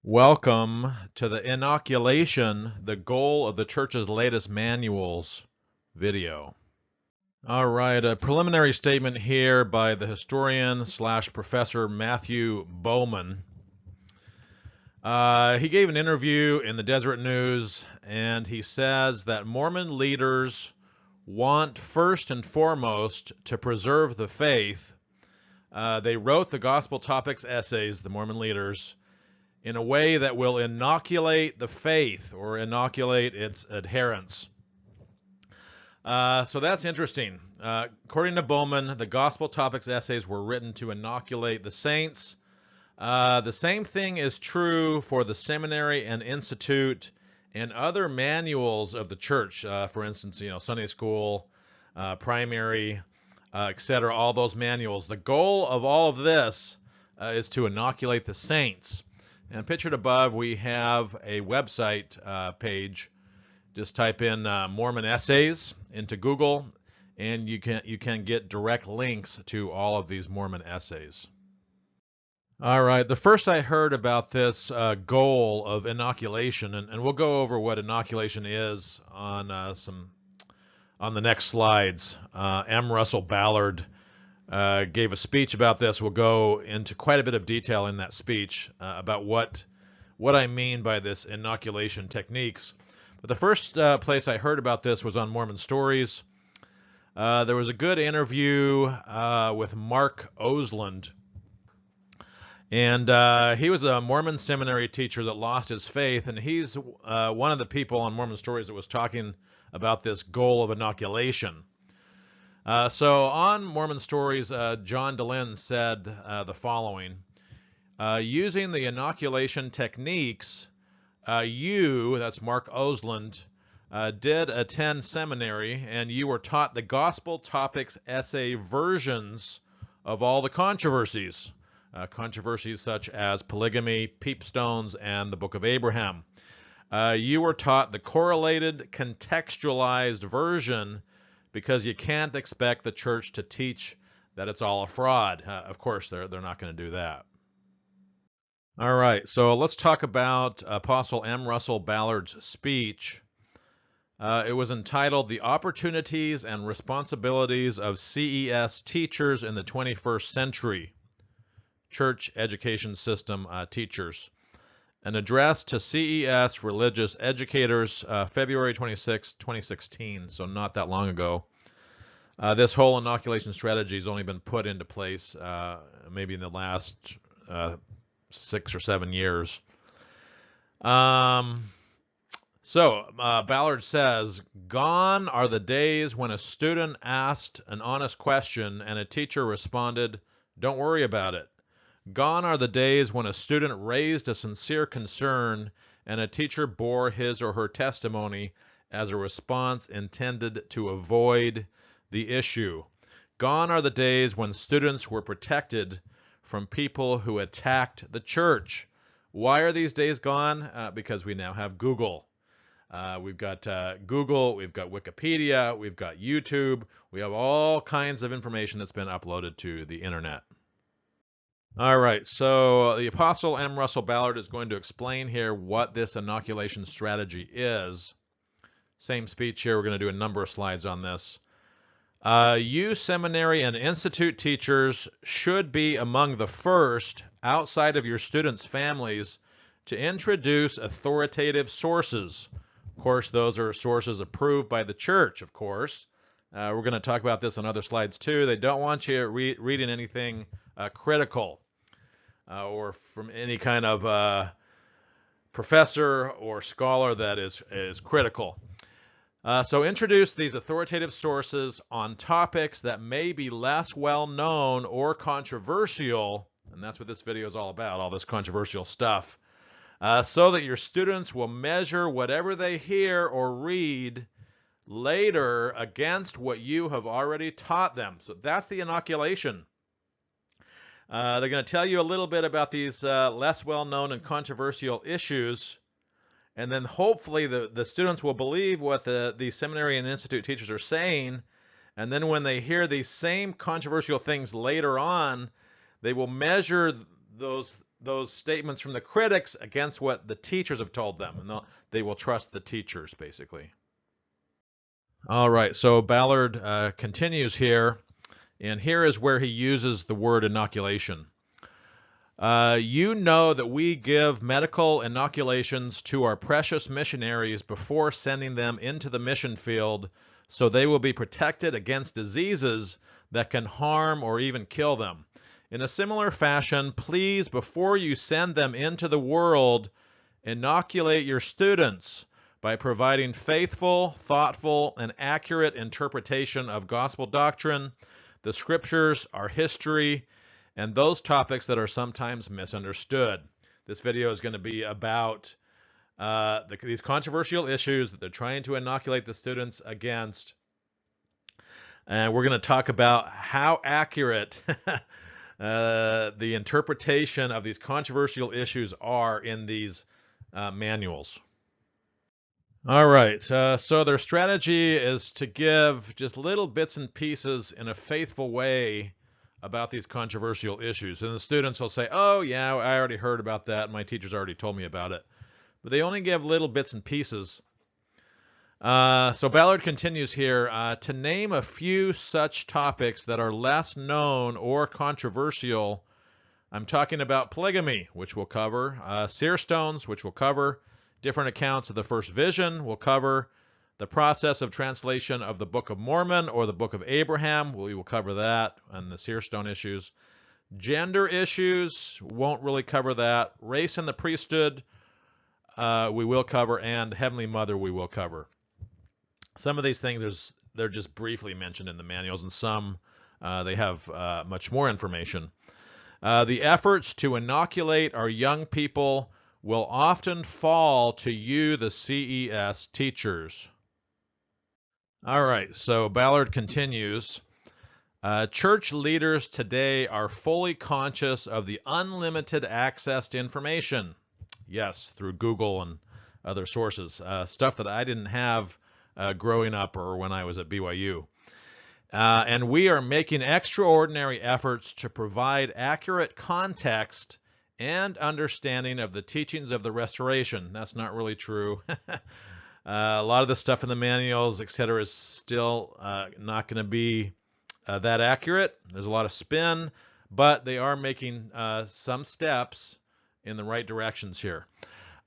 Welcome to the Inoculation, the goal of the church's latest manuals video. All right, a preliminary statement here by the historian / professor Matthew Bowman. He gave an interview in the Deseret News, and he says that Mormon leaders want first and foremost to preserve the faith. They wrote the gospel topics essays, the Mormon leaders, in a way that will inoculate the faith or inoculate its adherents. So that's interesting. According to Bowman, the gospel topics essays were written to inoculate the saints. The same thing is true for the seminary and institute and other manuals of the church. For instance, Sunday school, primary, etc. All those manuals. The goal of all of this is to inoculate the saints. And pictured above, we have a website page. Just type in Mormon essays into Google, and you can get direct links to all of these Mormon essays. All right, the first I heard about this goal of inoculation, and we'll go over what inoculation is on the next slides. M. Russell Ballard gave a speech about this. We'll go into quite a bit of detail in that speech about what I mean by this inoculation techniques. But the first place I heard about this was on Mormon Stories. There was a good interview with Mark Osland. And he was a Mormon seminary teacher that lost his faith, and he's one of the people on Mormon Stories that was talking about this goal of inoculation. So on Mormon Stories, John DeLynn said the following. Using the inoculation techniques, that's Mark Osland, did attend seminary, and you were taught the gospel topics essay versions of all the controversies. Controversies such as polygamy, peepstones, and the Book of Abraham. You were taught the correlated, contextualized version because you can't expect the church to teach that it's all a fraud. Of course, they're not going to do that. All right, so let's talk about Apostle M. Russell Ballard's speech. It was entitled The Opportunities and Responsibilities of CES Teachers in the 21st Century, Church Education System Teachers. An address to CES religious educators, February 26, 2016, so not that long ago. This whole inoculation strategy has only been put into place maybe in the last 6 or 7 years. Ballard says, "Gone are the days when a student asked an honest question and a teacher responded, 'Don't worry about it.' Gone are the days when a student raised a sincere concern and a teacher bore his or her testimony as a response intended to avoid the issue. Gone are the days when students were protected from people who attacked the church." Why are these days gone? Because we now have Google. We've got Google, we've got Wikipedia, we've got YouTube. We have all kinds of information that's been uploaded to the internet. All right, so the Apostle M. Russell Ballard is going to explain here what this inoculation strategy is. Same speech here. We're going to do a number of slides on this. You seminary and institute teachers should be among the first, outside of your students' families, to introduce authoritative sources. Of course, those are sources approved by the church, of course. We're going to talk about this on other slides too. They don't want you reading anything critical or from any kind of professor or scholar that is critical. So introduce these authoritative sources on topics that may be less well known or controversial, and that's what this video is all about, all this controversial stuff, so that your students will measure whatever they hear or read later against what you have already taught them. So that's the inoculation. They're going to tell you a little bit about these less well-known and controversial issues, and then hopefully the students will believe what the seminary and institute teachers are saying, and then when they hear these same controversial things later on, they will measure those those statements from the critics against what the teachers have told them, and they will trust the teachers, basically. All right, so Ballard continues here, and here is where he uses the word inoculation. You know that we give medical inoculations to our precious missionaries before sending them into the mission field, so they will be protected against diseases that can harm or even kill them. In a similar fashion, please, before you send them into the world, inoculate your students by providing faithful, thoughtful, and accurate interpretation of gospel doctrine, the scriptures, our history, and those topics that are sometimes misunderstood. This video is going to be about these controversial issues that they're trying to inoculate the students against. And we're going to talk about how accurate the interpretation of these controversial issues are in these manuals. All right, so their strategy is to give just little bits and pieces in a faithful way about these controversial issues. And the students will say, oh, yeah, I already heard about that. My teachers already told me about it. But they only give little bits and pieces. So Ballard continues here, to name a few such topics that are less known or controversial. I'm talking about polygamy, which we'll cover, seer stones, which we'll cover, different accounts of the first vision, we'll cover, the process of translation of the Book of Mormon or the Book of Abraham, we will cover that, and the seer stone issues. Gender issues, won't really cover that. Race and the priesthood, we will cover, and Heavenly Mother we will cover. Some of these things, they're just briefly mentioned in the manuals, and some they have much more information. The efforts to inoculate our young people will often fall to you, the CES teachers. All right, so Ballard continues. Church leaders today are fully conscious of the unlimited access to information. Yes, through Google and other sources. Stuff that I didn't have growing up or when I was at BYU. And we are making extraordinary efforts to provide accurate context and understanding of the teachings of the Restoration. That's not really true. A lot of the stuff in the manuals, etc., is still not going to be that accurate. There's a lot of spin, but they are making some steps in the right directions here.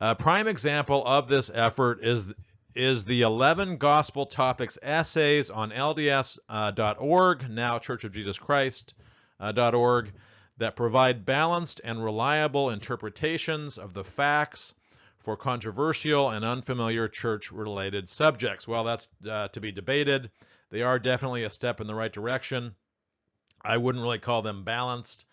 A prime example of this effort is the 11 Gospel Topics essays on LDS.org, now Church of Jesus Christ.org, that provide balanced and reliable interpretations of the facts for controversial and unfamiliar church-related subjects. Well, that's to be debated. They are definitely a step in the right direction. I wouldn't really call them balanced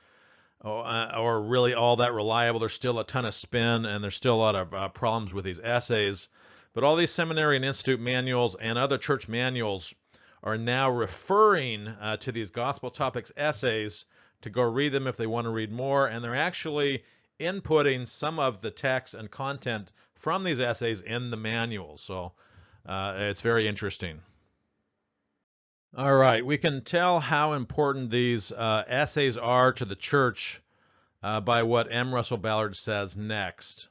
or really all that reliable. There's still a ton of spin, and there's still a lot of problems with these essays. But all these seminary and institute manuals and other church manuals are now referring to these Gospel Topics essays to go read them if they want to read more, and they're actually inputting some of the text and content from these essays in the manuals. So it's very interesting. All right, we can tell how important these essays are to the church by what M. Russell Ballard says next.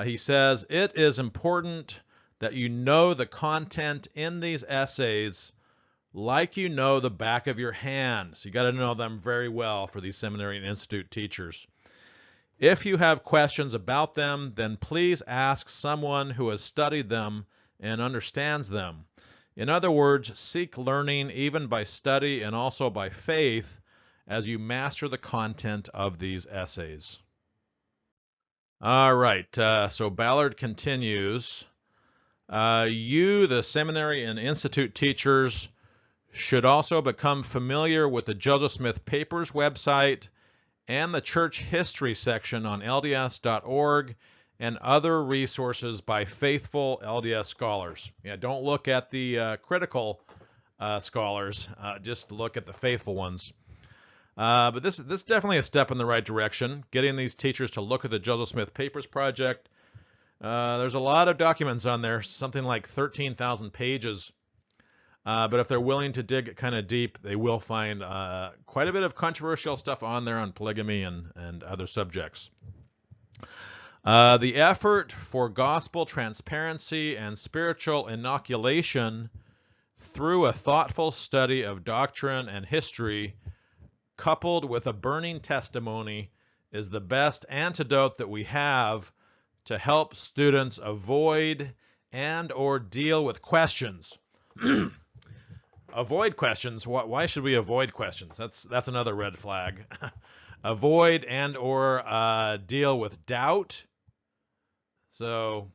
He says, it is important that you know the content in these essays like you know the back of your hand. So you got to know them very well for these seminary and institute teachers. If you have questions about them, then please ask someone who has studied them and understands them. In other words, seek learning even by study and also by faith as you master the content of these essays. All right, so Ballard continues. You, the seminary and institute teachers, should also become familiar with the Joseph Smith Papers website and the church history section on LDS.org and other resources by faithful LDS scholars. Yeah, don't look at the critical scholars, just look at the faithful ones. But this is definitely a step in the right direction, getting these teachers to look at the Joseph Smith Papers project. There's a lot of documents on there, something like 13,000 pages But if they're willing to dig kind of deep, they will find quite a bit of controversial stuff on there on polygamy and other subjects. The effort for gospel transparency and spiritual inoculation through a thoughtful study of doctrine and history, coupled with a burning testimony, is the best antidote that we have to help students avoid and or deal with questions. Avoid questions. Why should we avoid questions? That's another red flag. Avoid and or deal with doubt. So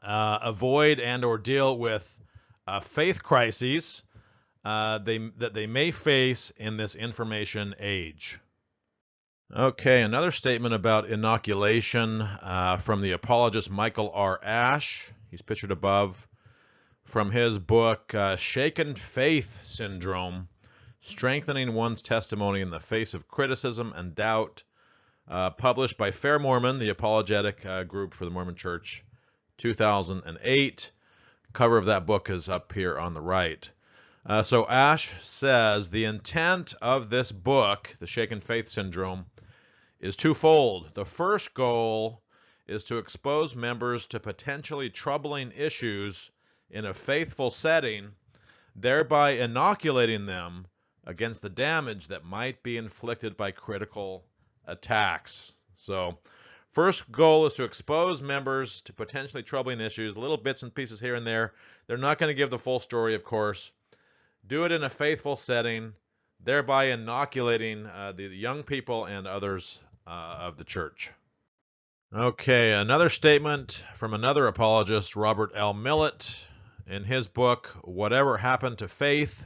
avoid and or deal with faith crises that they may face in this information age. Okay, another statement about inoculation from the apologist Michael R. Ash. He's pictured above, from his book, Shaken Faith Syndrome, Strengthening One's Testimony in the Face of Criticism and Doubt, published by Fair Mormon, the apologetic group for the Mormon Church, 2008. Cover of that book is up here on the right. So Ash says, the intent of this book, The Shaken Faith Syndrome, is twofold. The first goal is to expose members to potentially troubling issues in a faithful setting, thereby inoculating them against the damage that might be inflicted by critical attacks. So, first goal is to expose members to potentially troubling issues, little bits and pieces here and there. They're not going to give the full story, of course. Do it in a faithful setting, thereby inoculating the young people and others of the church. Okay, another statement from another apologist, Robert L. Millett, in his book, Whatever Happened to Faith,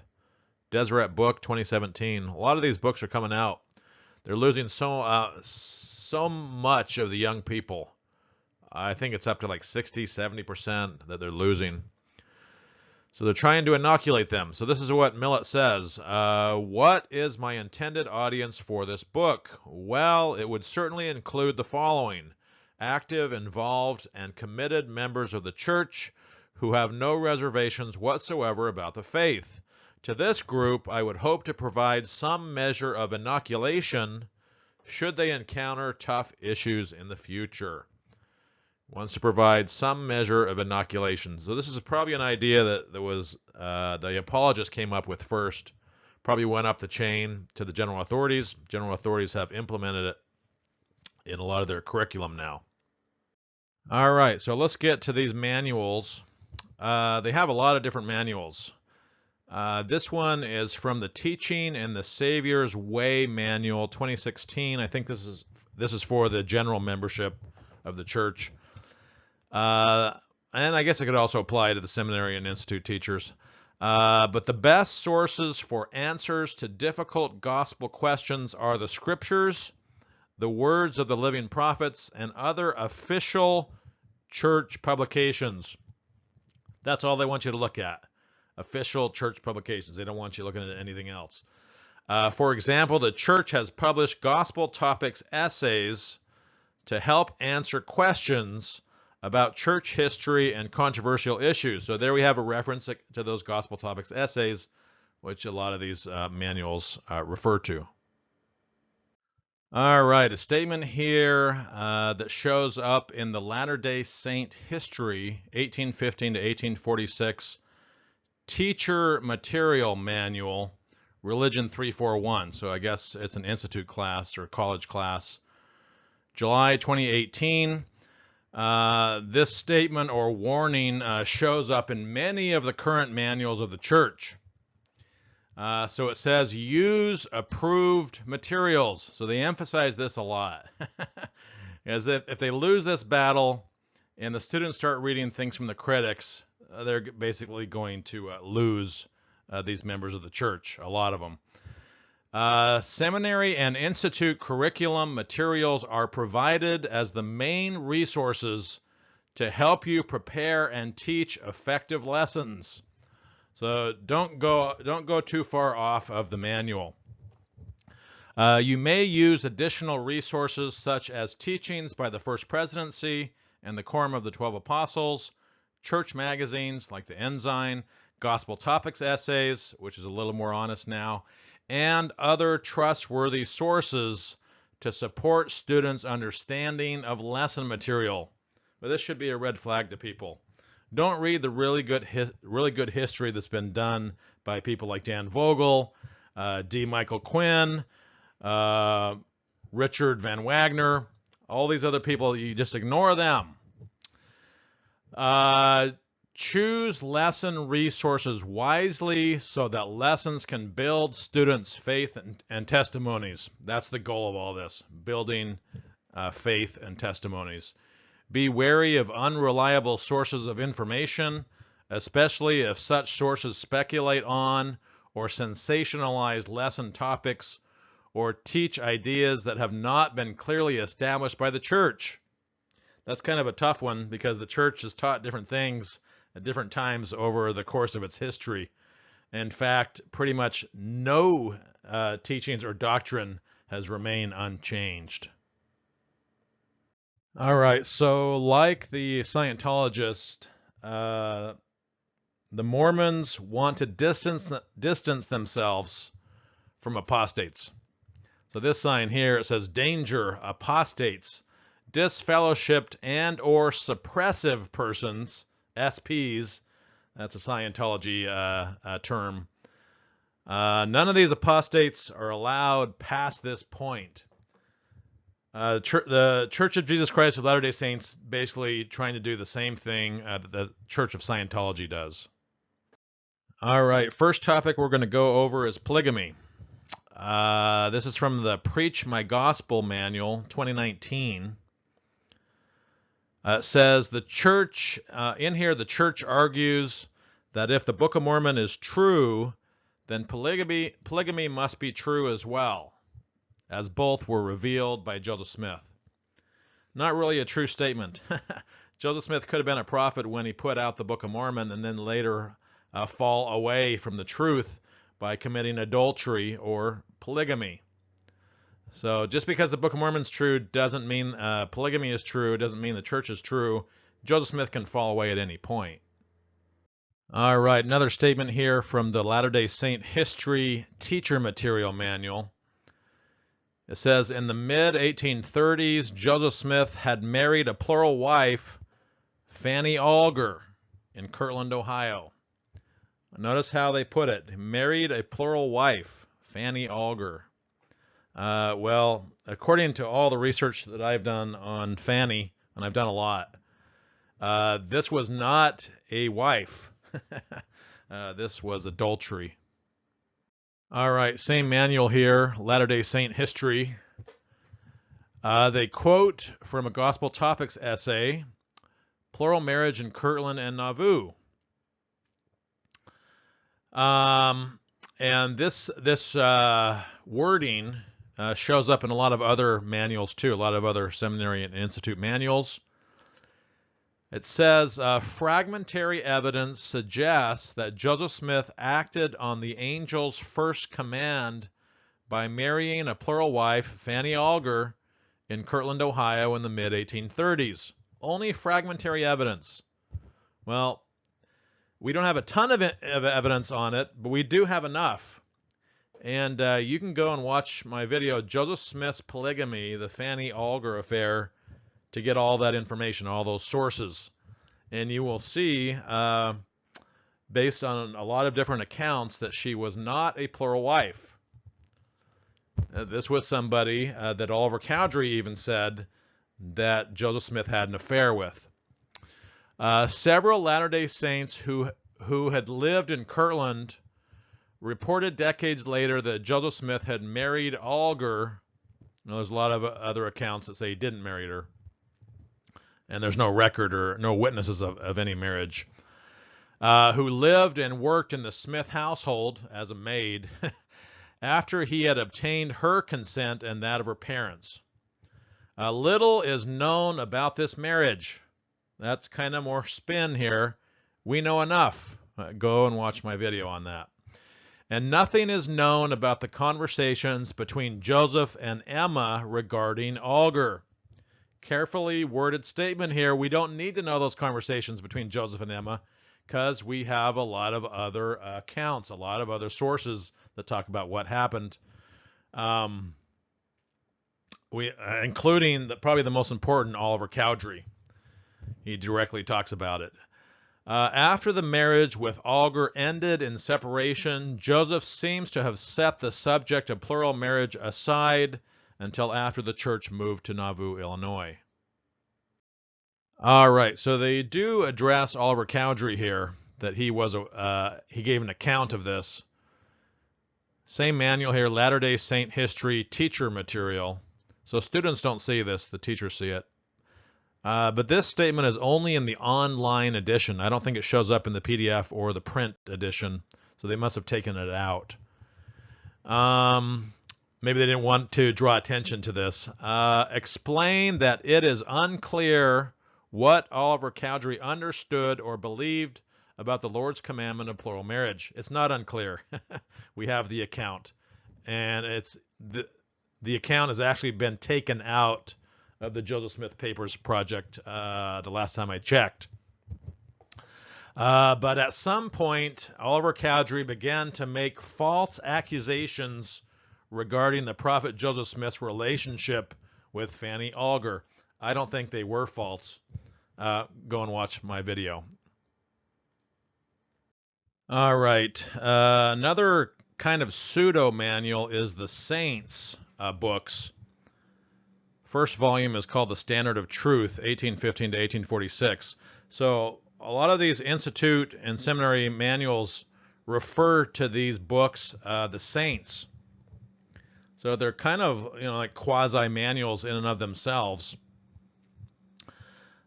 Deseret Book, 2017. A lot of these books are coming out. They're losing so much of the young people. I think it's up to like 60, 70% that they're losing. So they're trying to inoculate them. So this is what Millett says. What is my intended audience for this book? Well, it would certainly include the following: active, involved, and committed members of the church who have no reservations whatsoever about the faith. To this group, I would hope to provide some measure of inoculation should they encounter tough issues in the future. Wants to provide some measure of inoculation. So this is probably an idea that was the apologist came up with first. Probably went up the chain to the general authorities. General authorities have implemented it in a lot of their curriculum now. All right, so let's get to these manuals. They have a lot of different manuals. This one is from the Teaching in the Savior's Way Manual, 2016. I think this is for the general membership of the church. And I guess it could also apply to the seminary and institute teachers. But the best sources for answers to difficult gospel questions are the scriptures, the words of the living prophets, and other official church publications. That's all they want you to look at. Official church publications. They don't want you looking at anything else. For example, the church has published gospel topics essays to help answer questions about church history and controversial issues. So there we have a reference to those gospel topics essays, which a lot of these manuals refer to. All right, a statement here that shows up in the Latter-day Saint History, 1815 to 1846, Teacher Material Manual, Religion 341. So I guess it's an institute class or college class. July 2018. This statement or warning shows up in many of the current manuals of the church. So it says, use approved materials. So they emphasize this a lot. As if they lose this battle and the students start reading things from the critics, they're basically going to lose these members of the church, a lot of them. Seminary and institute curriculum materials are provided as the main resources to help you prepare and teach effective lessons. So don't go too far off of the manual. You may use additional resources such as teachings by the First Presidency and the Quorum of the 12 Apostles, church magazines like the Ensign, gospel topics essays, which is a little more honest now, and other trustworthy sources to support students' understanding of lesson material. But this should be a red flag to people. Don't read the really good history that's been done by people like Dan Vogel, D. Michael Quinn, Richard Van Wagner, all these other people. You just ignore them. Choose lesson resources wisely so that lessons can build students' faith and testimonies. That's the goal of all this, building faith and testimonies. Be wary of unreliable sources of information, especially if such sources speculate on or sensationalize lesson topics or teach ideas that have not been clearly established by the church. That's kind of a tough one because the church has taught different things at different times over the course of its history. In fact, pretty much no teachings or doctrine has remained unchanged. All right, so like the Scientologists, the Mormons want to distance themselves from apostates. So this sign here, it says, danger, apostates, disfellowshipped and or suppressive persons, SPs, that's a Scientology term. None of these apostates are allowed past this point. The Church of Jesus Christ of Latter-day Saints basically trying to do the same thing that the Church of Scientology does. All right, first topic we're going to go over is polygamy. This is from the Preach My Gospel Manual, 2019. It says the church, in here the church argues that if the Book of Mormon is true, then polygamy must be true as well, as both were revealed by Joseph Smith. Not really a true statement. Joseph Smith could have been a prophet when he put out the Book of Mormon and then later fall away from the truth by committing adultery or polygamy. So just because the Book of Mormon is true doesn't mean polygamy is true, doesn't mean the church is true. Joseph Smith can fall away at any point. All right, another statement here from the Latter-day Saint History Teacher Material Manual. It says, in the mid-1830s, Joseph Smith had married a plural wife, Fanny Alger, in Kirtland, Ohio. Notice how they put it. He married a plural wife, Fanny Alger. Well, according to all the research that I've done on Fanny, and I've done a lot, this was not a wife. This was adultery. All right, same manual here, Latter-day Saint History. They quote from a Gospel Topics essay, plural marriage in Kirtland and Nauvoo. And this wording shows up in a lot of other manuals too, a lot of other seminary and institute manuals. It says, fragmentary evidence suggests that Joseph Smith acted on the angel's first command by marrying a plural wife, Fanny Alger, in Kirtland, Ohio in the mid-1830s. Only fragmentary evidence. Well, we don't have a ton of evidence on it, but we do have enough. And you can go and watch my video, Joseph Smith's Polygamy, the Fanny Alger affair, to get all that information, all those sources. And you will see, based on a lot of different accounts, that she was not a plural wife. This was somebody that Oliver Cowdery even said that Joseph Smith had an affair with. Several Latter-day Saints who had lived in Kirtland reported decades later that Joseph Smith had married Alger. Now, there's a lot of other accounts that say he didn't marry her. And there's no record or no witnesses of any marriage, who lived and worked in the Smith household as a maid after he had obtained her consent and that of her parents. Little is known about this marriage. That's kind of more spin here. We know enough. Go and watch my video on that. And nothing is known about the conversations between Joseph and Emma regarding Alger. Carefully worded statement here. We don't need to know those conversations between Joseph and Emma because we have a lot of other accounts, a lot of other sources that talk about what happened. Including probably the most important, Oliver Cowdery. He directly talks about it. After the marriage with Alger ended in separation, Joseph seems to have set the subject of plural marriage aside until after the church moved to Nauvoo, Illinois. All right, so they do address Oliver Cowdery here, that he gave an account of this. Same manual here, Latter-day Saint history teacher material. So students don't see this, the teachers see it. But this statement is only in the online edition. I don't think it shows up in the PDF or the print edition, so they must have taken it out. Maybe they didn't want to draw attention to this. Explain that it is unclear what Oliver Cowdery understood or believed about the Lord's commandment of plural marriage. It's not unclear. We have the account, and it's the account has actually been taken out of the Joseph Smith Papers project the last time I checked. But at some point, Oliver Cowdery began to make false accusations regarding the prophet Joseph Smith's relationship with Fanny Alger. I don't think they were false. Go and watch my video. All right. Another kind of pseudo manual is the Saints books. First volume is called The Standard of Truth, 1815 to 1846. So a lot of these institute and seminary manuals refer to these books, the Saints. So they're kind of, like quasi-manuals in and of themselves.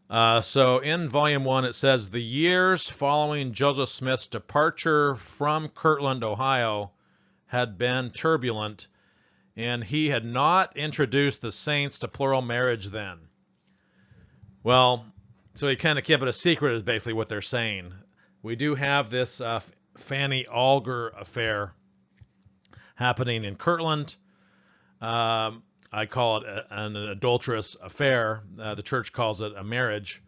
So in volume 1, it says, the years following Joseph Smith's departure from Kirtland, Ohio, had been turbulent, and he had not introduced the saints to plural marriage then. Well, so he kind of kept it a secret is basically what they're saying. We do have this Fanny Alger affair happening in Kirtland. I call it an adulterous affair. The church calls it a marriage.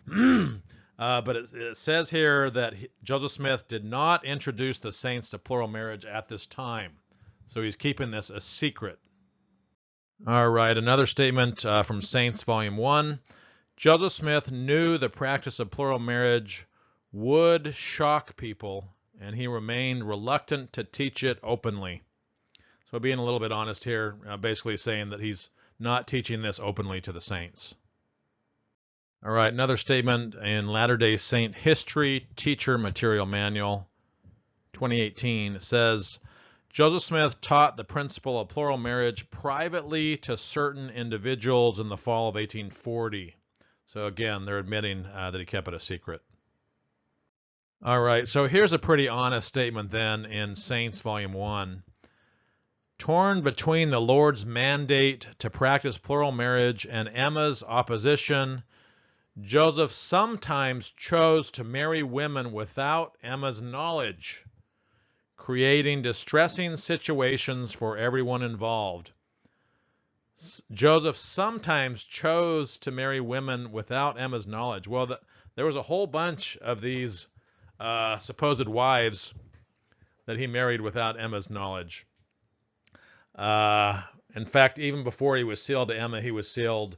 But it says here that Joseph Smith did not introduce the saints to plural marriage at this time. So he's keeping this a secret. All right, another statement from Saints, Volume 1. Joseph Smith knew the practice of plural marriage would shock people, and he remained reluctant to teach it openly. So being a little bit honest here, basically saying that he's not teaching this openly to the saints. All right, another statement in Latter-day Saint History Teacher Material Manual, 2018, says, Joseph Smith taught the principle of plural marriage privately to certain individuals in the fall of 1840. So again, they're admitting that he kept it a secret. All right, so here's a pretty honest statement then in Saints Volume 1. Torn between the Lord's mandate to practice plural marriage and Emma's opposition, Joseph sometimes chose to marry women without Emma's knowledge, creating distressing situations for everyone involved. Joseph sometimes chose to marry women without Emma's knowledge. Well, there was a whole bunch of these supposed wives that he married without Emma's knowledge. In fact, even before he was sealed to Emma, he was sealed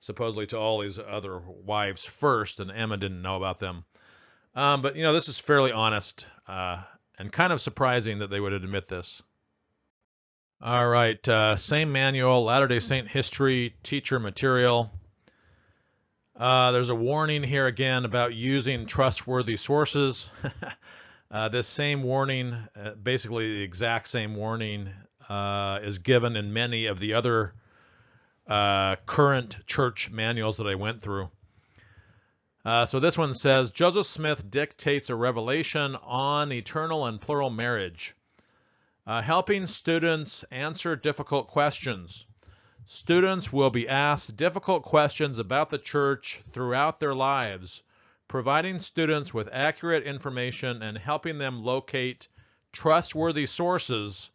supposedly to all these other wives first, and Emma didn't know about them. But, this is fairly honest and kind of surprising that they would admit this. All right, same manual, Latter-day Saint History Teacher Material. There's a warning here again about using trustworthy sources. This same warning, basically the exact same warning, is given in many of the other current church manuals that I went through. So this one says, Joseph Smith dictates a revelation on eternal and plural marriage, helping students answer difficult questions. Students will be asked difficult questions about the church throughout their lives, providing students with accurate information and helping them locate trustworthy sources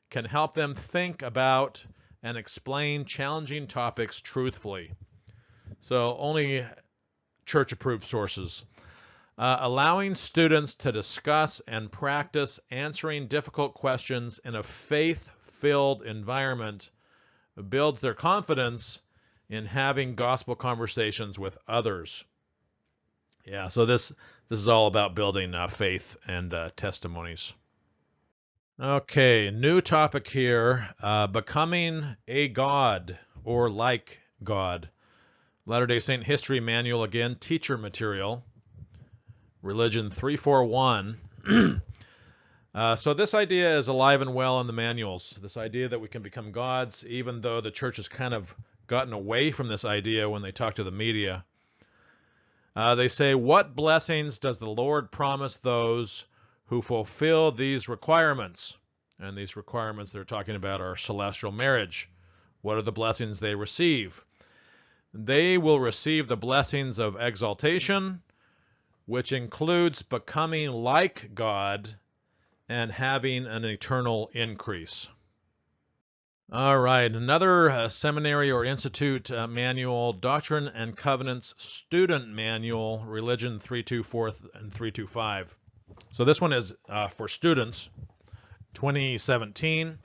can help them think about and explain challenging topics truthfully. So only church-approved sources. allowing students to discuss and practice answering difficult questions in a faith-filled environment builds their confidence in having gospel conversations with others. Yeah, so this is all about building faith and testimonies. Okay, new topic here, becoming a god or like God. Latter-day Saint History Manual again, teacher material, Religion 341. So this idea is alive and well in the manuals, this idea that we can become gods, even though the church has kind of gotten away from this idea when they talk to the media. They say, what blessings does the Lord promise those who fulfill these requirements? And these requirements they're talking about are celestial marriage. What are the blessings they receive? They will receive the blessings of exaltation, which includes becoming like God and having an eternal increase. All right, another seminary or institute manual, Doctrine and Covenants Student Manual, Religion 324 and 325. So this one is for students, 2017.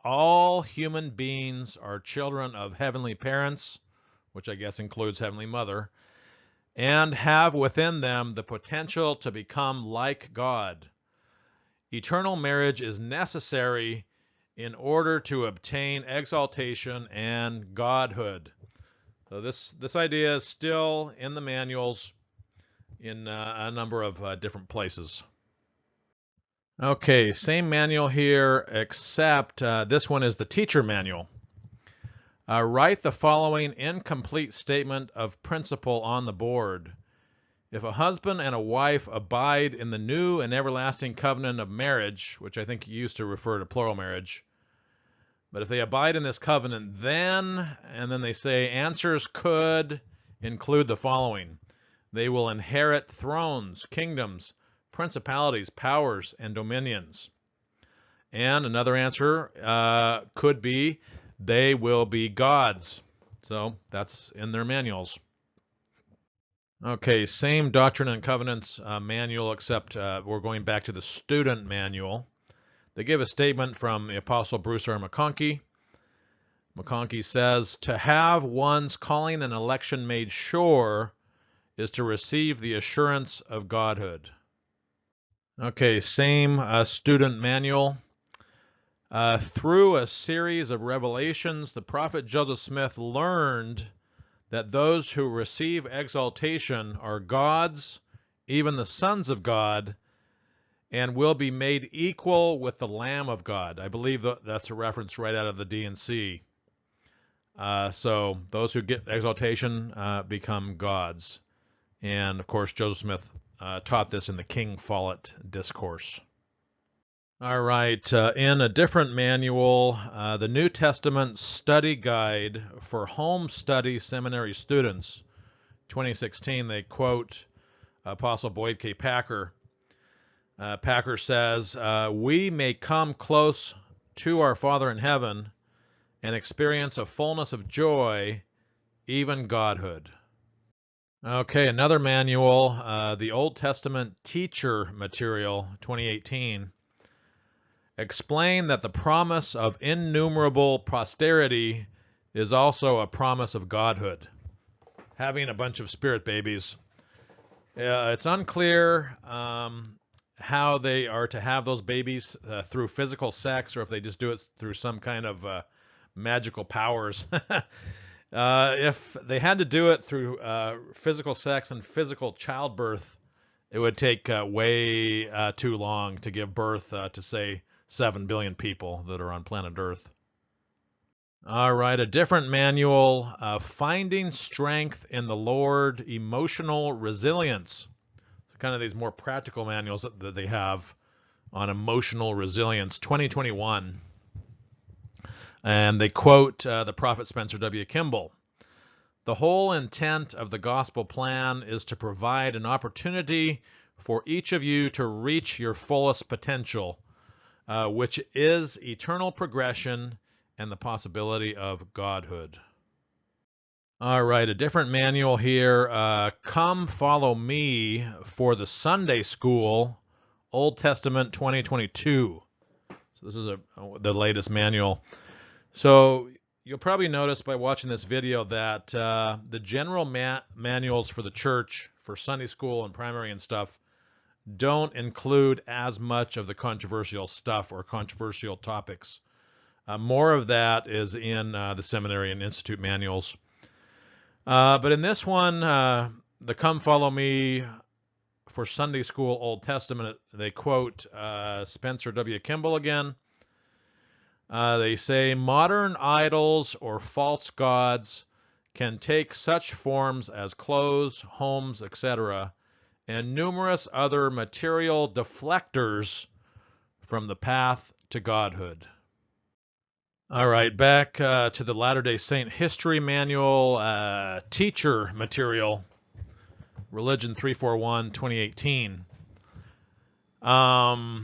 All human beings are children of heavenly parents, which I guess includes Heavenly Mother, and have within them the potential to become like God. Eternal marriage is necessary in order to obtain exaltation and godhood. So this idea is still in the manuals in a number of different places. Okay, same manual here, except this one is the teacher manual. Write the following incomplete statement of principle on the board. If a husband and a wife abide in the new and everlasting covenant of marriage, which I think used to refer to plural marriage, but if they abide in this covenant, then, and then they say answers could include the following. They will inherit thrones, kingdoms, principalities, powers, and dominions. And another answer could be they will be gods. So that's in their manuals. Okay, same Doctrine and Covenants manual, except we're going back to the student manual. They give a statement from the Apostle Bruce R. McConkey. McConkey says, to have one's calling and election made sure is to receive the assurance of godhood. Okay, same student manual. Through a series of revelations, the prophet Joseph Smith learned that those who receive exaltation are gods, even the sons of God, and will be made equal with the Lamb of God. I believe that's a reference right out of the D&C. So those who get exaltation become gods. And, of course, Joseph Smith taught this in the King Follett Discourse. All right, in a different manual, the New Testament Study Guide for Home Study Seminary Students, 2016, they quote Apostle Boyd K. Packer. Packer says, we may come close to our Father in heaven and experience a fullness of joy, even godhood. Okay, another manual, the Old Testament Teacher Material, 2018. Explain that the promise of innumerable posterity is also a promise of godhood. Having a bunch of spirit babies. It's unclear how they are to have those babies through physical sex or if they just do it through some kind of magical powers. If they had to do it through physical sex and physical childbirth, it would take way too long to give birth to, say, 7 billion people that are on planet Earth. All right, a different manual, Finding Strength in the Lord, Emotional Resilience. So kind of these more practical manuals that they have on emotional resilience, 2021. And they quote the prophet Spencer W. Kimball. The whole intent of the gospel plan is to provide an opportunity for each of you to reach your fullest potential, which is eternal progression and the possibility of godhood. All right, a different manual here. Come Follow Me for the Sunday School, Old Testament 2022. So this is the latest manual. So you'll probably notice by watching this video that the general manuals for the church, for Sunday school and primary and stuff, don't include as much of the controversial stuff or controversial topics. More of that is in the seminary and institute manuals. But in this one, the Come Follow Me for Sunday School Old Testament, they quote Spencer W. Kimball again. They say, modern idols or false gods can take such forms as clothes, homes, etc., and numerous other material deflectors from the path to godhood. All right, back to the Latter-day Saint History Manual, teacher material, Religion 341, 2018.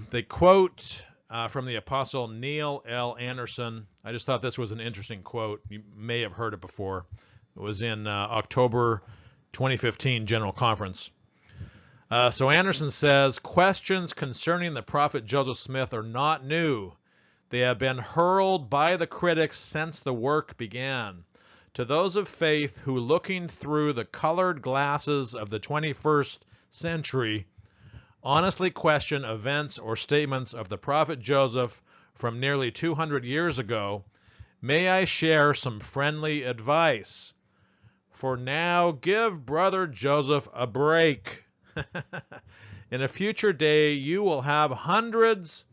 They quote from the Apostle Neil L. Anderson. I just thought this was an interesting quote. You may have heard it before. It was in October 2015 General Conference. So Anderson says, questions concerning the prophet Joseph Smith are not new. They have been hurled by the critics since the work began. To those of faith who, looking through the colored glasses of the 21st century, honestly question events or statements of the prophet Joseph from nearly 200 years ago, may I share some friendly advice? For now, give brother Joseph a break. In a future day, you will have 100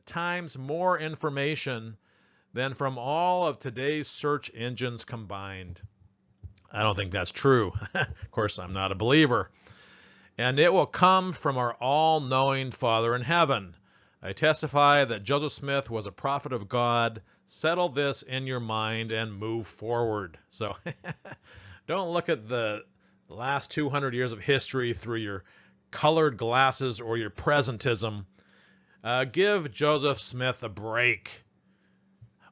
times more information than from all of today's search engines combined. I don't think that's true. Of course, I'm not a believer. And it will come from our all-knowing Father in heaven. I testify that Joseph Smith was a prophet of God. Settle this in your mind and move forward. So don't look at the last 200 years of history through your colored glasses or your presentism. Give Joseph Smith a break.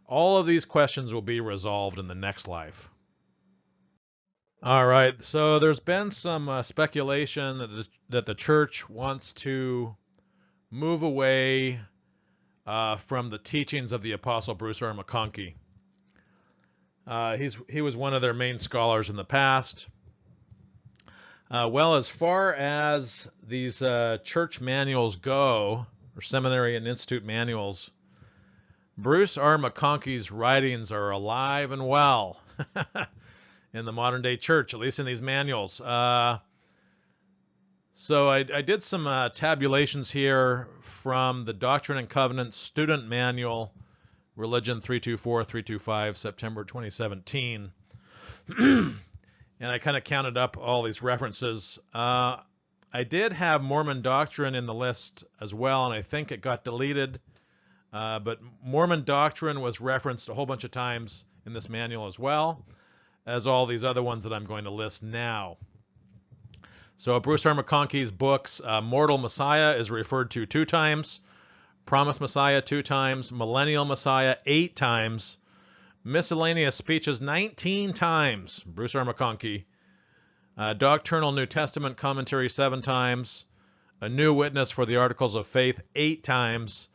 All of these questions will be resolved in the next life. All right, so there's been some speculation that the church wants to move away from the teachings of the Apostle Bruce R. McConkey. He was one of their main scholars in the past. Well, as far as these church manuals go, or seminary and institute manuals, Bruce R. McConkey's writings are alive and well in the modern day church, at least in these manuals. So I did some tabulations here from the Doctrine and Covenants Student Manual, Religion 324-325, September 2017. And I kind of counted up all these references. I did have Mormon Doctrine in the list as well, and I think it got deleted. But Mormon Doctrine was referenced a whole bunch of times in this manual as well as all these other ones that I'm going to list now. So Bruce R. McConkey's books, Mortal Messiah is referred to 2 times, Promised Messiah 2 times, Millennial Messiah 8 times, Miscellaneous Speeches 19 times, Bruce R. McConkey, Doctrinal New Testament Commentary 7 times, A New Witness for the Articles of Faith 8 times,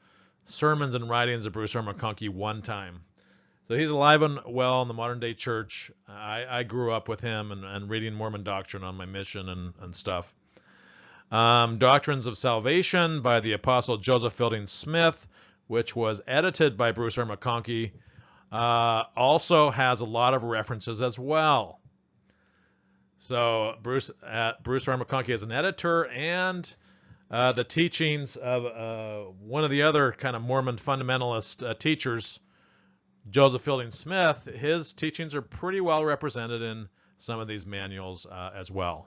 Sermons and Writings of Bruce R. McConkey 1 time. So he's alive and well in the modern day church. I grew up with him and reading Mormon doctrine on my mission and stuff. Doctrines of Salvation by the Apostle Joseph Fielding Smith, which was edited by Bruce R. McConkey, also has a lot of references as well. So Bruce R. McConkey is an editor, and the teachings of one of the other kind of Mormon fundamentalist teachers, Joseph Fielding Smith, his teachings are pretty well represented in some of these manuals as well.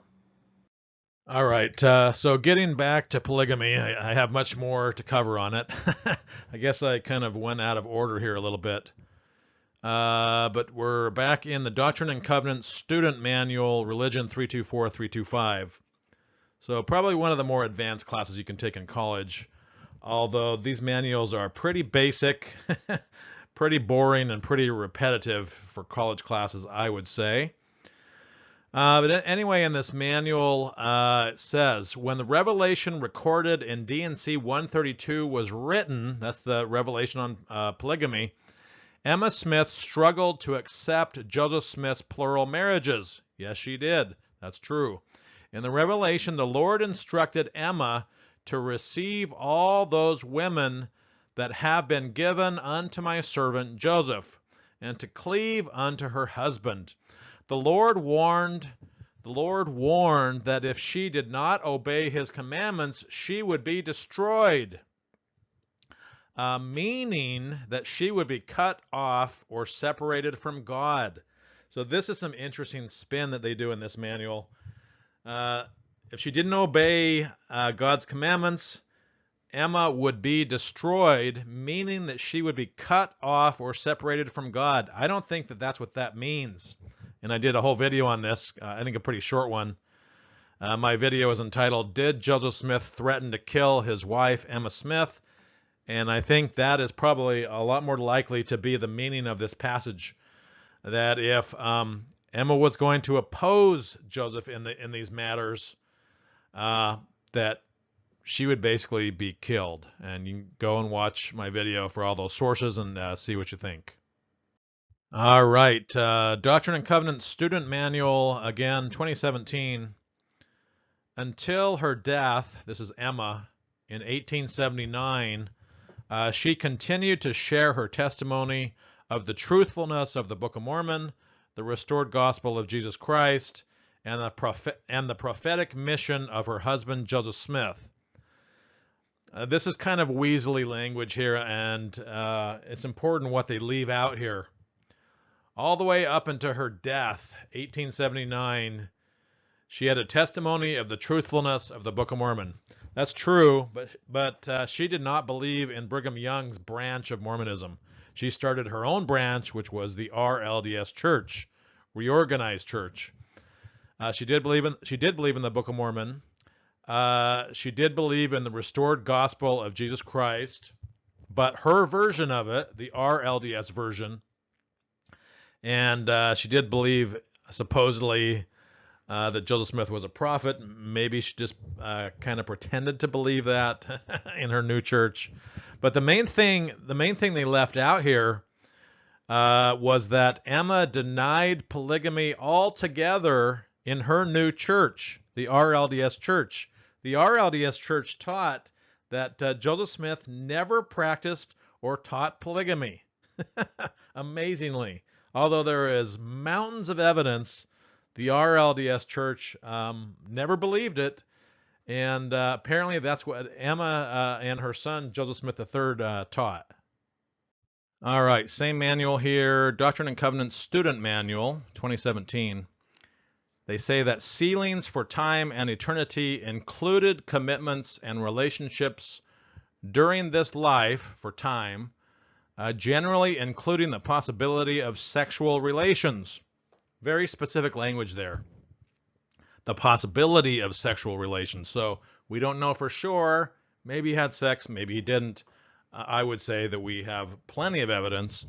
All right, so getting back to polygamy, I have much more to cover on it. I guess I kind of went out of order here a little bit. But we're back in the Doctrine and Covenants Student Manual, Religion 324-325. So probably one of the more advanced classes you can take in college, although these manuals are pretty basic, pretty boring and pretty repetitive for college classes, I would say. But anyway, in this manual, it says, when the revelation recorded in D&C 132 was written, that's the revelation on polygamy, Emma Smith struggled to accept Joseph Smith's plural marriages. Yes, she did. That's true. In the revelation, the Lord instructed Emma to receive all those women that have been given unto my servant Joseph, and to cleave unto her husband. The Lord warned that if she did not obey his commandments, she would be destroyed, meaning that she would be cut off or separated from God. So this is some interesting spin that they do in this manual. If she didn't obey God's commandments, Emma would be destroyed, meaning that she would be cut off or separated from God. I don't think that that's what that means. And I did a whole video on this, I think a pretty short one. My video is entitled, Did Joseph Smith Threaten to Kill His Wife, Emma Smith? And I think that is probably a lot more likely to be the meaning of this passage, that if Emma was going to oppose Joseph in these matters, that she would basically be killed. And you can go and watch my video for all those sources and see what you think. All right, Doctrine and Covenants Student Manual, again, 2017. Until her death, this is Emma, in 1879, she continued to share her testimony of the truthfulness of the Book of Mormon, the restored gospel of Jesus Christ, and the prophetic mission of her husband, Joseph Smith. This is kind of weaselly language here, and it's important what they leave out here. All the way up until her death, 1879, she had a testimony of the truthfulness of the Book of Mormon. That's true, but she did not believe in Brigham Young's branch of Mormonism. She started her own branch, which was the RLDS Church, Reorganized Church. She did believe in the Book of Mormon. She did believe in the restored gospel of Jesus Christ, but her version of it, the RLDS version, and she did believe supposedly that Joseph Smith was a prophet. Maybe she just kind of pretended to believe that in her new church. But the main thing they left out here was that Emma denied polygamy altogether in her new church, the RLDS Church. The RLDS Church taught that Joseph Smith never practiced or taught polygamy. Amazingly. Although there is mountains of evidence, the RLDS Church never believed it, and apparently that's what Emma and her son, Joseph Smith III, taught. All right, same manual here, Doctrine and Covenants Student Manual, 2017. They say that sealings for time and eternity included commitments and relationships during this life for time, generally including the possibility of sexual relations. Very specific language there. The possibility of sexual relations. So we don't know for sure. Maybe he had sex, maybe he didn't. I would say that we have plenty of evidence.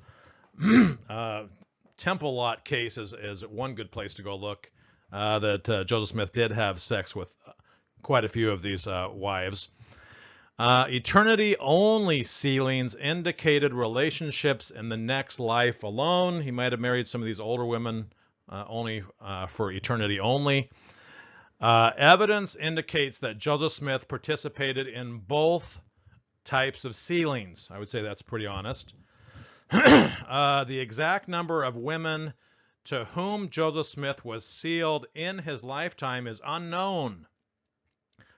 Temple Lot case is one good place to go look. That Joseph Smith did have sex with quite a few of these wives. Eternity-only sealings indicated relationships in the next life alone. He might have married some of these older women only for eternity only. Evidence indicates that Joseph Smith participated in both types of sealings. I would say that's pretty honest. The exact number of women to whom Joseph Smith was sealed in his lifetime is unknown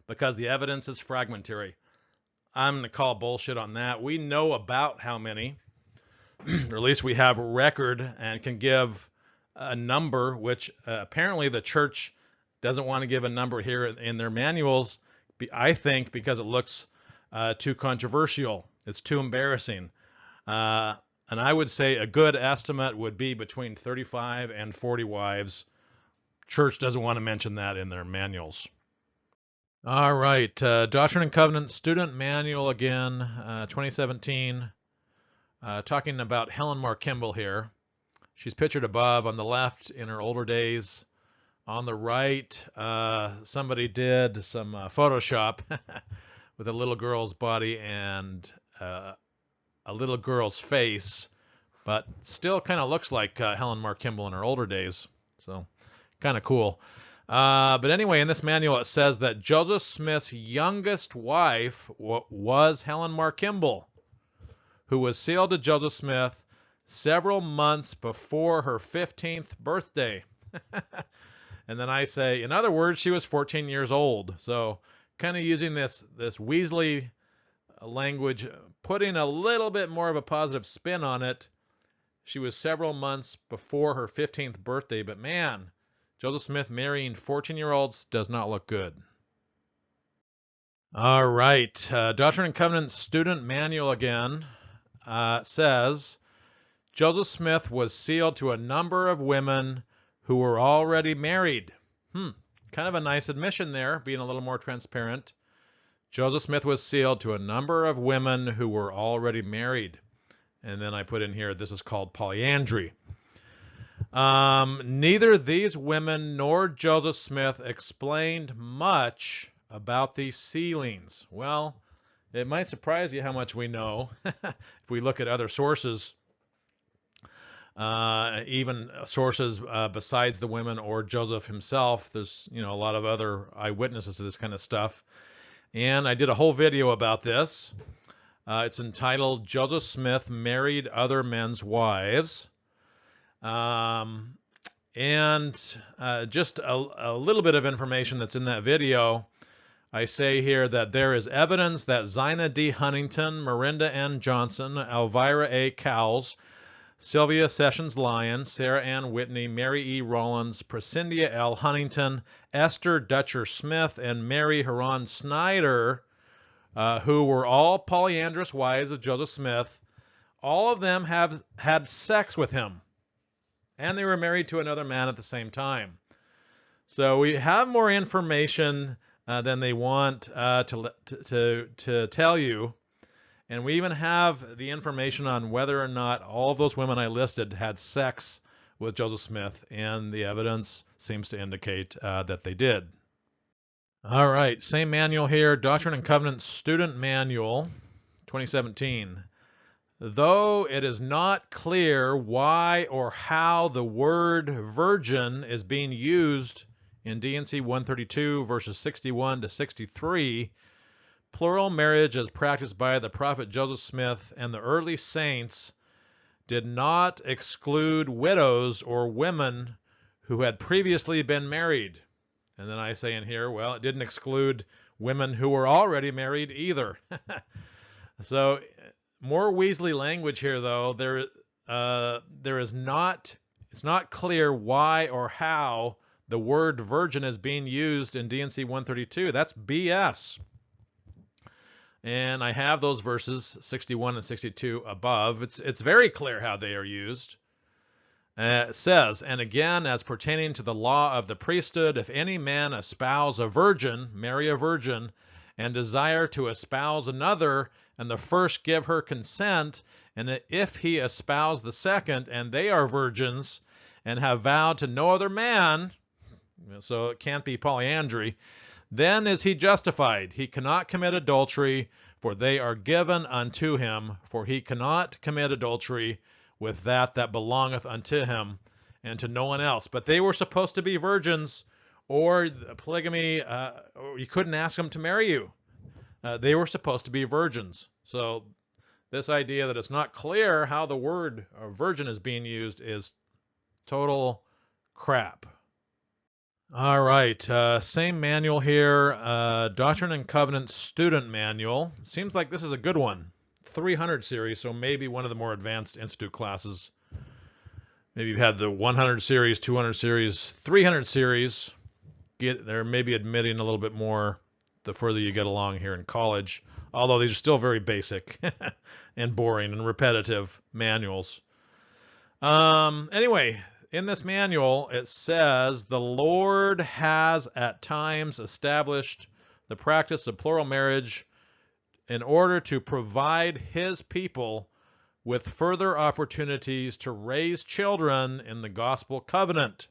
because the evidence is fragmentary. I'm going to call bullshit on that. We know about how many, or at least we have a record and can give a number, which apparently the church doesn't want to give a number here in their manuals, I think because it looks too controversial. It's too embarrassing. And I would say a good estimate would be between 35 and 40 wives. Church doesn't want to mention that in their manuals. All right, Doctrine and Covenants Student Manual again, 2017. talking about Helen Mar Kimball here. She's pictured above on the left in her older days. On the right, somebody did some Photoshop with a little girl's body and a little girl's face, but still kind of looks like Helen Mar Kimball in her older days. So kind of cool. But anyway, in this manual, it says that Joseph Smith's youngest wife was Helen Mar Kimball, who was sealed to Joseph Smith several months before her 15th birthday. And then I say, in other words, she was 14 years old. So kind of using this Weasley language, putting a little bit more of a positive spin on it. She was several months before her 15th birthday, but man, Joseph Smith marrying 14-year-olds does not look good. All right, Doctrine and Covenants Student Manual again says, Joseph Smith was sealed to a number of women who were already married. Kind of a nice admission there, being a little more transparent. Joseph Smith was sealed to a number of women who were already married. And then I put in here, this is called polyandry. Neither these women nor Joseph Smith explained much about these sealings. Well, it might surprise you how much we know if we look at other sources. Even sources besides the women or Joseph himself. There's, a lot of other eyewitnesses to this kind of stuff. And I did a whole video about this. It's entitled Joseph Smith Married Other Men's Wives. And just a little bit of information that's in that video. I say here that there is evidence that Zina D. Huntington, Miranda N. Johnson, Elvira A. Cowles, Sylvia Sessions Lyon, Sarah Ann Whitney, Mary E. Rollins, Prescindia L. Huntington, Esther Dutcher Smith, and Mary Huron Snyder, who were all polyandrous wives of Joseph Smith, all of them have had sex with him. And they were married to another man at the same time. So we have more information than they want to tell you. And we even have the information on whether or not all of those women I listed had sex with Joseph Smith, and the evidence seems to indicate that they did. All right, same manual here, Doctrine and Covenants Student Manual, 2017. Though it is not clear why or how the word virgin is being used in D&C 132 verses 61 to 63, plural marriage as practiced by the prophet Joseph Smith and the early saints did not exclude widows or women who had previously been married. And then I say in here, well, it didn't exclude women who were already married either. So more Weasley language here, though. It's not clear why or how the word virgin is being used in D&C 132. That's BS. And I have those verses 61 and 62 above. It's very clear how they are used. It says, and again, as pertaining to the law of the priesthood, if any man espouse a virgin, marry a virgin, and desire to espouse another, and the first give her consent, and if he espouse the second, and they are virgins, and have vowed to no other man, so it can't be polyandry, then is he justified. He cannot commit adultery, for they are given unto him, for he cannot commit adultery with that belongeth unto him, and to no one else. But they were supposed to be virgins, or polygamy, or you couldn't ask them to marry you. They were supposed to be virgins. So this idea that it's not clear how the word virgin is being used is total crap. All right, same manual here, Doctrine and Covenants Student Manual. Seems like this is a good one. 300 series, so maybe one of the more advanced institute classes. Maybe you've had the 100 series, 200 series, 300 series. They're maybe admitting a little bit more the further you get along here in college, although these are still very basic and boring and repetitive manuals. Anyway, in this manual, it says, the Lord has at times established the practice of plural marriage in order to provide his people with further opportunities to raise children in the gospel covenant.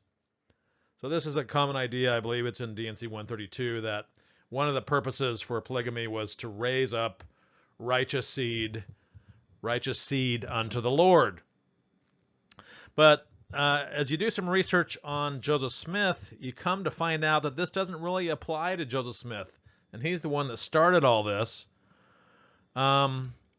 So this is a common idea. I believe it's in D&C 132 that one of the purposes for polygamy was to raise up righteous seed unto the Lord. But as you do some research on Joseph Smith, you come to find out that this doesn't really apply to Joseph Smith. And he's the one that started all this,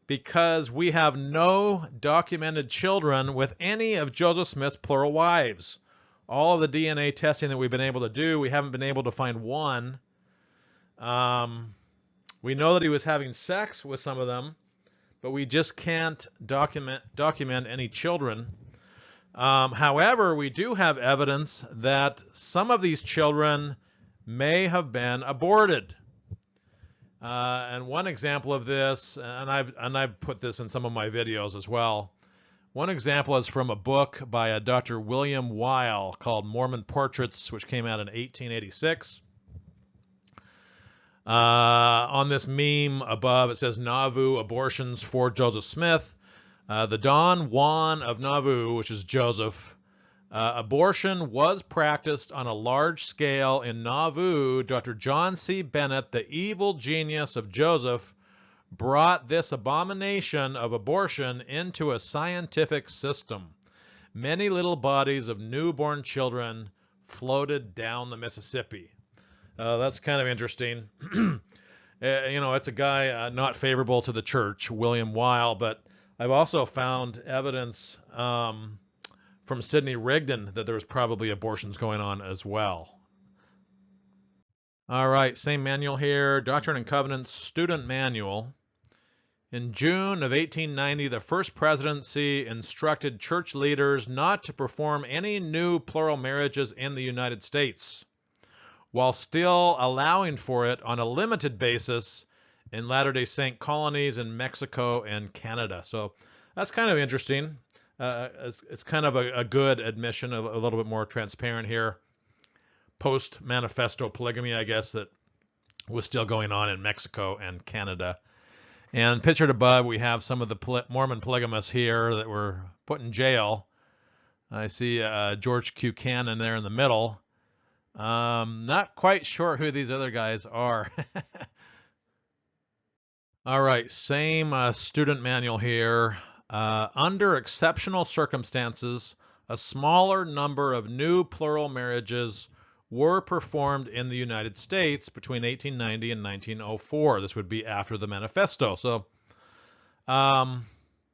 because we have no documented children with any of Joseph Smith's plural wives. All of the DNA testing that we've been able to do, we haven't been able to find one. We know that he was having sex with some of them, but we just can't document any children. However, we do have evidence that some of these children may have been aborted. And one example of this, and I've put this in some of my videos as well. One example is from a book by a Dr. William Weil called Mormon Portraits, which came out in 1886. On this meme above, it says Nauvoo abortions for Joseph Smith. The Don Juan of Nauvoo, which is Joseph, abortion was practiced on a large scale in Nauvoo. Dr. John C. Bennett, the evil genius of Joseph, brought this abomination of abortion into a scientific system. Many little bodies of newborn children floated down the Mississippi. That's kind of interesting. It's a guy not favorable to the church, William Weil, but I've also found evidence from Sidney Rigdon that there was probably abortions going on as well. All right, same manual here, Doctrine and Covenants Student Manual. In June of 1890, the First Presidency instructed church leaders not to perform any new plural marriages in the United States, while still allowing for it on a limited basis in Latter-day Saint colonies in Mexico and Canada. So that's kind of interesting. It's kind of a good admission, a little bit more transparent here. Post-manifesto polygamy, I guess, that was still going on in Mexico and Canada. And pictured above, we have some of the Mormon polygamists here that were put in jail. I see George Q. Cannon there in the middle. Not quite sure who these other guys are. All right, same student manual here. Under exceptional circumstances, a smaller number of new plural marriages were performed in the United States between 1890 and 1904. This would be after the manifesto. So, yeah,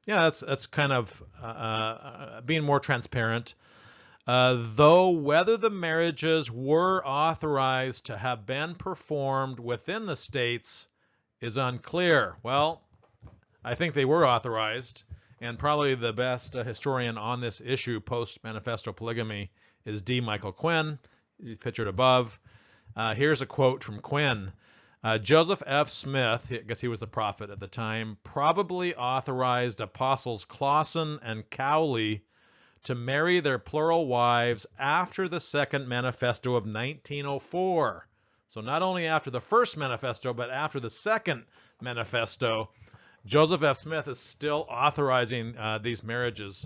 that's kind of being more transparent. Though whether the marriages were authorized to have been performed within the states is unclear. Well, I think they were authorized, and probably the best historian on this issue, post-manifesto polygamy, is D. Michael Quinn. He's pictured above. Here's a quote from Quinn. Joseph F. Smith, I guess he was the prophet at the time, probably authorized apostles Clausen and Cowley to marry their plural wives after the second manifesto of 1904. So not only after the first manifesto, but after the second manifesto, Joseph F. Smith is still authorizing these marriages.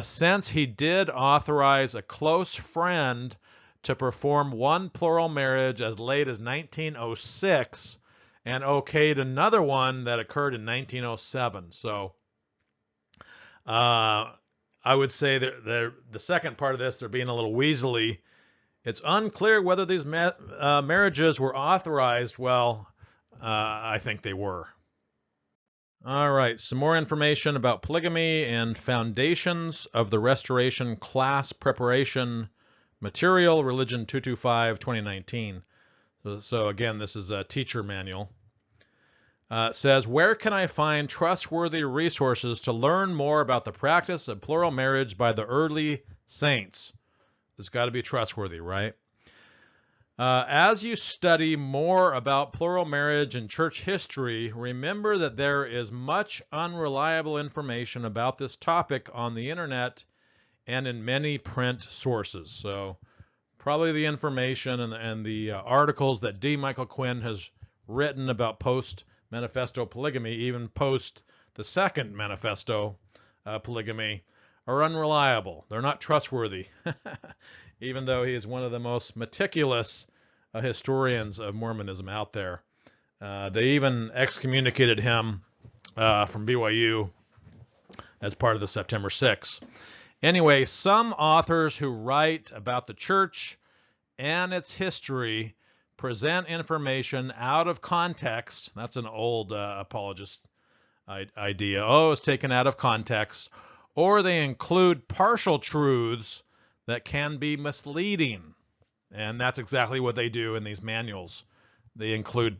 Since he did authorize a close friend to perform one plural marriage as late as 1906 and okayed another one that occurred in 1907. So I would say that the second part of this, they're being a little weaselly. It's unclear whether these marriages were authorized. Well, I think they were. All right, some more information about polygamy and foundations of the Restoration class preparation material, Religion 225, 2019. So again, this is a teacher manual. It says, where can I find trustworthy resources to learn more about the practice of plural marriage by the early saints? It's got to be trustworthy, right? As you study more about plural marriage and church history, remember that there is much unreliable information about this topic on the internet and in many print sources. So probably the information and the articles that D. Michael Quinn has written about post-manifesto polygamy, even post the second manifesto, Polygamy, are unreliable. They're not trustworthy, even though he is one of the most meticulous historians of Mormonism out there. They even excommunicated him from BYU as part of the September 6th. Anyway, some authors who write about the church and its history present information out of context. That's an old apologist idea. Oh, it's taken out of context. Or they include partial truths that can be misleading. And that's exactly what they do in these manuals. They include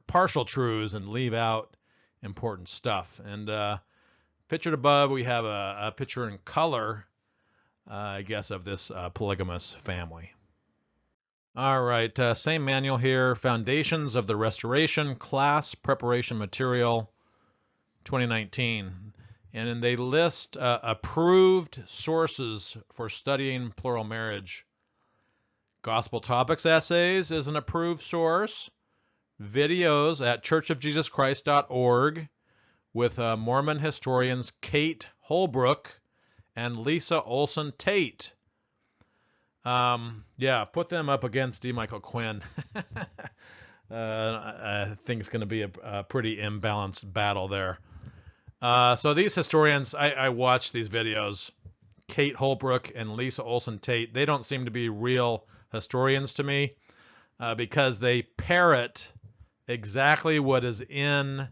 partial truths and leave out important stuff. And pictured above, we have a picture in color, I guess, of this polygamous family. All right, same manual here, Foundations of the Restoration, Class Preparation Material, 2019. And then they list approved sources for studying plural marriage. Gospel Topics Essays is an approved source. Videos at churchofjesuschrist.org with Mormon historians Kate Holbrook and Lisa Olson Tate. Yeah, put them up against D. Michael Quinn. I think it's going to be a pretty imbalanced battle there. So these historians, I watched these videos. Kate Holbrook and Lisa Olson Tate, they don't seem to be real historians to me because they parrot exactly what is in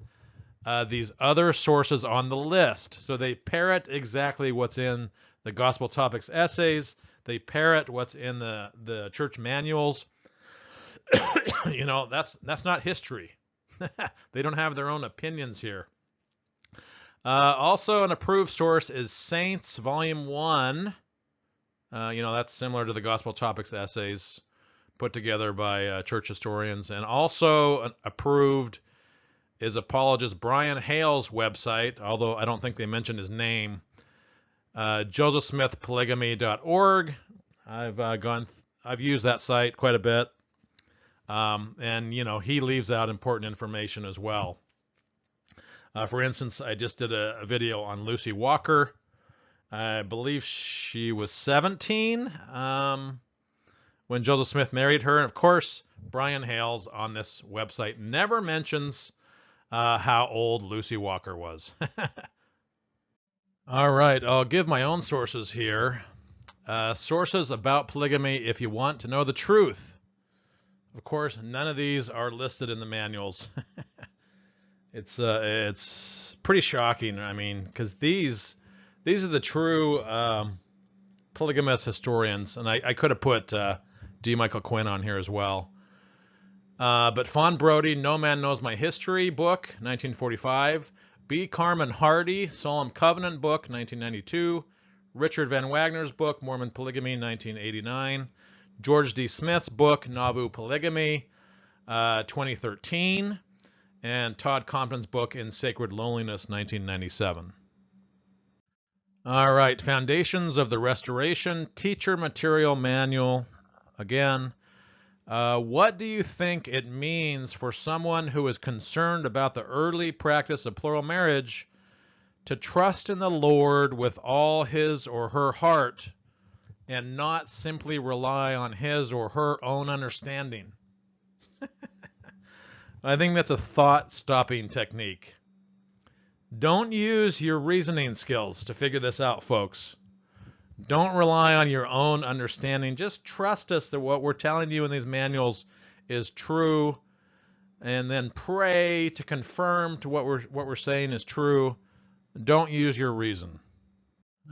these other sources on the list. So they parrot exactly what's in the Gospel Topics Essays. They parrot what's in the church manuals. You know, that's not history. They don't have their own opinions here. Also, an approved source is Saints, Volume 1. You know, that's similar to the Gospel Topics Essays put together by church historians. And also approved is apologist Brian Hale's website, although I don't think they mentioned his name. josephsmithpolygamy.org. I've used that site quite a bit. And, you know, he leaves out important information as well. For instance, I just did a video on Lucy Walker. I believe she was 17 when Joseph Smith married her. And of course, Brian Hale's on this website never mentions how old Lucy Walker was. All right, I'll give my own sources here. Sources about polygamy if you want to know the truth. Of course, none of these are listed in the manuals. It's pretty shocking. I mean, because these are the true polygamous historians, and I could have put D. Michael Quinn on here as well. But Fawn Brody, No Man Knows My History book, 1945. B. Carmen Hardy, Solemn Covenant book, 1992. Richard Van Wagner's book, Mormon Polygamy, 1989. George D. Smith's book, Nauvoo Polygamy, 2013. And Todd Compton's book, In Sacred Loneliness, 1997. All right, Foundations of the Restoration, Teacher Material Manual. Again, what do you think it means for someone who is concerned about the early practice of plural marriage to trust in the Lord with all his or her heart and not simply rely on his or her own understanding? I think that's a thought-stopping technique. Don't use your reasoning skills to figure this out, folks. Don't rely on your own understanding. Just trust us that what we're telling you in these manuals is true, and then pray to confirm to what we're saying is true. Don't use your reason.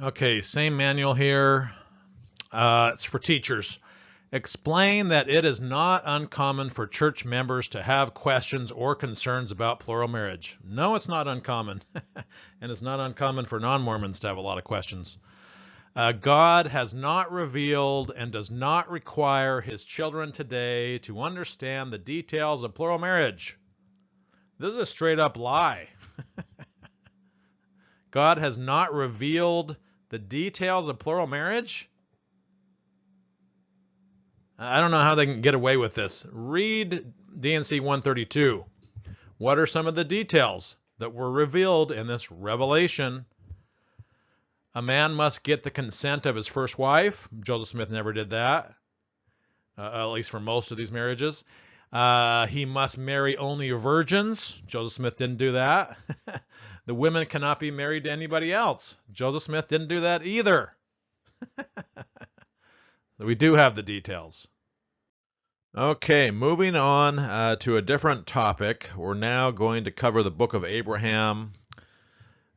Okay, same manual here. It's for teachers. Explain that it is not uncommon for church members to have questions or concerns about plural marriage. No, it's not uncommon. And it's not uncommon for non-Mormons to have a lot of questions. God has not revealed and does not require his children today to understand the details of plural marriage. This is a straight up lie. God has not revealed the details of plural marriage? I don't know how they can get away with this. Read D&C 132. What are some of the details? that were revealed in this revelation. A man must get the consent of his first wife. Joseph Smith never did that, at least for most of these marriages. He must marry only virgins. Joseph Smith didn't do that. The women cannot be married to anybody else. Joseph Smith didn't do that either. We do have the details. Okay, moving on to a different topic. We're now going to cover the Book of Abraham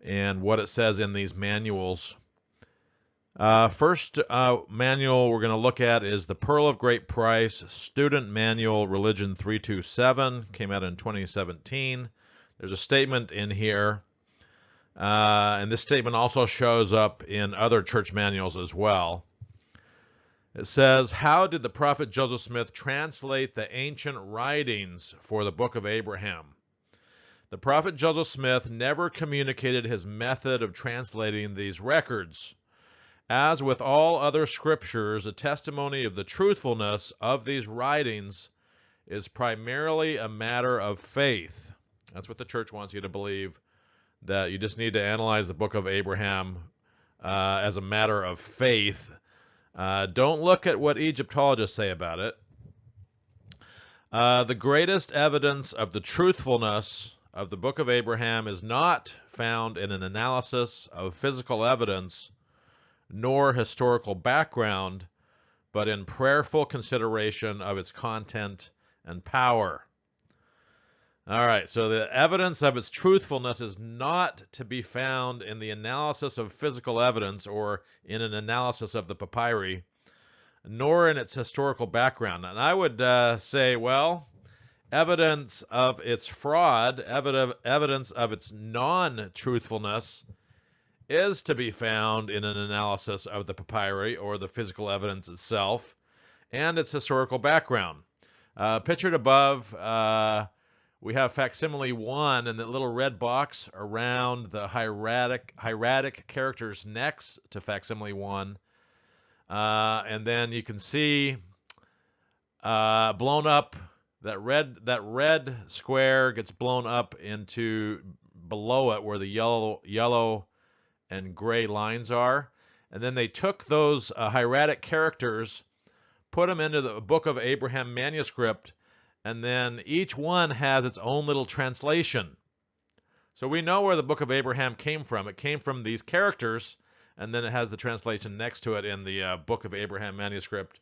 and what it says in these manuals. First manual we're going to look at is the Pearl of Great Price Student Manual Religion 327. Came out in 2017. There's a statement in here, and this statement also shows up in other church manuals as well. It says, how did the prophet Joseph Smith translate the ancient writings for the Book of Abraham? The prophet Joseph Smith never communicated his method of translating these records. As with all other scriptures, a testimony of the truthfulness of these writings is primarily a matter of faith. That's what the church wants you to believe, that you just need to analyze the Book of Abraham as a matter of faith. Don't look at what Egyptologists say about it. The greatest evidence of the truthfulness of the Book of Abraham is not found in an analysis of physical evidence nor historical background, but in prayerful consideration of its content and power. All right, so the evidence of its truthfulness is not to be found in the analysis of physical evidence or in an analysis of the papyri, nor in its historical background. And I would say, well, evidence of its fraud, evidence of its non-truthfulness is to be found in an analysis of the papyri or the physical evidence itself and its historical background. Pictured above, we have Facsimile 1 and the little red box around the hieratic characters next to Facsimile 1. And then you can see blown up, that red square gets blown up into below it where the yellow and gray lines are. And then they took those hieratic characters, put them into the Book of Abraham manuscript, and then each one has its own little translation. So we know where the Book of Abraham came from. It came from these characters, and then it has the translation next to it in the Book of Abraham manuscript.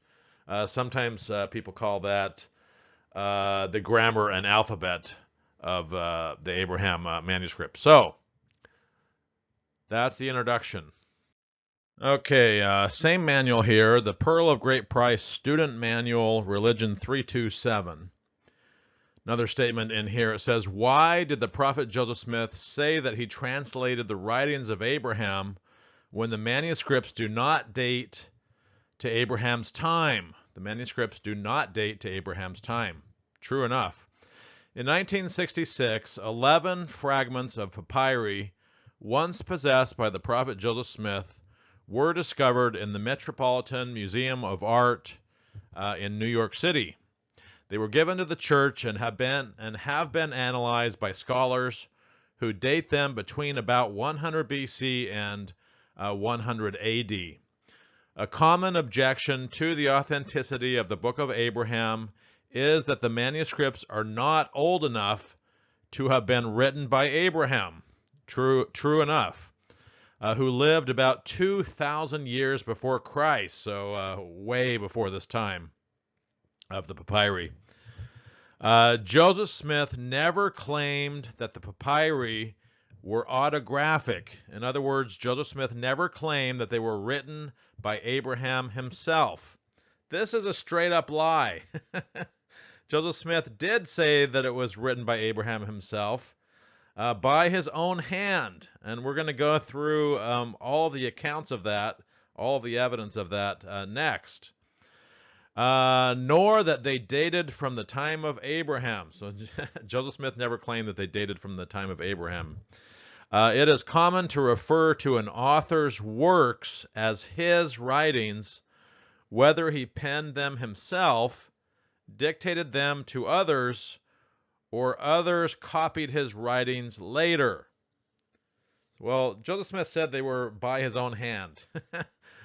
Sometimes people call that the grammar and alphabet of the Abraham manuscript. So that's the introduction. Okay, same manual here, the Pearl of Great Price Student Manual, Religion 327. Another statement in here, it says, why did the prophet Joseph Smith say that he translated the writings of Abraham when the manuscripts do not date to Abraham's time? The manuscripts do not date to Abraham's time. True enough. In 1966, 11 fragments of papyri, once possessed by the prophet Joseph Smith, were discovered in the Metropolitan Museum of Art in New York City. They were given to the church and have been analyzed by scholars who date them between about 100 BC and 100 AD. A common objection to the authenticity of the Book of Abraham is that the manuscripts are not old enough to have been written by Abraham. True enough. Who lived about 2,000 years before Christ, so way before this time of the papyri. Joseph Smith never claimed that the papyri were autographic. In other words, Joseph Smith never claimed that they were written by Abraham himself. This is a straight-up lie. Joseph Smith did say that it was written by Abraham himself, by his own hand. And we're going to go through all the accounts of that, all the evidence of that next. Nor that they dated from the time of Abraham. So Joseph Smith never claimed that they dated from the time of Abraham. It is common to refer to an author's works as his writings, whether he penned them himself, dictated them to others, or others copied his writings later. Well, Joseph Smith said they were by his own hand.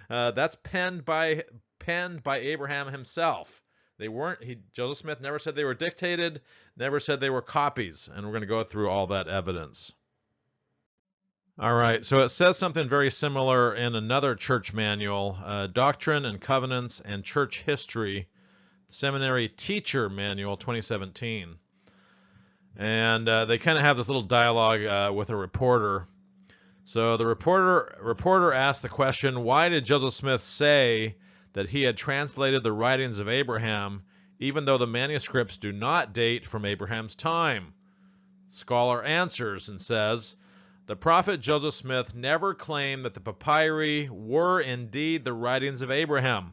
That's penned by Abraham himself. They weren't. Joseph Smith never said they were dictated, never said they were copies, and we're going to go through all that evidence. All right, so it says something very similar in another church manual, Doctrine and Covenants and Church History, Seminary Teacher Manual, 2017. And they kind of have this little dialogue with a reporter. So the reporter asked the question, why did Joseph Smith say that he had translated the writings of Abraham, even though the manuscripts do not date from Abraham's time? Scholar answers and says, the prophet Joseph Smith never claimed that the papyri were indeed the writings of Abraham.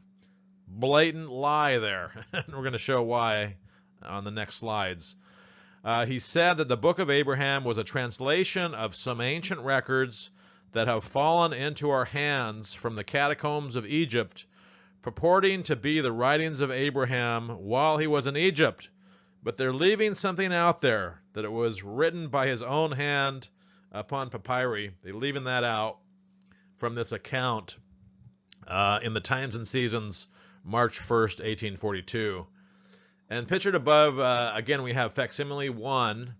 Blatant lie there. And we're going to show why on the next slides. He said that the Book of Abraham was a translation of some ancient records that have fallen into our hands from the catacombs of Egypt, purporting to be the writings of Abraham while he was in Egypt. But they're leaving something out there, that it was written by his own hand upon papyri. They're leaving that out from this account in the Times and Seasons, March 1st, 1842. And pictured above, again, we have Facsimile 1.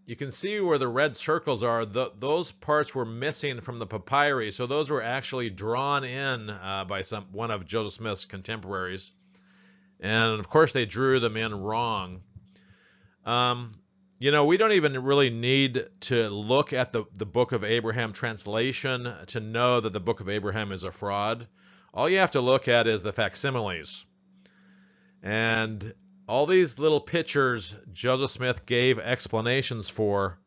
You can see where the red circles are. Those parts were missing from the papyri, so those were actually drawn in by one of Joseph Smith's contemporaries. And, of course, they drew them in wrong. You know, we don't even really need to look at the Book of Abraham translation to know that the Book of Abraham is a fraud. All you have to look at is the facsimiles. And all these little pictures Joseph Smith gave explanations for,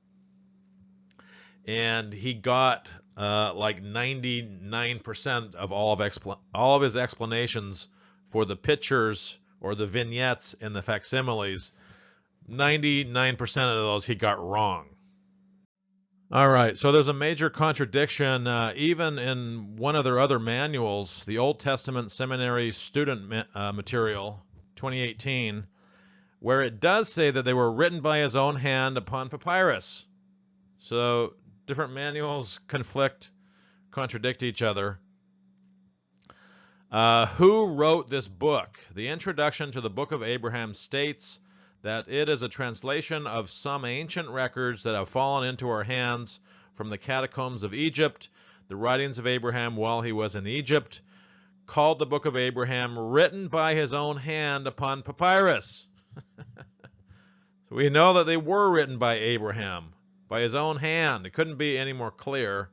and he got like 99% of all of his explanations for the pictures or the vignettes in the facsimiles. 99% of those he got wrong. All right, so there's a major contradiction even in one of their other manuals, the Old Testament Seminary Student Material, 2018, where it does say that they were written by his own hand upon papyrus. So different manuals contradict each other. Who wrote this book? The introduction to the Book of Abraham states that it is a translation of some ancient records that have fallen into our hands from the catacombs of Egypt, the writings of Abraham while he was in Egypt, called the Book of Abraham, written by his own hand upon papyrus. So we know that they were written by Abraham, by his own hand. It couldn't be any more clear.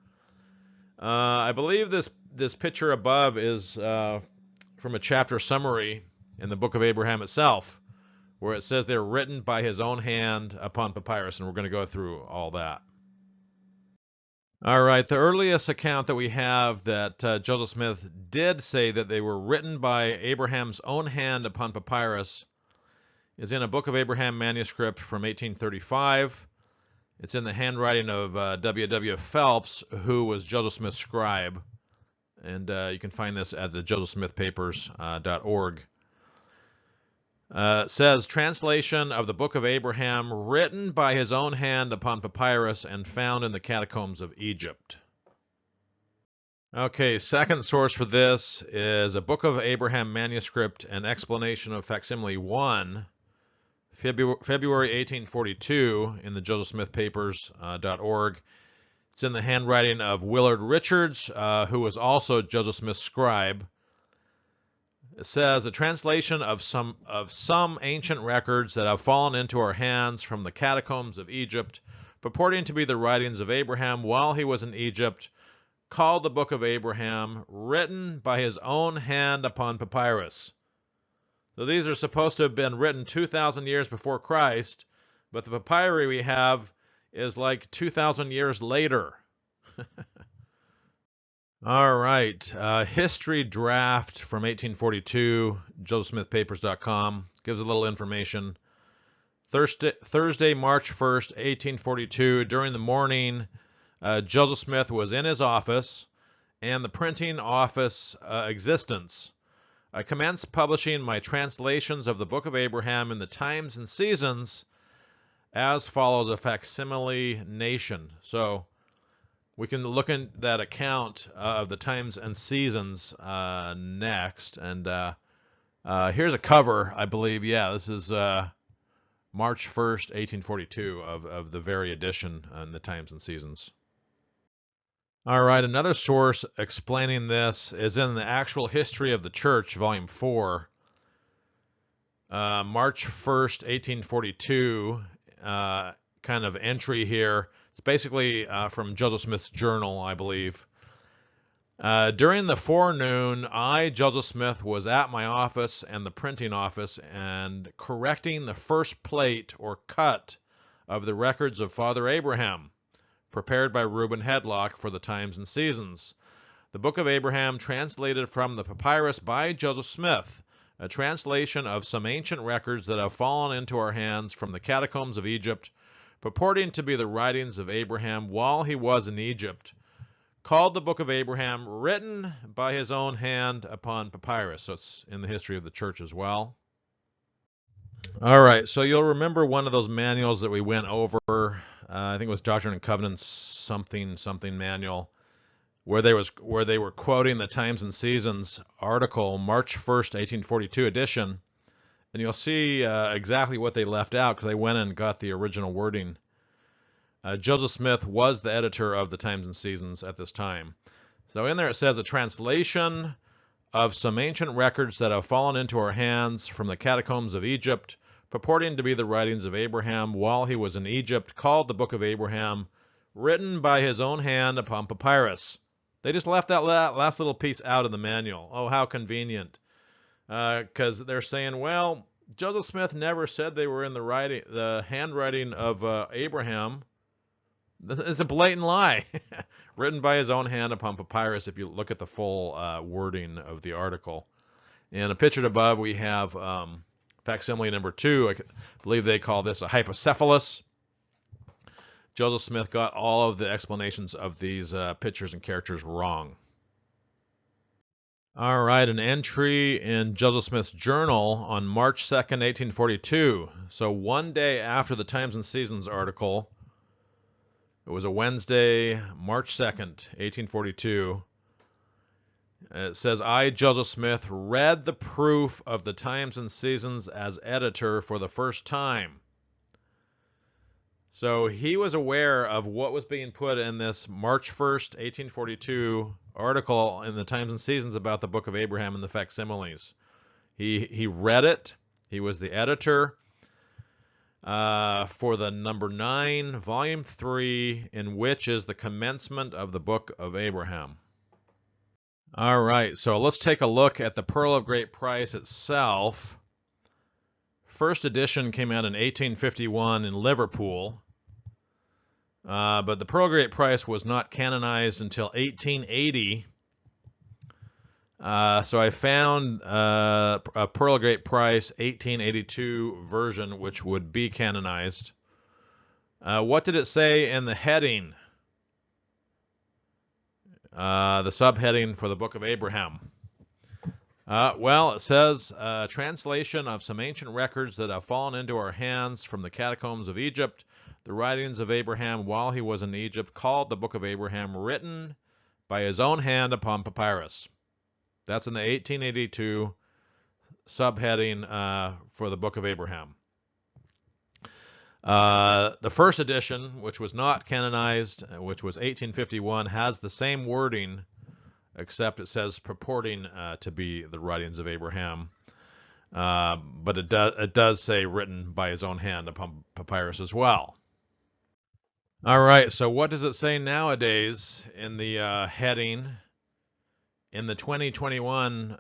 I believe this picture above is from a chapter summary in the Book of Abraham itself, where it says they're written by his own hand upon papyrus, and we're going to go through all that. All right, the earliest account that we have that Joseph Smith did say that they were written by Abraham's own hand upon papyrus is in a Book of Abraham manuscript from 1835. It's in the handwriting of W.W. Phelps, who was Joseph Smith's scribe. And you can find this at the josephsmithpapers.org. It says, translation of the Book of Abraham written by his own hand upon papyrus and found in the catacombs of Egypt. Okay, second source for this is a Book of Abraham manuscript and explanation of Facsimile 1, February 1842 in the josephsmithpapers.org. It's in the handwriting of Willard Richards, who was also Joseph Smith's scribe. It says, a translation of some ancient records that have fallen into our hands from the catacombs of Egypt, purporting to be the writings of Abraham while he was in Egypt, called the Book of Abraham, written by his own hand upon papyrus. So these are supposed to have been written 2,000 years before Christ, but the papyri we have is like 2,000 years later. All right, history draft from 1842, josephsmithpapers.com, gives a little information. Thursday, March 1st, 1842, during the morning, Joseph Smith was in his office and the printing office existence I commenced publishing my translations of the Book of Abraham in the Times and Seasons as follows: a facsimile nation. So we can look in that account of the Times and Seasons next. And here's a cover, I believe. Yeah, this is March 1st, 1842 of the very edition in the Times and Seasons. All right, another source explaining this is in the Actual History of the Church, Volume 4, March 1st, 1842, kind of entry here. It's basically from Joseph Smith's journal, I believe. During the forenoon, I, Joseph Smith, was at my office and the printing office and correcting the first plate or cut of the records of Father Abraham, prepared by Reuben Hedlock for the Times and Seasons. The Book of Abraham, translated from the papyrus by Joseph Smith, a translation of some ancient records that have fallen into our hands from the catacombs of Egypt, purporting to be the writings of Abraham while he was in Egypt, called the Book of Abraham, written by his own hand upon papyrus. So it's in the history of the church as well. All right, so you'll remember one of those manuals that we went over. I think it was Doctrine and Covenants something manual, where they were quoting the Times and Seasons article, March 1st, 1842 edition, and you'll see exactly what they left out because they went and got the original wording. Joseph Smith was the editor of the Times and Seasons at this time. So in there it says a translation of some ancient records that have fallen into our hands from the catacombs of Egypt, purporting to be the writings of Abraham while he was in Egypt, called the Book of Abraham, written by his own hand upon papyrus. They just left that last little piece out of the manual. Oh, how convenient. Because they're saying, well, Joseph Smith never said they were in the handwriting of Abraham. It's a blatant lie. Written by his own hand upon papyrus, if you look at the full wording of the article. And pictured above, we have facsimile number 2. I believe they call this a hypocephalus. Joseph Smith got all of the explanations of these pictures and characters wrong. All right, an entry in Joseph Smith's journal on March 2nd, 1842. So one day after the Times and Seasons article. It was a Wednesday, March 2nd, 1842. It says, I, Joseph Smith, read the proof of the Times and Seasons as editor for the first time. So he was aware of what was being put in this March 1st, 1842 article in the Times and Seasons about the Book of Abraham and the Facsimiles. He read it. He was the editor for the number 9, volume 3, in which is the commencement of the Book of Abraham. All right, so let's take a look at the Pearl of Great Price itself. First edition came out in 1851 in Liverpool, but the Pearl of Great Price was not canonized until 1880. So I found a Pearl of Great Price 1882 version, which would be canonized. What did it say in the heading? The subheading for the Book of Abraham. Well, it says, translation of some ancient records that have fallen into our hands from the catacombs of Egypt, the writings of Abraham while he was in Egypt, called the Book of Abraham, written by his own hand upon papyrus. That's in the 1882 subheading for the Book of Abraham. The first edition, which was not canonized, which was 1851, has the same wording, except it says purporting to be the writings of Abraham. But it does say written by his own hand upon papyrus as well. All right, so what does it say nowadays in the heading? In the 2021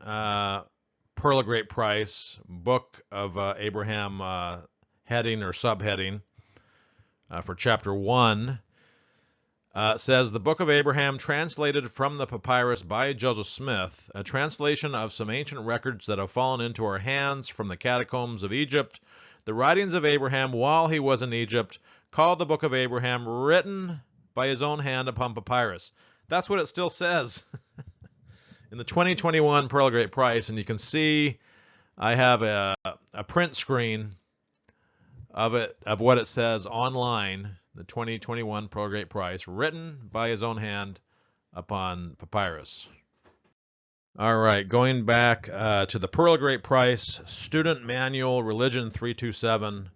Pearl of Great Price Book of Abraham heading or subheading for chapter 1, says the Book of Abraham, translated from the papyrus by Joseph Smith, a translation of some ancient records that have fallen into our hands from the catacombs of Egypt, the writings of Abraham while he was in Egypt, called the Book of Abraham, written by his own hand upon papyrus. That's what it still says. in the 2021 Pearl of Great Price, and you can see I have a print screen of what it says online, the 2021 Pearl of Great Price, written by his own hand upon papyrus. All right, going back to the Pearl of Great Price Student Manual, Religion 327,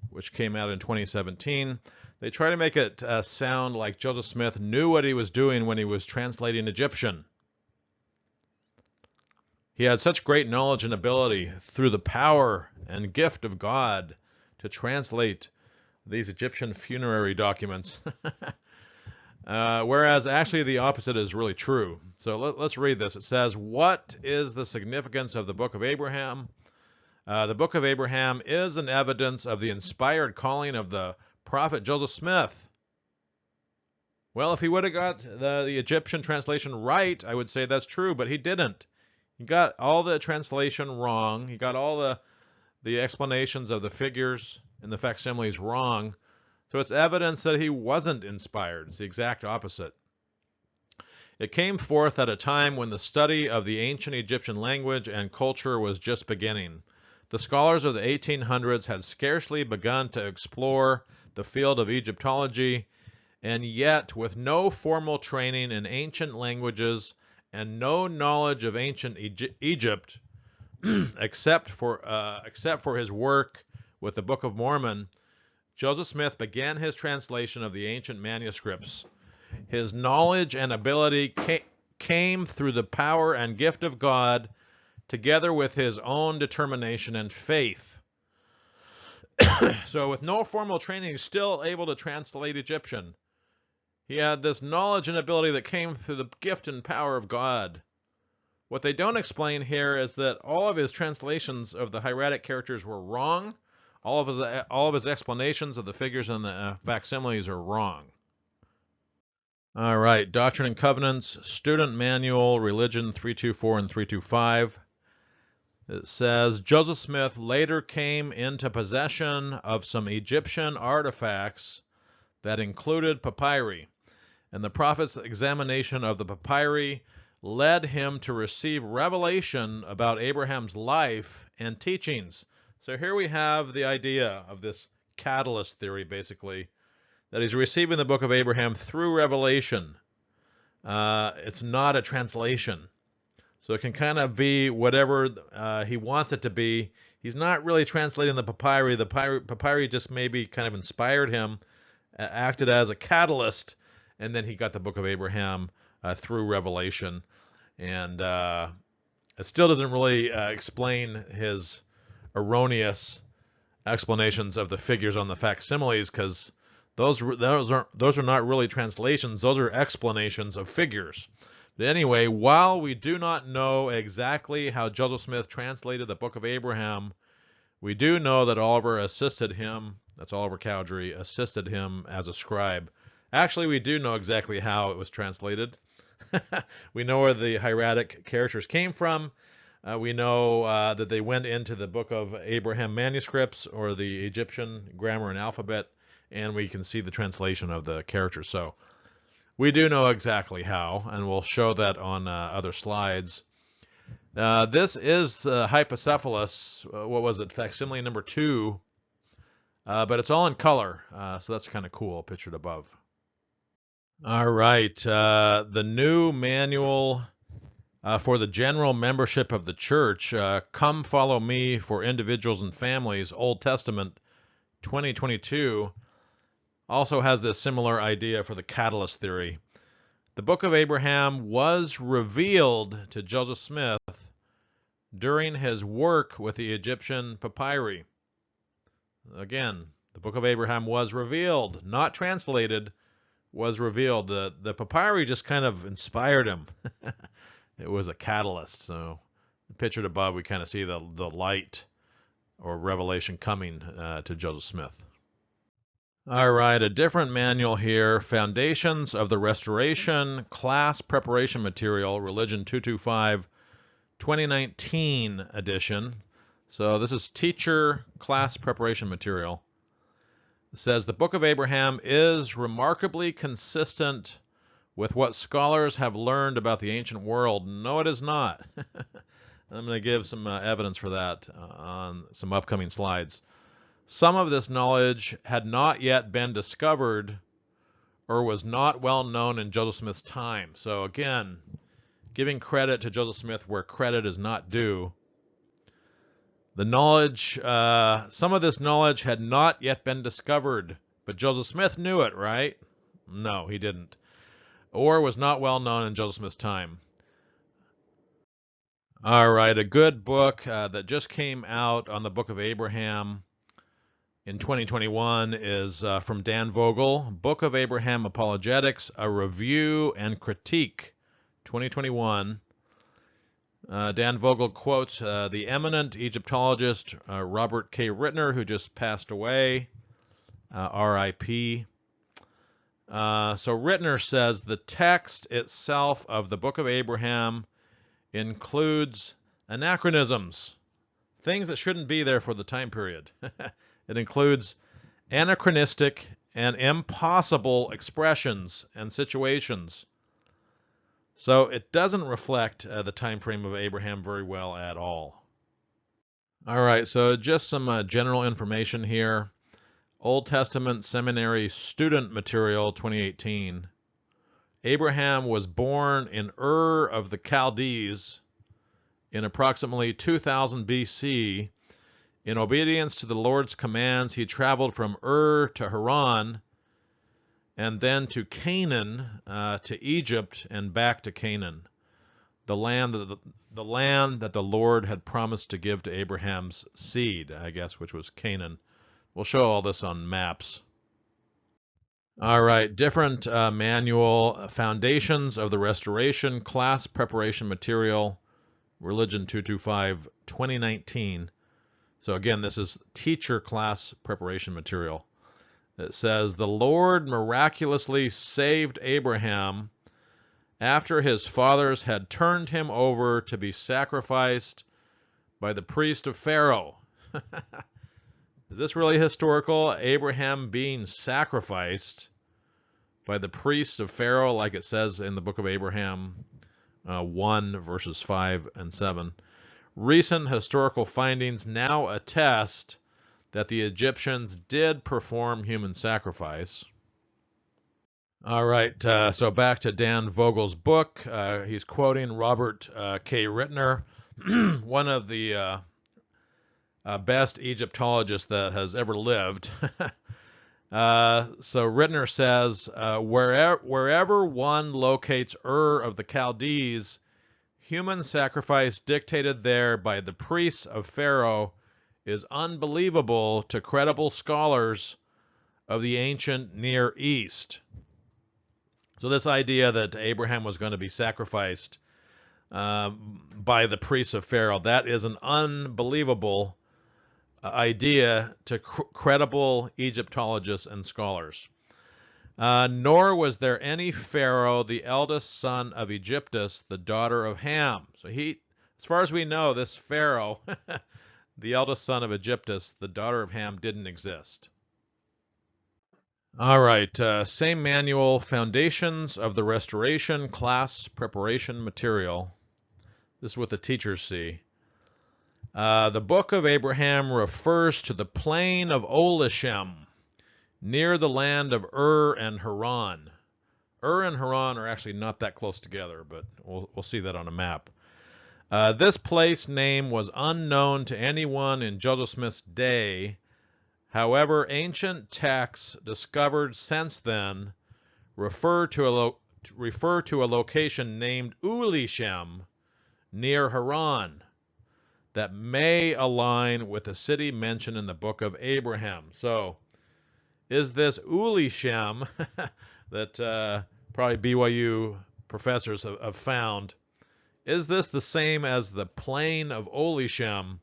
which came out in 2017. They try to make it sound like Joseph Smith knew what he was doing when he was translating Egyptian. He had such great knowledge and ability through the power and gift of God to translate these Egyptian funerary documents. Whereas actually the opposite is really true. So let's read this. It says, what is the significance of the Book of Abraham? The Book of Abraham is an evidence of the inspired calling of the prophet Joseph Smith. Well, if he would have got the Egyptian translation right, I would say that's true, but he didn't. He got all the translation wrong. He got all the explanations of the figures in the facsimiles wrong. So it's evidence that he wasn't inspired. It's the exact opposite. It came forth at a time when the study of the ancient Egyptian language and culture was just beginning. The scholars of the 1800s had scarcely begun to explore the field of Egyptology, and yet with no formal training in ancient languages and no knowledge of ancient Egypt, except for his work with the Book of Mormon, Joseph Smith began his translation of the ancient manuscripts. His knowledge and ability came through the power and gift of God, together with his own determination and faith. So with no formal training, he's still able to translate Egyptian. He had this knowledge and ability that came through the gift and power of God. What they don't explain here is that all of his translations of the hieratic characters were wrong. All of his explanations of the figures in the facsimiles are wrong. All right, Doctrine and Covenants, Student Manual, Religion 324 and 325. It says, Joseph Smith later came into possession of some Egyptian artifacts that included papyri, and the prophet's examination of the papyri led him to receive revelation about Abraham's life and teachings. So here we have the idea of this catalyst theory, basically, that he's receiving the Book of Abraham through revelation. It's not a translation. So it can kind of be whatever he wants it to be. He's not really translating the papyri. The papyri just maybe kind of inspired him, acted as a catalyst, and then he got the Book of Abraham through revelation. And it still doesn't really explain his erroneous explanations of the figures on the facsimiles, because those are not really translations. Those are explanations of figures. But anyway, while we do not know exactly how Joseph Smith translated the Book of Abraham, we do know that Oliver assisted him, that's Oliver Cowdery, assisted him as a scribe. Actually, we do know exactly how it was translated. We know where the hieratic characters came from. We know that they went into the Book of Abraham manuscripts, or the Egyptian grammar and alphabet, and we can see the translation of the characters. So we do know exactly how, and we'll show that on other slides. This is Hypocephalus, what was it, facsimile number 2, but it's all in color, so that's kind of cool, pictured above. All right, the new manual for the general membership of the church, Come Follow Me for Individuals and Families, Old Testament, 2022, also has this similar idea for the catalyst theory. The Book of Abraham was revealed to Joseph Smith during his work with the Egyptian papyri. Again, the Book of Abraham was revealed, not translated, was revealed. The papyri just kind of inspired him. It was a catalyst. So pictured above, we kind of see the light or revelation coming to Joseph Smith. All right, a different manual here, Foundations of the Restoration, Class Preparation Material, Religion 225, 2019 edition. So this is teacher class preparation material. It says, the Book of Abraham is remarkably consistent with what scholars have learned about the ancient world? No, it is not. I'm going to give some evidence for that on some upcoming slides. Some of this knowledge had not yet been discovered or was not well known in Joseph Smith's time. So again, giving credit to Joseph Smith where credit is not due. The knowledge, some of this knowledge had not yet been discovered, but Joseph Smith knew it, right? No, he didn't. Or was not well known in Joseph Smith's time. All right, a good book that just came out on the Book of Abraham in 2021 is from Dan Vogel, Book of Abraham Apologetics, a Review and Critique, 2021. Dan Vogel quotes the eminent Egyptologist Robert K. Rittner, who just passed away, R.I.P. So Rittner says the text itself of the Book of Abraham includes anachronisms, things that shouldn't be there for the time period. It includes anachronistic and impossible expressions and situations. So it doesn't reflect the time frame of Abraham very well at all. All right, so just some general information here. Old Testament Seminary Student Material 2018. Abraham was born in Ur of the Chaldees in approximately 2000 BC. In obedience to the Lord's commands, he traveled from Ur to Haran, and then to Canaan, to Egypt, and back to Canaan, the land that the Lord had promised to give to Abraham's seed, I guess, which was Canaan. We'll show all this on maps. All right, different manual, Foundations of the Restoration, Class Preparation Material, Religion 225, 2019. So again, this is teacher class preparation material. It says, the Lord miraculously saved Abraham after his fathers had turned him over to be sacrificed by the priest of Pharaoh. Is this really historical? Abraham being sacrificed by the priests of Pharaoh, like it says in the Book of Abraham 1, verses 5 and 7. Recent historical findings now attest that the Egyptians did perform human sacrifice. All right, so back to Dan Vogel's book. He's quoting Robert K. Rittner, one of the best Egyptologists that has ever lived. So Rittner says, wherever one locates Ur of the Chaldees, human sacrifice dictated there by the priests of Pharaoh is unbelievable to credible scholars of the ancient Near East. So this idea that Abraham was going to be sacrificed by the priests of Pharaoh, that is an unbelievable idea to credible Egyptologists and scholars. Nor was there any Pharaoh, the eldest son of Egyptus, the daughter of Ham. So as far as we know, this Pharaoh, the eldest son of Egyptus, the daughter of Ham, didn't exist. All right, same manual, Foundations of the Restoration, Class Preparation Material. This is what the teachers see. The Book of Abraham refers to the plain of Olishem, near the land of Ur and Haran. Ur and Haran are actually not that close together, but we'll see that on a map. This place name was unknown to anyone in Joseph Smith's day. However, ancient texts discovered since then refer to a location named Ulishem near Haran that may align with the city mentioned in the Book of Abraham. So, is this Ulishem that probably BYU professors have found, is this the same as the plain of Olishem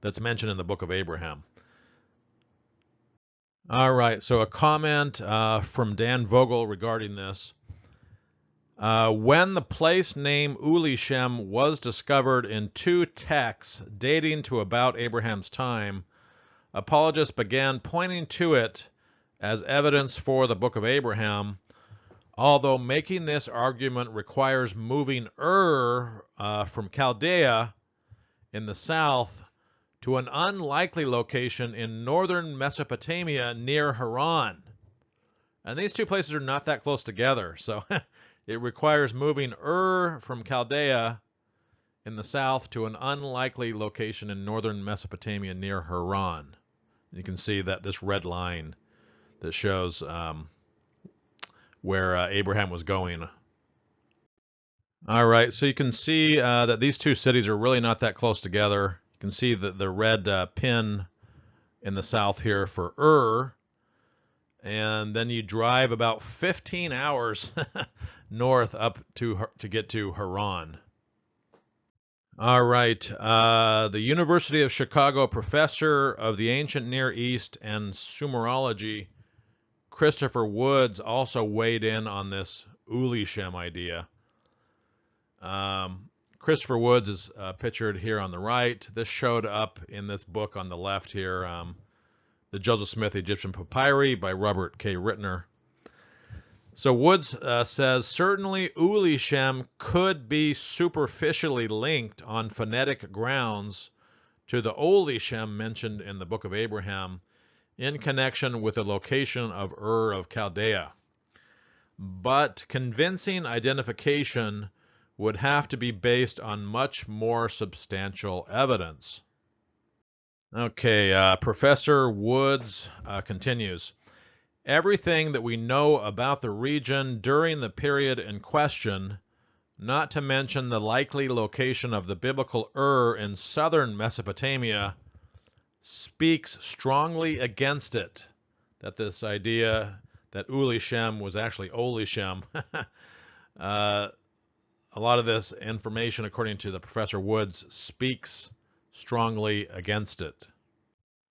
that's mentioned in the Book of Abraham? All right, so a comment from Dan Vogel regarding this. When the place name Ulishem was discovered in two texts dating to about Abraham's time, apologists began pointing to it as evidence for the Book of Abraham. although making this argument requires moving from Chaldea in the south to an unlikely location in northern Mesopotamia near Haran. And these two places are not that close together, so it requires moving from Chaldea in the south to an unlikely location in northern Mesopotamia near Haran. You can see that this red line that shows where Abraham was going. All right, so you can see that these two cities are really not that close together. You can see that the red pin in the south here for and then you drive about 15 hours north up to get to Haran. All right, the University of Chicago professor of the ancient Near East and Sumerology, Christopher Woods, also weighed in on this Ulishem idea. Christopher Woods is pictured here on the right. This showed up in this book on the left here, The Joseph Smith Egyptian Papyri by Robert K. Rittner. So Woods says, certainly Ulishem could be superficially linked on phonetic grounds to the Olishem mentioned in the Book of Abraham in connection with the location of of Chaldea. But convincing identification would have to be based on much more substantial evidence. Okay, Professor Woods continues. Everything that we know about the region during the period in question, not to mention the likely location of the biblical in southern Mesopotamia, speaks strongly against it. That this idea that Ulishem was actually Olishem. A lot of this information, according to the Professor Woods, speaks strongly against it.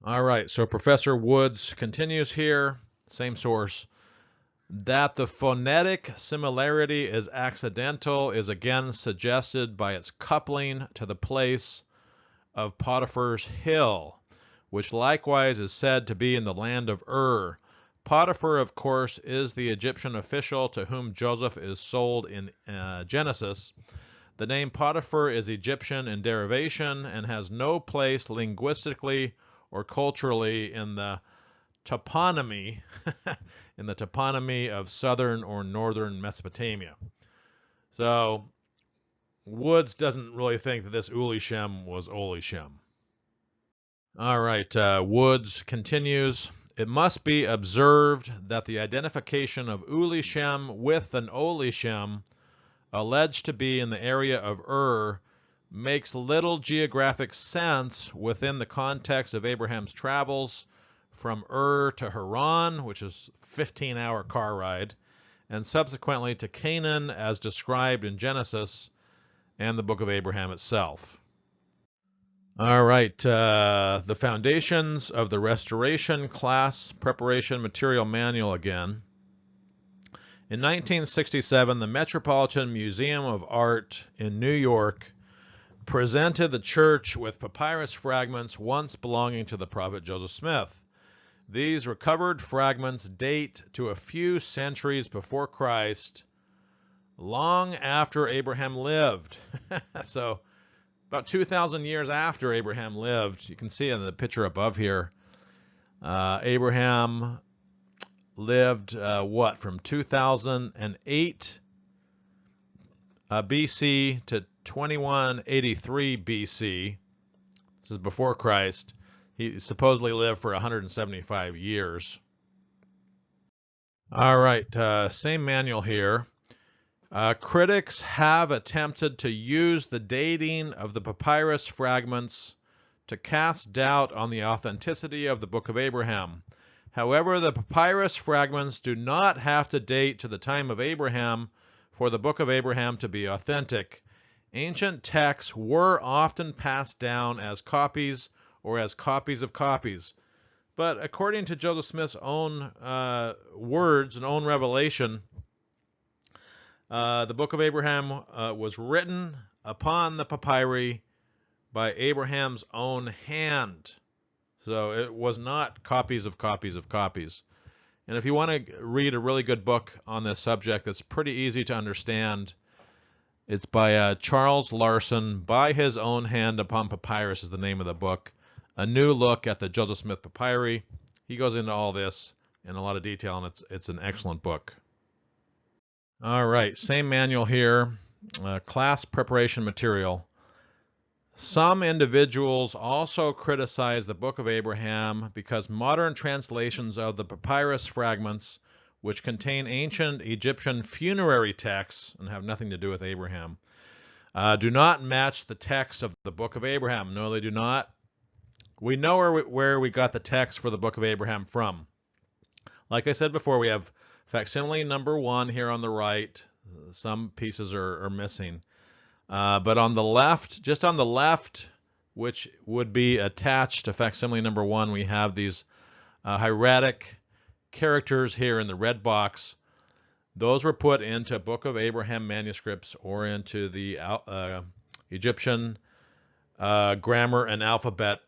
All right, so Professor Woods continues here, same source, that the phonetic similarity is accidental is again suggested by its coupling to the place of Potiphar's Hill, which likewise is said to be in the land of Potiphar, of course, is the Egyptian official to whom Joseph is sold in Genesis. The name Potiphar is Egyptian in derivation and has no place linguistically or culturally in the toponymy of southern or northern Mesopotamia. So Woods doesn't really think that this Ulishem was Olishem. All right, Woods continues. It must be observed that the identification of Ulishem with an Olishem, alleged to be in the area of makes little geographic sense within the context of Abraham's travels from to Haran, which is a 15-hour car ride, and subsequently to Canaan as described in Genesis and the Book of Abraham itself. All right, the Foundations of the Restoration Class Preparation Material Manual again. In 1967, the Metropolitan Museum of Art in New York presented the church with papyrus fragments once belonging to the prophet Joseph Smith. These recovered fragments date to a few centuries before Christ, long after Abraham lived. So, about 2,000 years after Abraham lived, you can see in the picture above here, Abraham lived, from 2008 BC to 2183 BC. This is before Christ. He supposedly lived for 175 years. All right, same manual here. Critics have attempted to use the dating of the papyrus fragments to cast doubt on the authenticity of the Book of Abraham. However, the papyrus fragments do not have to date to the time of Abraham for the Book of Abraham to be authentic. Ancient texts were often passed down as copies or as copies of copies. But according to Joseph Smith's own words and own revelation, the Book of Abraham was written upon the papyri by Abraham's own hand. So it was not copies of copies of copies. And if you want to read a really good book on this subject that's pretty easy to understand, it's by Charles Larson, By His Own Hand Upon Papyrus is the name of the book. A New Look at the Joseph Smith Papyri. He goes into all this in a lot of detail, and it's an excellent book. All right, same manual here, class preparation material. Some individuals also criticize the Book of Abraham because modern translations of the papyrus fragments, which contain ancient Egyptian funerary texts and have nothing to do with Abraham, do not match the text of the Book of Abraham. No, they do not. We know where we got the text for the Book of Abraham from. Like I said before, we have facsimile number 1 here on the right. Some pieces are missing. But on the left, just on the left, which would be attached to facsimile number 1, we have these hieratic characters here in the red box. Those were put into Book of Abraham manuscripts or into the Egyptian grammar and alphabet.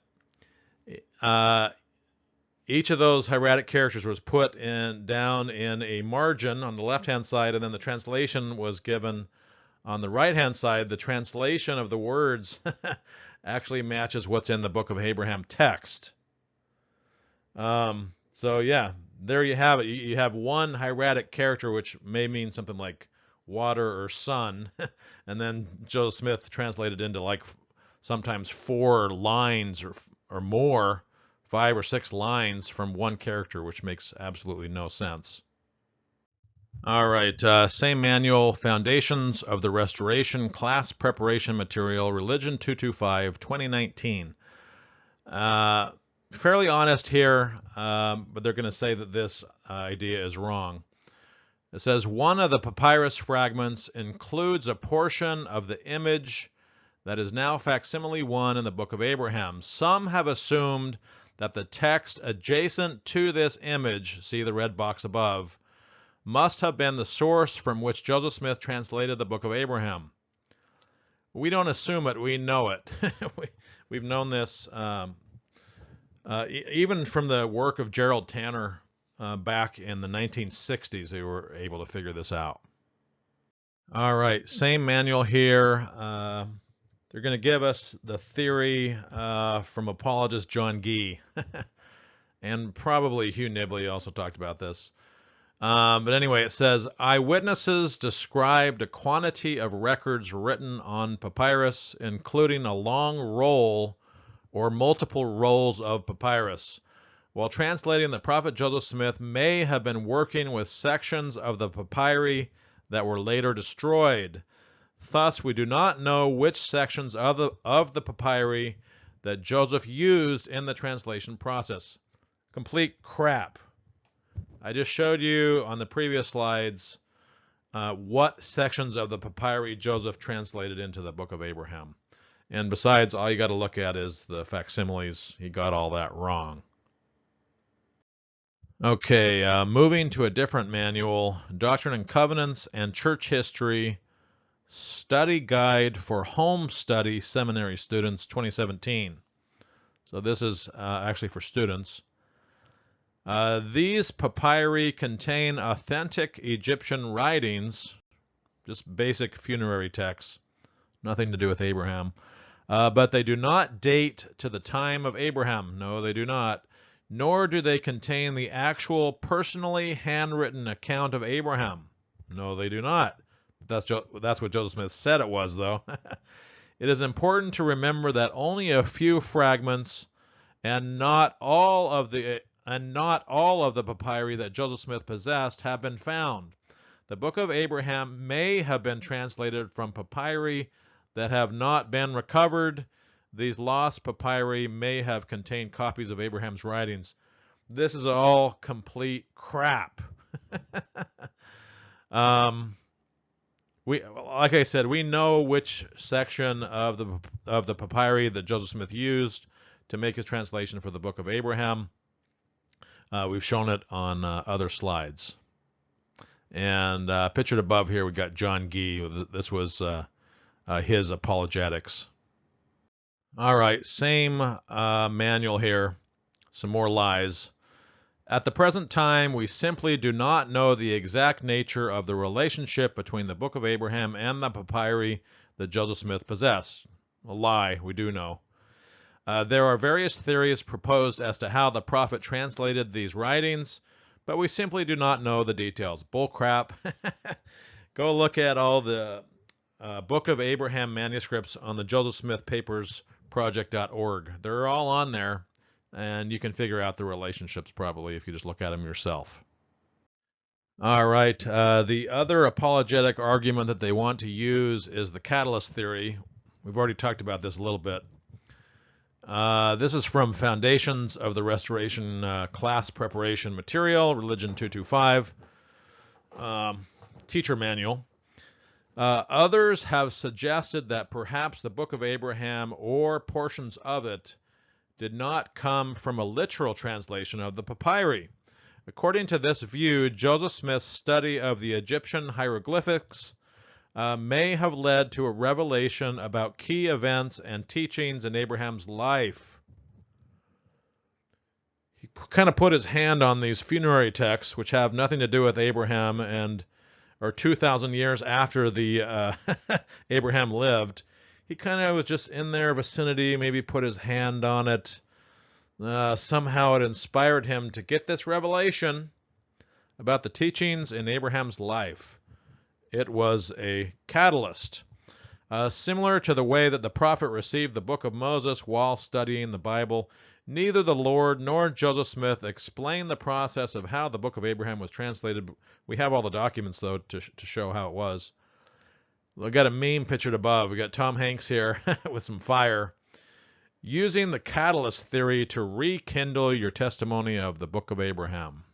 Each of those hieratic characters was put down in a margin on the left-hand side, and then the translation was given on the right-hand side. The translation of the words actually matches what's in the Book of Abraham text. So yeah, there you have it. You have one hieratic character, which may mean something like water or sun, and then Joseph Smith translated into like sometimes 4 lines or more, 5 or 6 lines from one character, which makes absolutely no sense. All right, same manual, Foundations of the Restoration, Class Preparation Material, Religion 225, 2019. Fairly honest here, but they're going to say that this idea is wrong. It says, one of the papyrus fragments includes a portion of the image that is now facsimile 1 in the Book of Abraham. Some have assumed that the text adjacent to this image, see the red box above, must have been the source from which Joseph Smith translated the Book of Abraham. We don't assume it, we know it. We've known this even from the work of Gerald Tanner back in the 1960s. They were able to figure this out. All right, same manual here. They're going to give us the theory from apologist John Gee, and probably Hugh Nibley also talked about this. But anyway, it says, eyewitnesses described a quantity of records written on papyrus, including a long roll or multiple rolls of papyrus. While translating, the prophet Joseph Smith may have been working with sections of the papyri that were later destroyed. Thus, we do not know which sections of the papyri that Joseph used in the translation process. Complete crap. I just showed you on the previous slides what sections of the papyri Joseph translated into the Book of Abraham. And besides, all you got to look at is the facsimiles. He got all that wrong. Okay, moving to a different manual, Doctrine and Covenants and Church History, Study Guide for Home Study Seminary Students, 2017. So this is actually for students. These papyri contain authentic Egyptian writings, just basic funerary texts, nothing to do with Abraham. But they do not date to the time of Abraham. No, they do not. Nor do they contain the actual personally handwritten account of Abraham. No, they do not. That's what Joseph Smith said it was, though. It is important to remember that only a few fragments and not all of the papyri that Joseph Smith possessed have been found. The Book of Abraham may have been translated from papyri that have not been recovered. These lost papyri may have contained copies of Abraham's writings. This is all complete crap. Like I said, we know which section of the papyri that Joseph Smith used to make his translation for the Book of Abraham. We've shown it on other slides. And pictured above here, we got John Gee. This was his apologetics. All right, same manual here. Some more lies. At the present time, we simply do not know the exact nature of the relationship between the Book of Abraham and the papyri that Joseph Smith possessed. A lie, we do know. There are various theories proposed as to how the prophet translated these writings, but we simply do not know the details. Bullcrap. Go look at all the Book of Abraham manuscripts on the Joseph Smith Papers Project.org. They're all on there, and you can figure out the relationships probably if you just look at them yourself. All right, the other apologetic argument that they want to use is the catalyst theory. We've already talked about this a little bit. This is from Foundations of the Restoration Class Preparation Material, Religion 225, teacher manual. Others have suggested that perhaps the Book of Abraham or portions of it did not come from a literal translation of the papyri. According to this view, Joseph Smith's study of the Egyptian hieroglyphics may have led to a revelation about key events and teachings in Abraham's life. He kind of put his hand on these funerary texts, which have nothing to do with Abraham and are 2,000 years after the Abraham lived. He kind of was just in their vicinity, maybe put his hand on it. Somehow it inspired him to get this revelation about the teachings in Abraham's life. It was a catalyst, similar to the way that the prophet received the book of Moses while studying the Bible. Neither the Lord nor Joseph Smith explained the process of how the book of Abraham was translated. We have all the documents, though, to show how it was. We've got a meme pictured above. We got Tom Hanks here with some fire, using the catalyst theory to rekindle your testimony of the book of Abraham.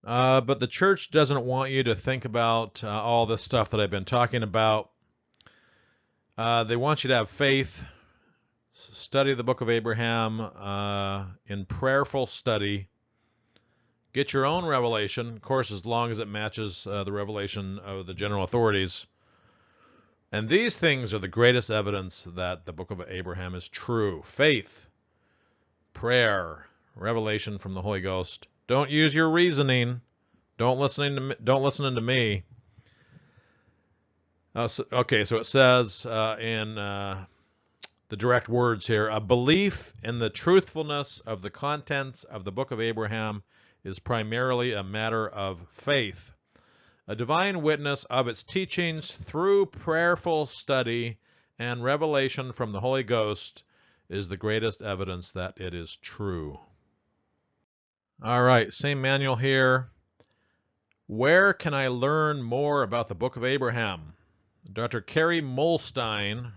But the church doesn't want you to think about all this stuff that I've been talking about. They want you to have faith, study the book of Abraham in prayerful study, get your own revelation, of course, as long as it matches the revelation of the general authorities. And these things are the greatest evidence that the book of Abraham is true. Faith, prayer, revelation from the Holy Ghost. Don't use your reasoning. Don't listen to me. Okay, so it says in the direct words here, a belief in the truthfulness of the contents of the book of Abraham is primarily a matter of faith. A divine witness of its teachings through prayerful study and revelation from the Holy Ghost is the greatest evidence that it is true. All right, same manual here. Where can I learn more about the Book of Abraham? Dr. Kerry Molstein,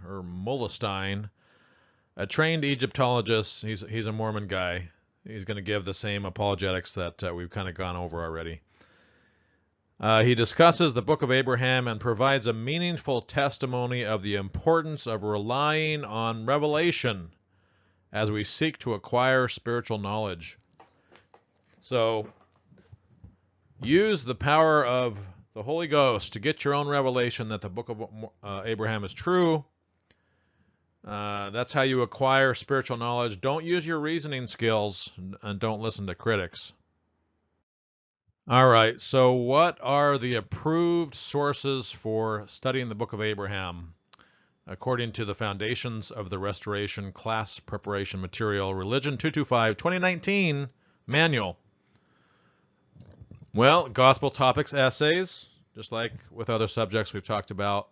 a trained Egyptologist, he's a Mormon guy. He's going to give the same apologetics that we've kind of gone over already. He discusses the Book of Abraham and provides a meaningful testimony of the importance of relying on revelation as we seek to acquire spiritual knowledge. So, use the power of the Holy Ghost to get your own revelation that the Book of Abraham is true. That's how you acquire spiritual knowledge. Don't use your reasoning skills, and don't listen to critics. All right, so what are the approved sources for studying the Book of Abraham? According to the Foundations of the Restoration Class Preparation Material, Religion 225, 2019 manual. Well, gospel topics essays, just like with other subjects we've talked about.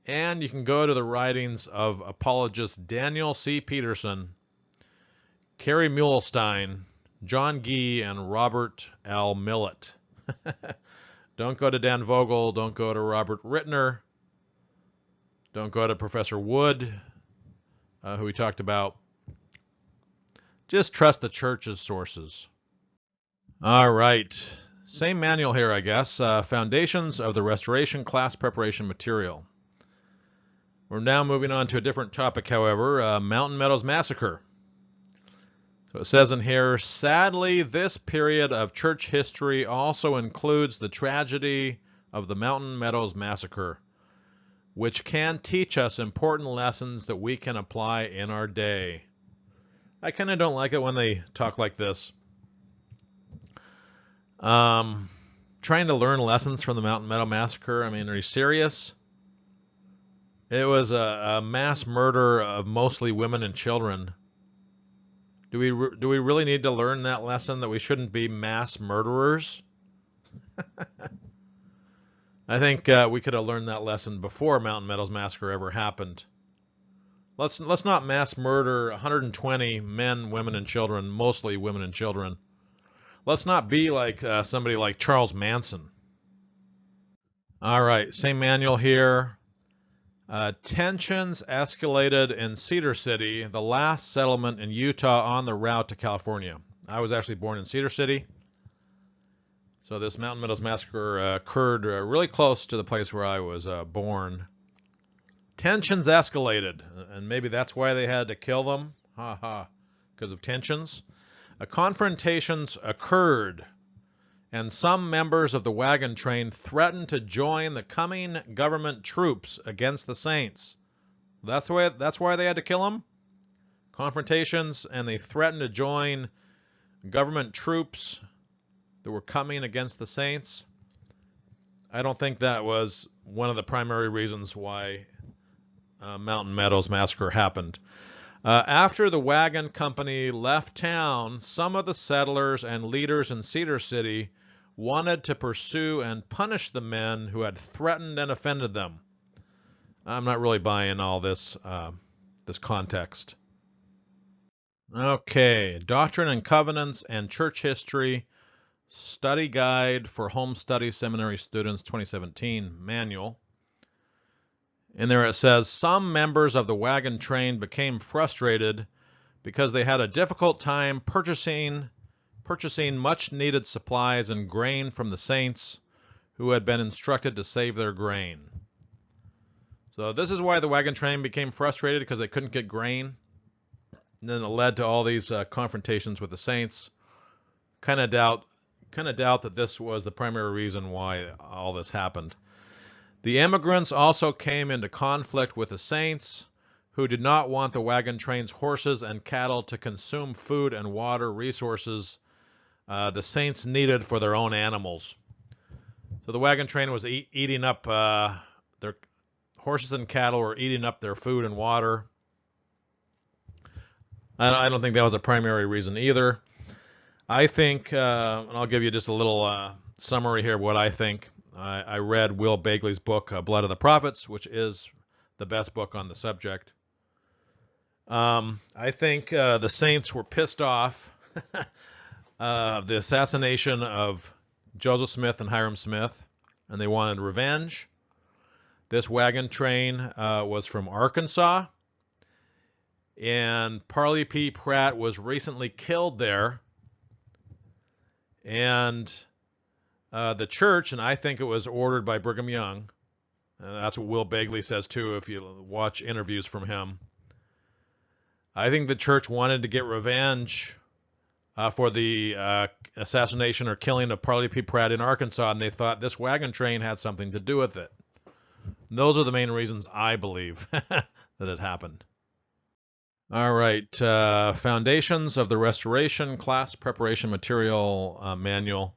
And you can go to the writings of apologist Daniel C. Peterson, Kerry Mulestein, John Gee, and Robert L. Millett. Don't go to Dan Vogel. Don't go to Robert Rittner. Don't go to Professor Wood, who we talked about. Just trust the church's sources. All right. Same manual here, I guess. Foundations of the Restoration Class Preparation Material. We're now moving on to a different topic, however, Mountain Meadows Massacre. So it says in here, sadly, this period of church history also includes the tragedy of the Mountain Meadows Massacre, which can teach us important lessons that we can apply in our day. I kind of don't like it when they talk like this. Trying to learn lessons from the Mountain Meadow Massacre. I mean, are you serious? It was a mass murder of mostly women and children. Do we really need to learn that lesson that we shouldn't be mass murderers? I think we could have learned that lesson before Mountain Meadows Massacre ever happened. Let's not mass murder 120 men, women, and children, mostly women and children. Let's not be like somebody like Charles Manson. All right, same manual here. Tensions escalated in Cedar City, the last settlement in Utah on the route to California. I was actually born in Cedar City. So this Mountain Meadows Massacre occurred really close to the place where I was born. Tensions escalated, and maybe that's why they had to kill them. Ha ha, because of tensions. Confrontations occurred, and some members of the wagon train threatened to join the coming government troops against the Saints. That's why they had to kill them? Confrontations, and they threatened to join government troops that were coming against the Saints. I don't think that was one of the primary reasons why Mountain Meadows Massacre happened. After the wagon company left town, some of the settlers and leaders in Cedar City wanted to pursue and punish the men who had threatened and offended them. I'm not really buying all this context. Okay, Doctrine and Covenants and Church History, Study Guide for Home Study Seminary Students 2017 manual. In there it says, some members of the wagon train became frustrated because they had a difficult time purchasing much needed supplies and grain from the saints who had been instructed to save their grain. So this is why the wagon train became frustrated, because they couldn't get grain. And then it led to all these confrontations with the saints. Kind of doubt that this was the primary reason why all this happened. The immigrants also came into conflict with the saints, who did not want the wagon train's horses and cattle to consume food and water resources the saints needed for their own animals. So the wagon train was eating up their horses and cattle were eating up their food and water. I don't think that was a primary reason either. I think, and I'll give you just a little summary here of what I think. I read Will Bagley's book, Blood of the Prophets, which is the best book on the subject. I think the saints were pissed off the assassination of Joseph Smith and Hiram Smith, and they wanted revenge. This wagon train was from Arkansas, and Parley P. Pratt was recently killed there. And the church, and I think it was ordered by Brigham Young, that's what Will Bagley says too if you watch interviews from him. I think the church wanted to get revenge for the assassination or killing of Parley P. Pratt in Arkansas, and they thought this wagon train had something to do with it. And those are the main reasons I believe that it happened. All right, Foundations of the Restoration Class Preparation Material Manual.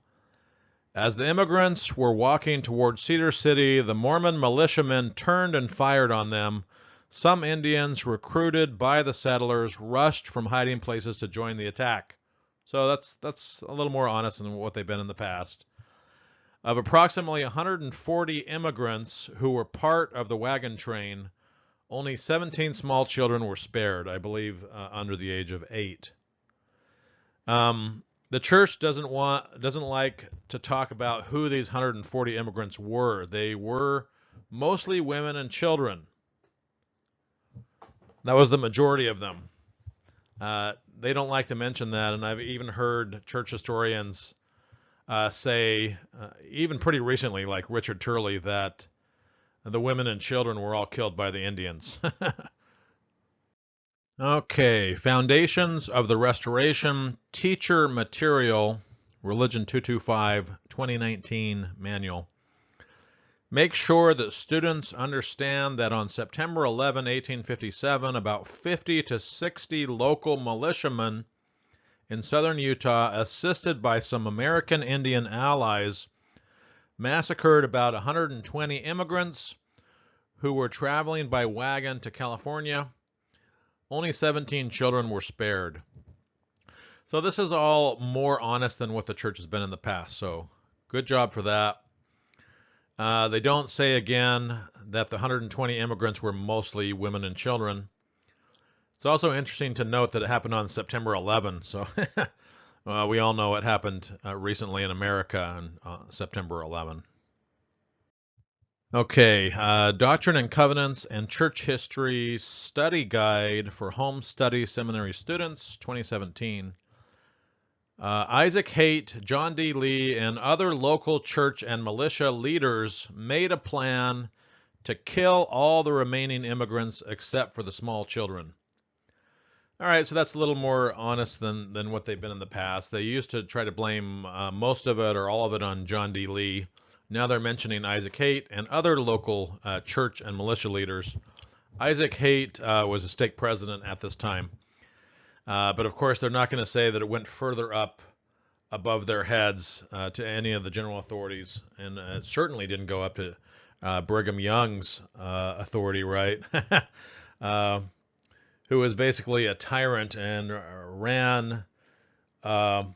As the immigrants were walking toward Cedar City, the Mormon militiamen turned and fired on them. Some Indians, recruited by the settlers, rushed from hiding places to join the attack. So that's a little more honest than what they've been in the past. Of approximately 140 immigrants who were part of the wagon train, only 17 small children were spared, I believe, under the age of 8. The church doesn't like to talk about who these 140 immigrants were. They were mostly women and children. That was the majority of them. They don't like to mention that, and I've even heard church historians say, even pretty recently, like Richard Turley, that the women and children were all killed by the Indians. Okay, Foundations of the Restoration Teacher Material, Religion 225, 2019 Manual. Make sure that students understand that on September 11, 1857, about 50 to 60 local militiamen in southern Utah, assisted by some American Indian allies, massacred about 120 immigrants who were traveling by wagon to California. Only 17 children were spared. So this is all more honest than what the church has been in the past. So good job for that. They don't say again that the 120 immigrants were mostly women and children. It's also interesting to note that it happened on September 11. So we all know it happened recently in America on September 11. Okay, Doctrine and Covenants and Church History Study Guide for Home Study Seminary Students, 2017. Isaac Haight, John D. Lee, and other local church and militia leaders made a plan to kill all the remaining immigrants except for the small children. All right, so that's a little more honest than what they've been in the past. They used to try to blame most of it or all of it on John D. Lee. Now they're mentioning Isaac Haight and other local church and militia leaders. Isaac Haight was a stake president at this time. But of course, they're not going to say that it went further up above their heads to any of the general authorities. And it certainly didn't go up to Brigham Young's authority, right? Who was basically a tyrant and ran the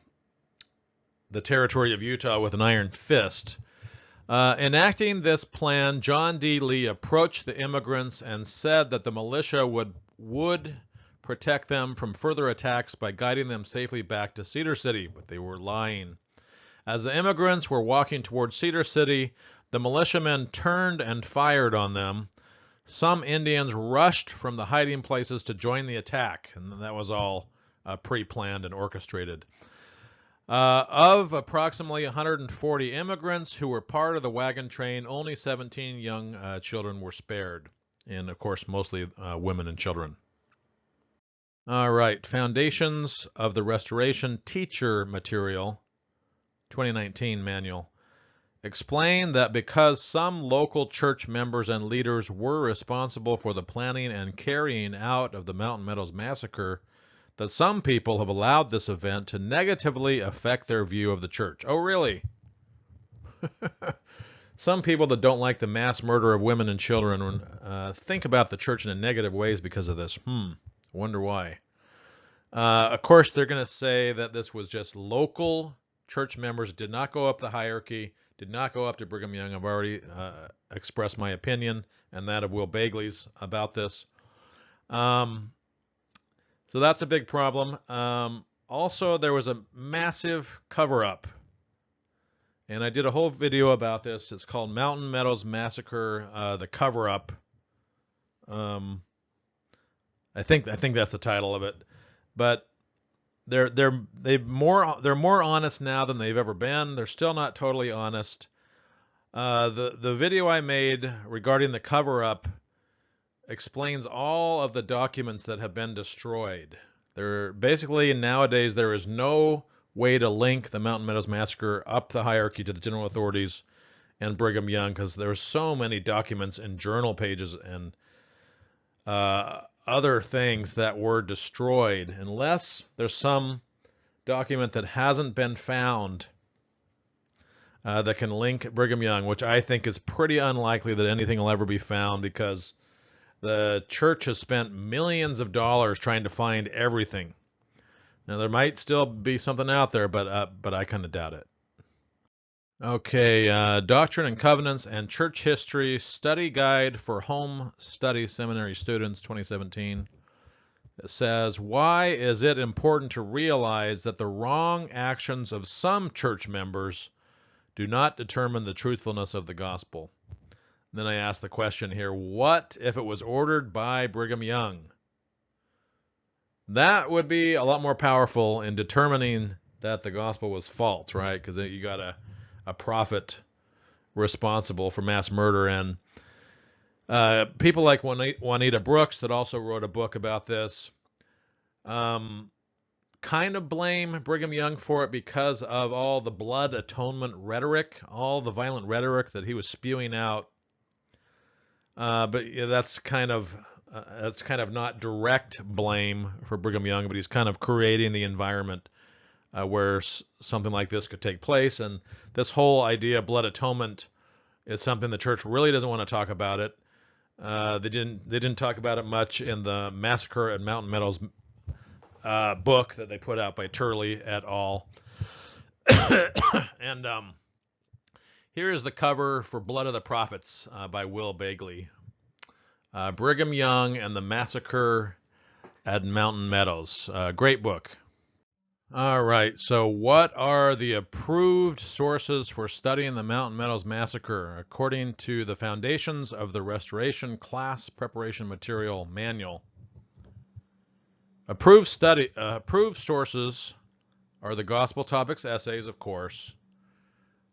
territory of Utah with an iron fist. Enacting this plan, John D. Lee approached the immigrants and said that the militia would protect them from further attacks by guiding them safely back to Cedar City, but they were lying. As the immigrants were walking towards Cedar City, the militiamen turned and fired on them. Some Indians rushed from the hiding places to join the attack, and that was all pre-planned and orchestrated. Of approximately 140 immigrants who were part of the wagon train, only 17 young children were spared, and of course mostly women and children. All right, Foundations of the Restoration Teacher Material, 2019 manual. Explain that because some local church members and leaders were responsible for the planning and carrying out of the Mountain Meadows Massacre, that some people have allowed this event to negatively affect their view of the church. Oh, really? Some people that don't like the mass murder of women and children think about the church in a negative ways because of this. Wonder why. Of course, they're going to say that this was just local church members, did not go up the hierarchy, did not go up to Brigham Young. I've already expressed my opinion and that of Will Bagley's about this. So that's a big problem. Also, there was a massive cover-up. And I did a whole video about this. It's called Mountain Meadows Massacre, the cover-up. I think that's the title of it. But they're more honest now than they've ever been. They're still not totally honest. The video I made regarding the cover-up explains all of the documents that have been destroyed. Basically, nowadays, there is no way to link the Mountain Meadows Massacre up the hierarchy to the general authorities and Brigham Young, because there's so many documents and journal pages and other things that were destroyed, unless there's some document that hasn't been found that can link Brigham Young, which I think is pretty unlikely that anything will ever be found, because the church has spent millions of dollars trying to find everything. Now, there might still be something out there, but I kind of doubt it. Okay, Doctrine and Covenants and Church History Study Guide for Home Study Seminary Students, 2017. It says, why is it important to realize that the wrong actions of some church members do not determine the truthfulness of the gospel? And then I ask the question here, what if it was ordered by Brigham Young? That would be a lot more powerful in determining that the gospel was false, right? Because you got a prophet responsible for mass murder. And people like Juanita Brooks, that also wrote a book about this, kind of blame Brigham Young for it because of all the blood atonement rhetoric, all the violent rhetoric that he was spewing out. But yeah, that's kind of not direct blame for Brigham Young, but he's kind of creating the environment where something like this could take place. And this whole idea of blood atonement is something the church really doesn't want to talk about it. They didn't talk about it much in the Massacre at Mountain Meadows book that they put out by Turley et al. And here is the cover for Blood of the Prophets by Will Bagley. Brigham Young and the Massacre at Mountain Meadows. Great book. All right, so what are the approved sources for studying the Mountain Meadows Massacre according to the Foundations of the Restoration Class Preparation Material Manual? Approved sources are the Gospel Topics essays, of course,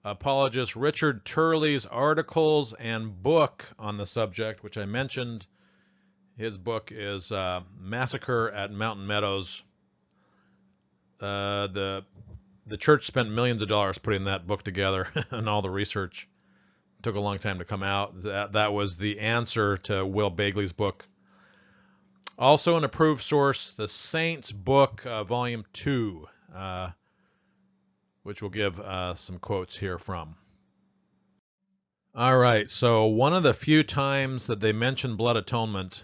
apologist Richard Turley's articles and book on the subject, which I mentioned. His book is Massacre at Mountain Meadows. The church spent millions of dollars putting that book together, and all the research took a long time to come out. That was the answer to Will Bagley's book. Also an approved source, the Saints book, Volume 2, which we'll give some quotes here from. All right, so one of the few times that they mention blood atonement,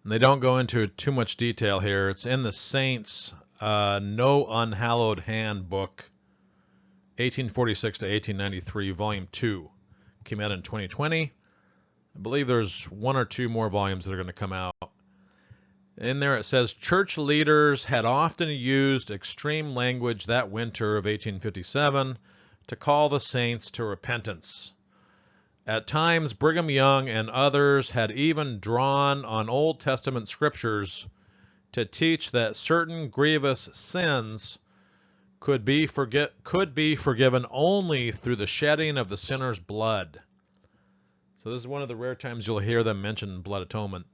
and they don't go into too much detail here, it's in the Saints No Unhallowed Hand book, 1846 to 1893, Volume 2. Came out in 2020. I believe there's one or two more volumes that are going to come out. In there it says, church leaders had often used extreme language that winter of 1857 to call the saints to repentance. At times, Brigham Young and others had even drawn on Old Testament scriptures to teach that certain grievous sins could be forgiven only through the shedding of the sinner's blood. So this is one of the rare times you'll hear them mention blood atonement.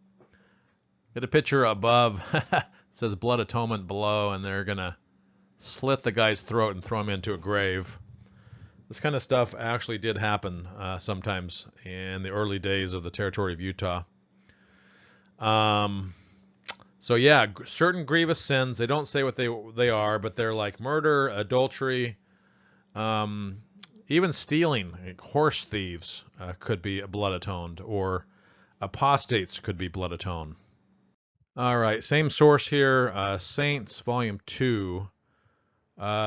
Get a picture above. It says blood atonement below, and they're going to slit the guy's throat and throw him into a grave. This kind of stuff actually did happen sometimes in the early days of the territory of Utah. So yeah, certain grievous sins, they don't say what they are, but they're like murder, adultery, even stealing. Like horse thieves could be blood atoned, or apostates could be blood atoned. All right, same source here, Saints, Volume 2.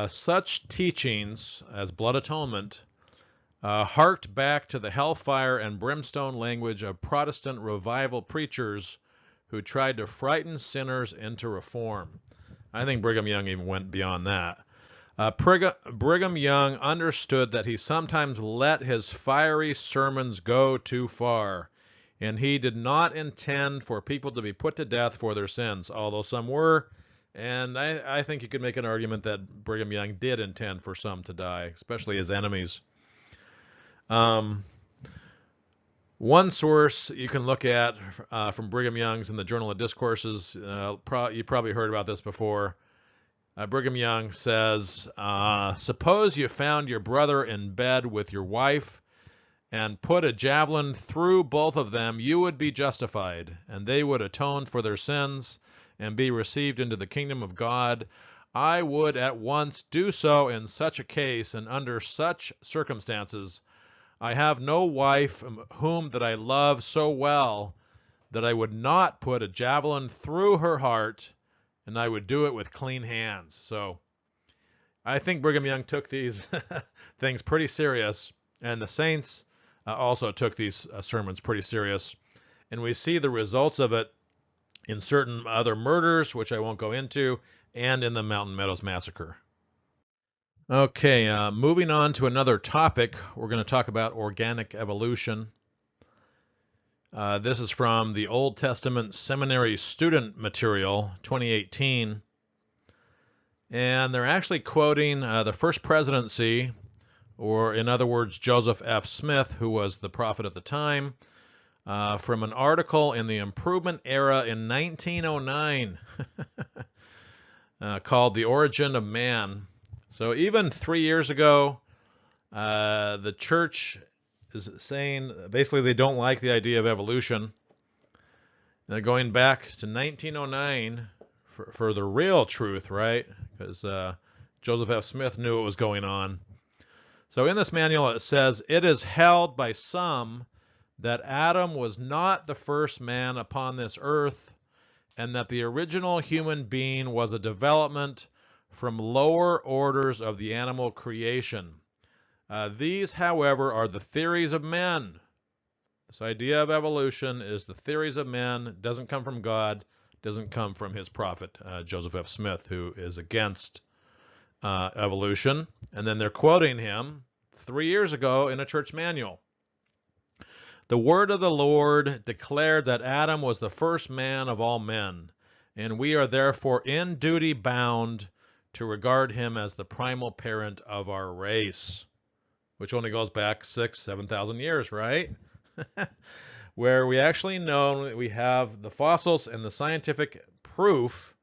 Such teachings as blood atonement harked back to the hellfire and brimstone language of Protestant revival preachers who tried to frighten sinners into reform. I think Brigham Young even went beyond that. Brigham Young understood that he sometimes let his fiery sermons go too far, and he did not intend for people to be put to death for their sins, although some were, and I think you could make an argument that Brigham Young did intend for some to die, especially his enemies. One source you can look at from Brigham Young's in the Journal of Discourses, you probably heard about this before. Brigham Young says, suppose you found your brother in bed with your wife and put a javelin through both of them, you would be justified, and they would atone for their sins and be received into the kingdom of God. I would at once do so in such a case and under such circumstances. I have no wife whom that I love so well that I would not put a javelin through her heart, and I would do it with clean hands. So I think Brigham Young took these things pretty serious, and the saints also took these sermons pretty serious. And we see the results of it in certain other murders, which I won't go into, and in the Mountain Meadows Massacre. Okay, moving on to another topic, we're going to talk about organic evolution. This is from the Old Testament Seminary Student Material, 2018. And they're actually quoting the First Presidency, or in other words, Joseph F. Smith, who was the prophet at the time, from an article in the Improvement Era in 1909 called The Origin of Man. So even 3 years ago, the church is saying basically they don't like the idea of evolution. They're going back to 1909 for the real truth, right? Because Joseph F. Smith knew what was going on. So in this manual it says, "It is held by some that Adam was not the first man upon this earth, and that the original human being was a development from lower orders of the animal creation. These, however, are the theories of men." This idea of evolution is the theories of men. It doesn't come from God, doesn't come from his prophet, Joseph F. Smith, who is against evolution. And then they're quoting him 3 years ago in a church manual. "The word of the Lord declared that Adam was the first man of all men, and we are therefore in duty bound to regard him as the primal parent of our race," which only goes back 7,000 years, right? Where we actually know that we have the fossils and the scientific proof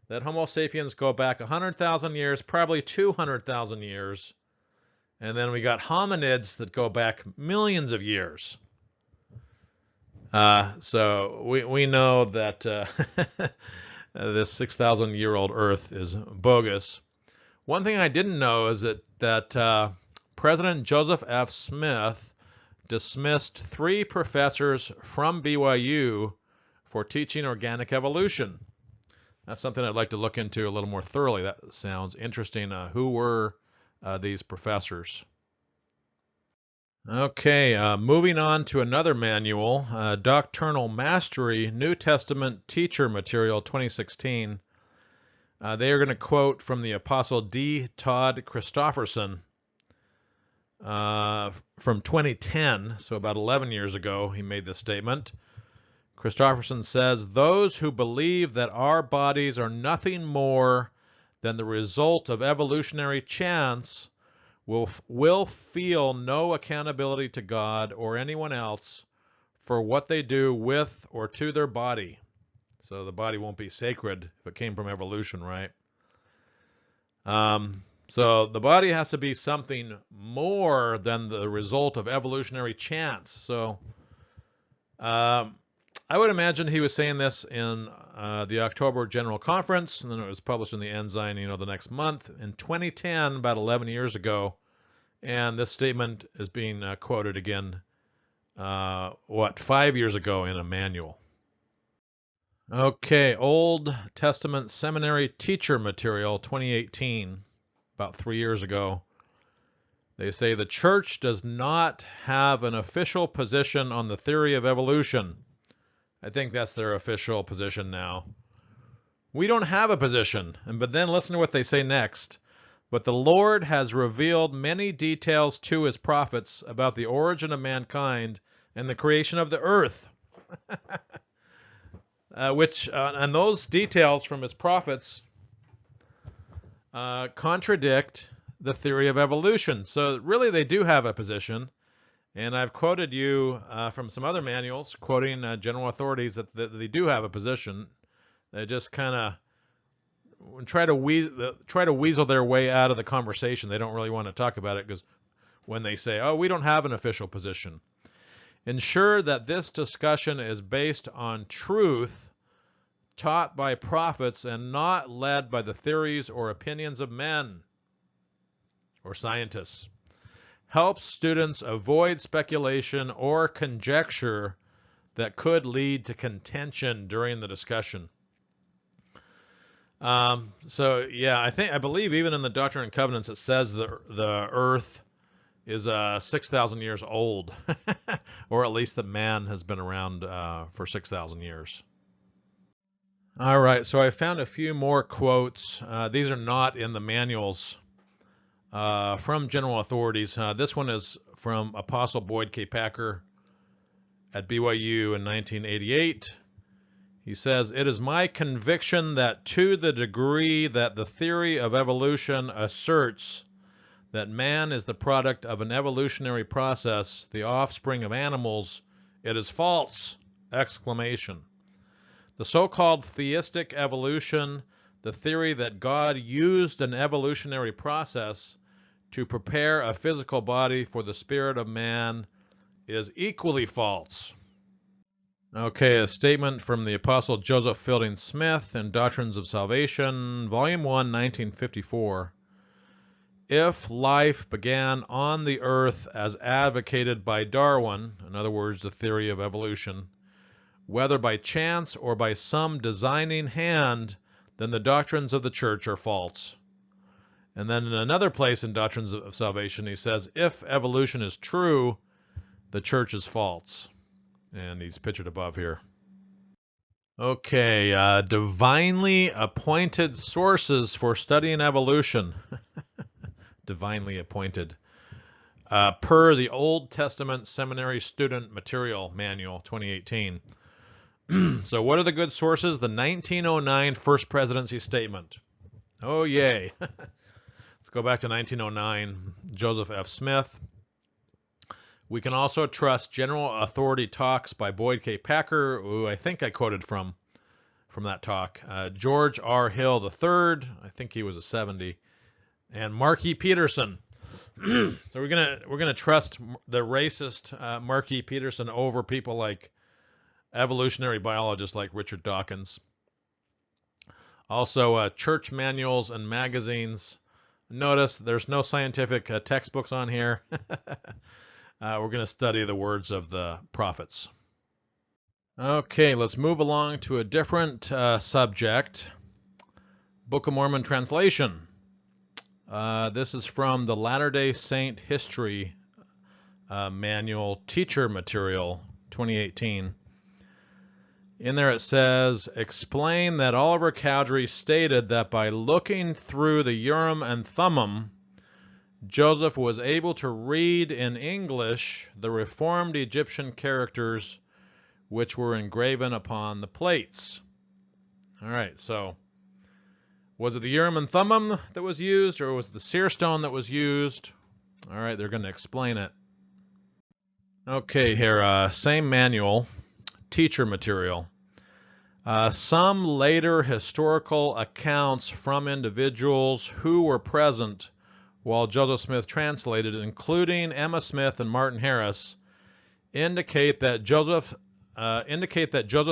that Homo sapiens go back 100,000 years, probably 200,000 years. And then we got hominids that go back millions of years. So we know that this 6,000-year-old Earth is bogus. One thing I didn't know is that President Joseph F. Smith dismissed 3 professors from BYU for teaching organic evolution. That's something I'd like to look into a little more thoroughly. That sounds interesting. Who were these professors? Okay, moving on to another manual, Doctrinal Mastery, New Testament Teacher Material 2016. They are going to quote from the Apostle D. Todd Christofferson from 2010, so about 11 years ago, he made this statement. Christofferson says, "Those who believe that our bodies are nothing more than the result of evolutionary chance will feel no accountability to God or anyone else for what they do with or to their body." So the body won't be sacred if it came from evolution, right? So the body has to be something more than the result of evolutionary chance. So I would imagine he was saying this in the October General Conference, and then it was published in the Ensign, the next month in 2010, about 11 years ago. And this statement is being quoted again, 5 years ago in a manual. Okay, Old Testament Seminary Teacher Material 2018, about 3 years ago. They say the church does not have an official position on the theory of evolution. I think that's their official position now. We don't have a position, but then listen to what they say next. "But the Lord has revealed many details to his prophets about the origin of mankind and the creation of the earth." And those details from his prophets contradict the theory of evolution. So really they do have a position. And I've quoted you from some other manuals, quoting general authorities that they do have a position. They just kind of try to weasel their way out of the conversation. They don't really want to talk about it because when they say, "Oh, we don't have an official position." Ensure that this discussion is based on truth taught by prophets and not led by the theories or opinions of men or scientists. Help students avoid speculation or conjecture that could lead to contention during the discussion. I believe even in the Doctrine and Covenants it says the earth is 6,000 years old, or at least that man has been around for 6,000 years. All right, so I found a few more quotes. These are not in the manuals from general authorities. This one is from Apostle Boyd K. Packer at BYU in 1988. He says, "It is my conviction that to the degree that the theory of evolution asserts that man is the product of an evolutionary process, the offspring of animals, it is false!" Exclamation. The so-called theistic evolution, the theory that God used an evolutionary process to prepare a physical body for the spirit of man, is equally false. Okay, a statement from the Apostle Joseph Fielding Smith in Doctrines of Salvation, Volume 1, 1954. If life began on the earth as advocated by Darwin, in other words, the theory of evolution, whether by chance or by some designing hand, then the doctrines of the church are false. And then in another place in Doctrines of Salvation, he says, if evolution is true, the church is false. And he's pictured above here. Okay, divinely appointed sources for studying evolution. Divinely appointed. Per the Old Testament Seminary Student Material Manual, 2018. So what are the good sources? The 1909 First Presidency Statement. Oh, yay. Let's go back to 1909, Joseph F. Smith. We can also trust General Authority Talks by Boyd K. Packer, who I think I quoted from that talk. George R. Hill III, I think he was a 70, and Mark E. Peterson. So we're gonna trust the racist Mark E. Peterson over people like evolutionary biologists like Richard Dawkins. Also, church manuals and magazines. Notice there's no scientific textbooks on here. We're going to study the words of the prophets. Okay, let's move along to a different subject. Book of Mormon translation. This is from the Latter-day Saint History Manual Teacher Material, 2018. In there it says, explain that Oliver Cowdery stated that by looking through the Urim and Thummim, Joseph was able to read in English the reformed Egyptian characters which were engraven upon the plates. All right, so was it the Urim and Thummim that was used, or was it the Seer stone that was used? All right, they're going to explain it. Okay, here, same manual, teacher material. Some later historical accounts from individuals who were present while Joseph Smith translated, including Emma Smith and Martin Harris, indicate that Joseph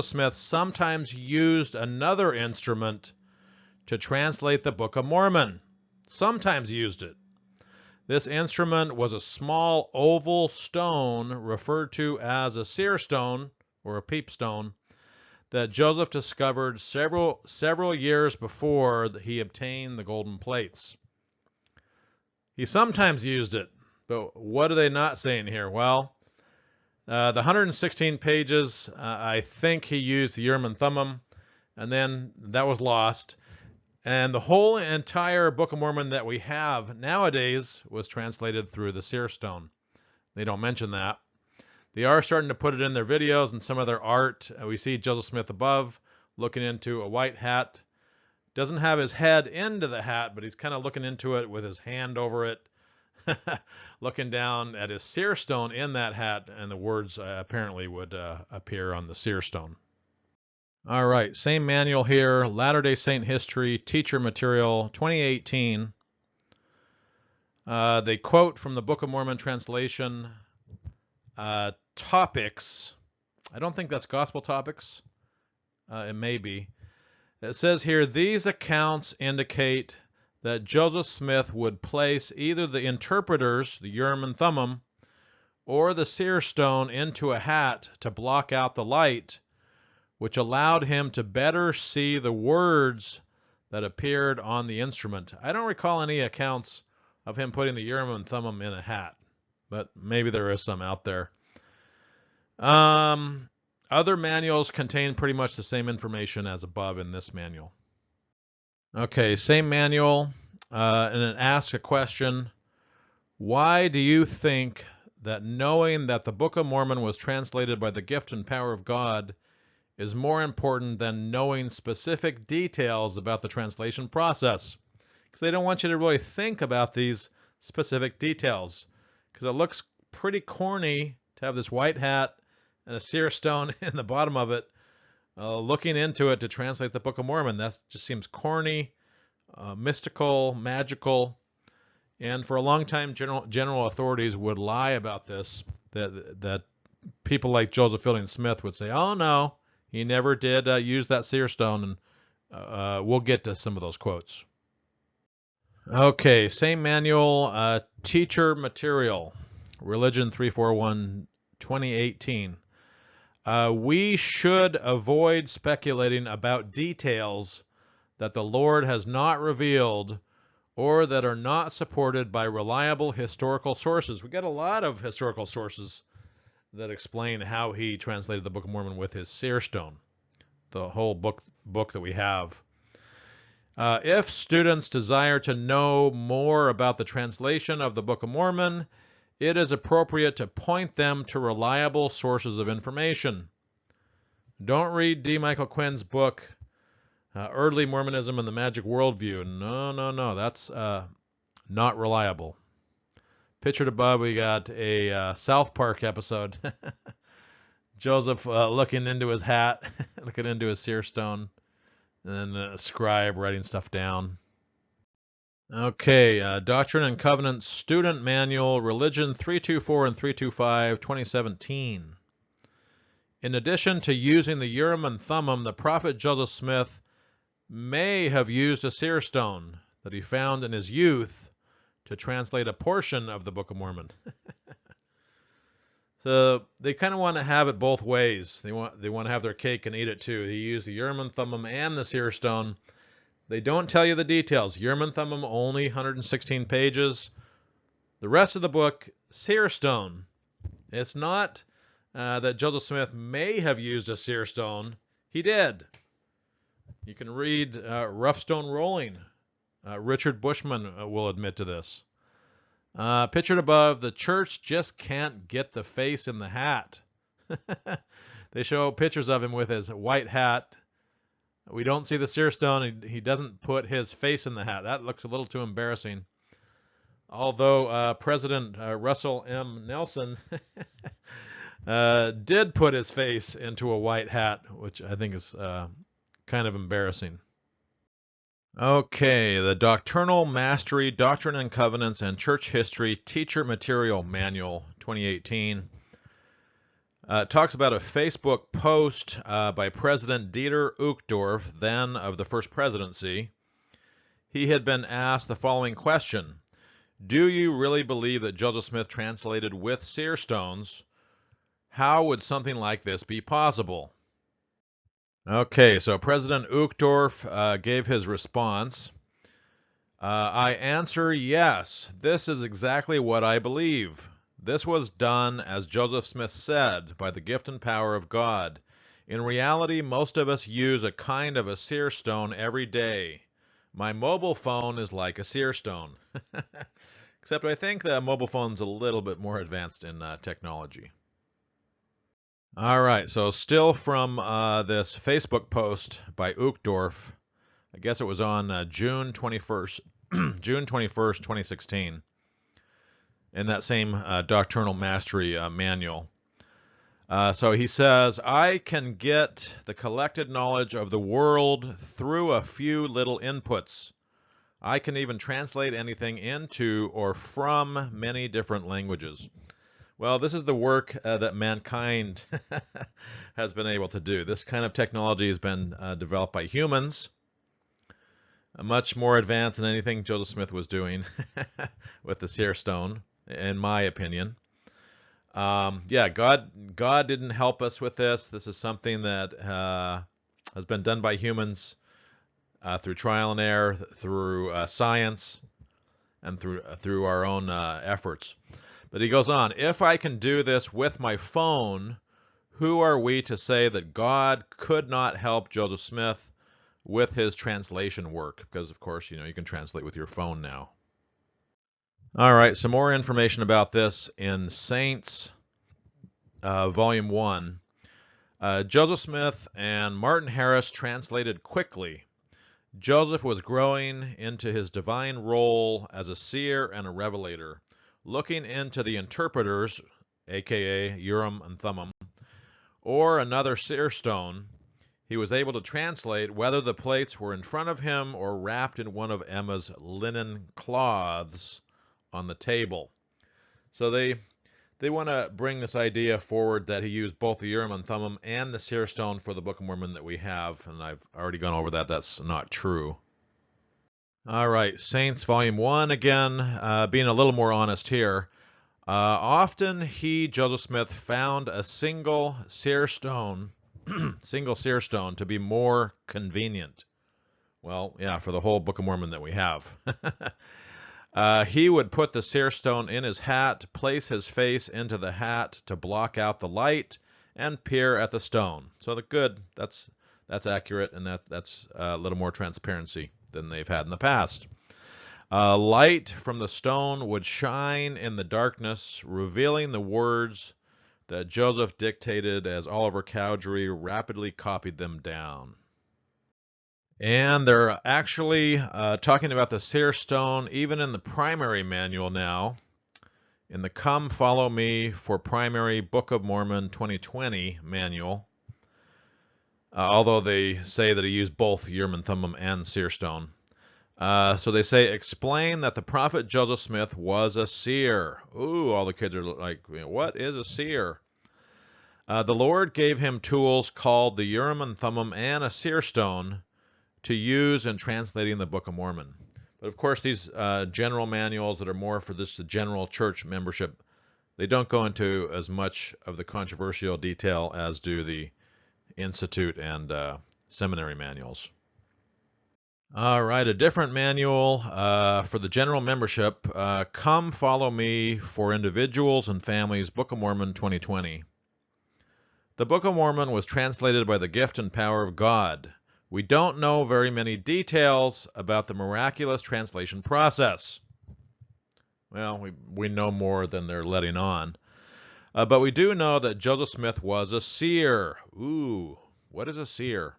Smith sometimes used another instrument to translate the Book of Mormon. Sometimes used it. This instrument was a small oval stone referred to as a seer stone or a peep stone that Joseph discovered several years before he obtained the golden plates. He sometimes used it, but what are they not saying here? Well, the 116 pages, I think he used the Urim and Thummim, and then that was lost. And the whole entire Book of Mormon that we have nowadays was translated through the seer stone. They don't mention that. They are starting to put it in their videos and some of their art. We see Joseph Smith above looking into a white hat. Doesn't have his head into the hat, but he's kind of looking into it with his hand over it, looking down at his seer stone in that hat, and the words apparently would appear on the seer stone. All right, same manual here, Latter-day Saint History, Teacher Material, 2018. They quote from the Book of Mormon translation, topics. I don't think that's gospel topics. It may be. It says here, these accounts indicate that Joseph Smith would place either the interpreters, the Urim and Thummim, or the seer stone into a hat to block out the light, which allowed him to better see the words that appeared on the instrument. I don't recall any accounts of him putting the Urim and Thummim in a hat, but maybe there is some out there. Other manuals contain pretty much the same information as above in this manual. Okay, same manual, and it asks a question. Why do you think that knowing that the Book of Mormon was translated by the gift and power of God is more important than knowing specific details about the translation process? Because they don't want you to really think about these specific details, because it looks pretty corny to have this white hat and a seer stone in the bottom of it, looking into it to translate the Book of Mormon. That just seems corny, mystical, magical, and for a long time, general authorities would lie about this, that people like Joseph Fielding Smith would say, oh, no, he never did use that seer stone, and we'll get to some of those quotes. Okay, same manual, teacher material, Religion 341, 2018. We should avoid speculating about details that the Lord has not revealed or that are not supported by reliable historical sources. We got a lot of historical sources that explain how he translated the Book of Mormon with his seer stone, the whole book that we have. If students desire to know more about the translation of the Book of Mormon, it is appropriate to point them to reliable sources of information. Don't read D. Michael Quinn's book, Early Mormonism and the Magic Worldview. No, that's not reliable. Pictured above, we got a South Park episode. Joseph looking into his hat, looking into his seer stone, and then a scribe writing stuff down. Okay, Doctrine and Covenants Student Manual, Religion 324 and 325, 2017. In addition to using the Urim and Thummim, the prophet Joseph Smith may have used a seer stone that he found in his youth to translate a portion of the Book of Mormon. So they kind of want to have it both ways. They want to have their cake and eat it too. He used the Urim and Thummim and the seer stone. They don't tell you the details. Urim and Thummim only 116 pages. The rest of the book, seer stone. It's not that Joseph Smith may have used a seer stone. He did. You can read Rough Stone Rolling. Richard Bushman will admit to this. Pictured above, the church just can't get the face in the hat. They show pictures of him with his white hat. We don't see the seer stone. He doesn't put his face in the hat. That looks a little too embarrassing. Although President Russell M. Nelson did put his face into a white hat, which I think is kind of embarrassing. Okay, the Doctrinal Mastery, Doctrine and Covenants, and Church History Teacher Material Manual, 2018. Talks about a Facebook post by President Dieter Uchtdorf, then of the First Presidency. He had been asked the following question: do you really believe that Joseph Smith translated with seer stones? How would something like this be possible? Okay, so President Uchtdorf gave his response. I answer yes. This is exactly what I believe. This was done, as Joseph Smith said, by the gift and power of God. In reality, most of us use a kind of a seer stone every day. My mobile phone is like a seer stone. Except I think the mobile phone's a little bit more advanced in technology. All right, so still from this Facebook post by Uchtdorf. I guess it was on June 21st, June 21st, 2016, in that same Doctrinal Mastery manual. So he says, I can get the collected knowledge of the world through a few little inputs. I can even translate anything into or from many different languages. Well, this is the work that mankind has been able to do. This kind of technology has been developed by humans, much more advanced than anything Joseph Smith was doing with the seer stone, in my opinion. Yeah, God didn't help us with this. This is something that has been done by humans through trial and error, through science, and through our own efforts. But he goes on, if I can do this with my phone, who are we to say that God could not help Joseph Smith with his translation work? Because, of course, you can translate with your phone now. All right, some more information about this in Saints, Volume 1. Joseph Smith and Martin Harris translated quickly. Joseph was growing into his divine role as a seer and a revelator, looking into the interpreters, aka Urim and Thummim, or another seer stone. He was able to translate whether the plates were in front of him or wrapped in one of Emma's linen cloths on the table. So they they want to bring this idea forward that he used both the Urim and Thummim and the Seer stone for the Book of Mormon that we have, and I've already gone over that. That's not true. All right, Saints Volume 1 again, being a little more honest here. Often Joseph Smith, found a single seer stone to be more convenient. Well, yeah, for the whole Book of Mormon that we have. He would put the seer stone in his hat, place his face into the hat to block out the light, and peer at the stone. So that's accurate, and that's a little more transparency than they've had in the past. Light from the stone would shine in the darkness, revealing the words that Joseph dictated as Oliver Cowdery rapidly copied them down. And they're actually talking about the seer stone even in the primary manual now, in the Come Follow Me for Primary Book of Mormon 2020 manual, although they say that he used both Urim and Thummim and seer stone. So they say, explain that the prophet Joseph Smith was a seer. Ooh, all the kids are like, what is a seer? The Lord gave him tools called the Urim and Thummim and a seer stone to use in translating the Book of Mormon. But of course, these general manuals that are more for the general church membership, they don't go into as much of the controversial detail as do the Institute and seminary manuals. All right, a different manual for the general membership. Come Follow Me for Individuals and Families, Book of Mormon 2020. The Book of Mormon was translated by the gift and power of God. We don't know very many details about the miraculous translation process. Well, we know more than they're letting on. But we do know that Joseph Smith was a seer. Ooh, what is a seer?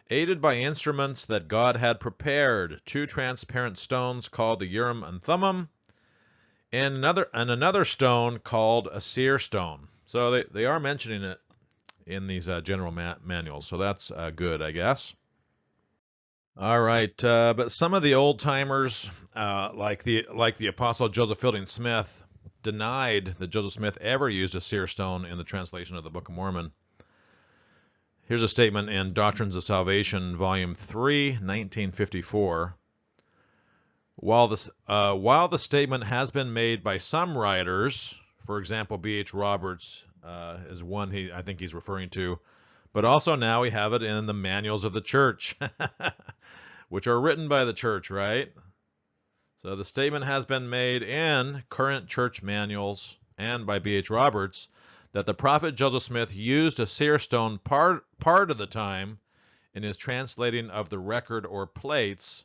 Aided by instruments that God had prepared, 2 transparent stones called the Urim and Thummim, and another stone called a seer stone. So they are mentioning it in these general manuals, so that's good, I guess. All right, but some of the old timers, like the Apostle Joseph Fielding Smith, denied that Joseph Smith ever used a seer stone in the translation of the Book of Mormon. Here's a statement in Doctrines of Salvation, Volume 3, 1954. While the statement has been made by some writers, for example, B.H. Roberts is one I think he's referring to, but also now we have it in the manuals of the church, which are written by the church, right? So the statement has been made in current church manuals and by B.H. Roberts that the prophet Joseph Smith used a seer stone part of the time in his translating of the record or plates,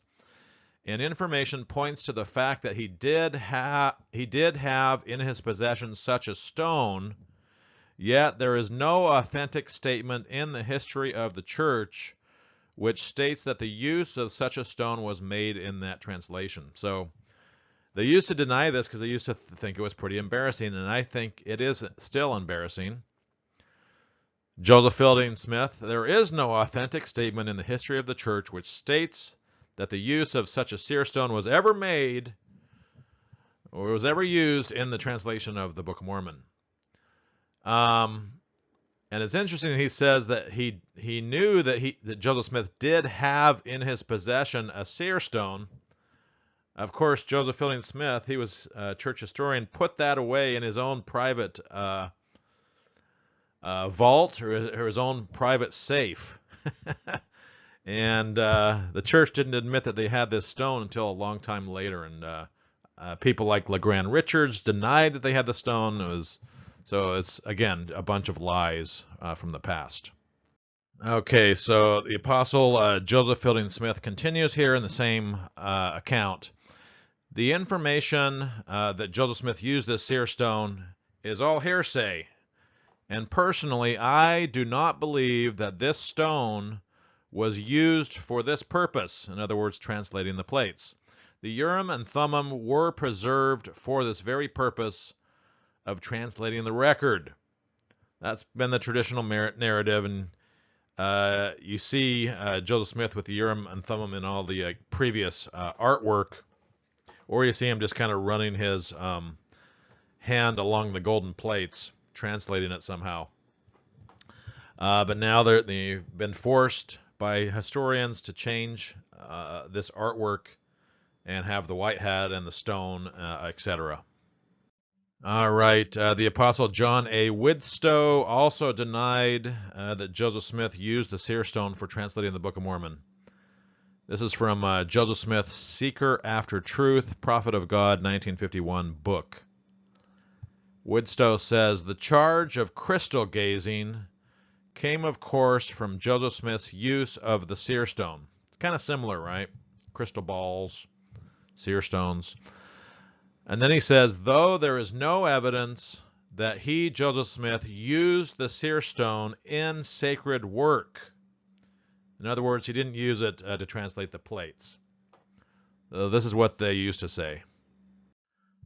and information points to the fact that he did have in his possession such a stone, yet there is no authentic statement in the history of the church which states that the use of such a stone was made in that translation. So they used to deny this because they used to think it was pretty embarrassing, and I think it is still embarrassing. Joseph Fielding Smith, there is no authentic statement in the history of the church which states that the use of such a seer stone was ever made or was ever used in the translation of the Book of Mormon. And it's interesting, he says that he knew that Joseph Smith did have in his possession a seer stone. Of course, Joseph Fielding Smith, he was a church historian, put that away in his own private vault or his own private safe. And the church didn't admit that they had this stone until a long time later. And people like LeGrand Richards denied that they had the stone. So it's, again, a bunch of lies from the past. Okay, so the Apostle Joseph Fielding Smith continues here in the same account. The information that Joseph Smith used this seer stone is all hearsay. And personally, I do not believe that this stone was used for this purpose. In other words, translating the plates. The Urim and Thummim were preserved for this very purpose of translating the record. That's been the traditional narrative, and you see Joseph Smith with the Urim and Thummim in all the previous artwork, or you see him just kind of running his hand along the golden plates, translating it somehow. But now they've been forced by historians to change this artwork and have the white hat and the stone, etc. All right. The Apostle John A. Widstow also denied that Joseph Smith used the seer stone for translating the Book of Mormon. This is from Joseph Smith's Seeker After Truth, Prophet of God, 1951 book. Widstow says, the charge of crystal gazing came, of course, from Joseph Smith's use of the seer stone. It's kind of similar, right? Crystal balls, seer stones. And then he says, though there is no evidence that he, Joseph Smith, used the seer stone in sacred work. In other words, he didn't use it to translate the plates. This is what they used to say.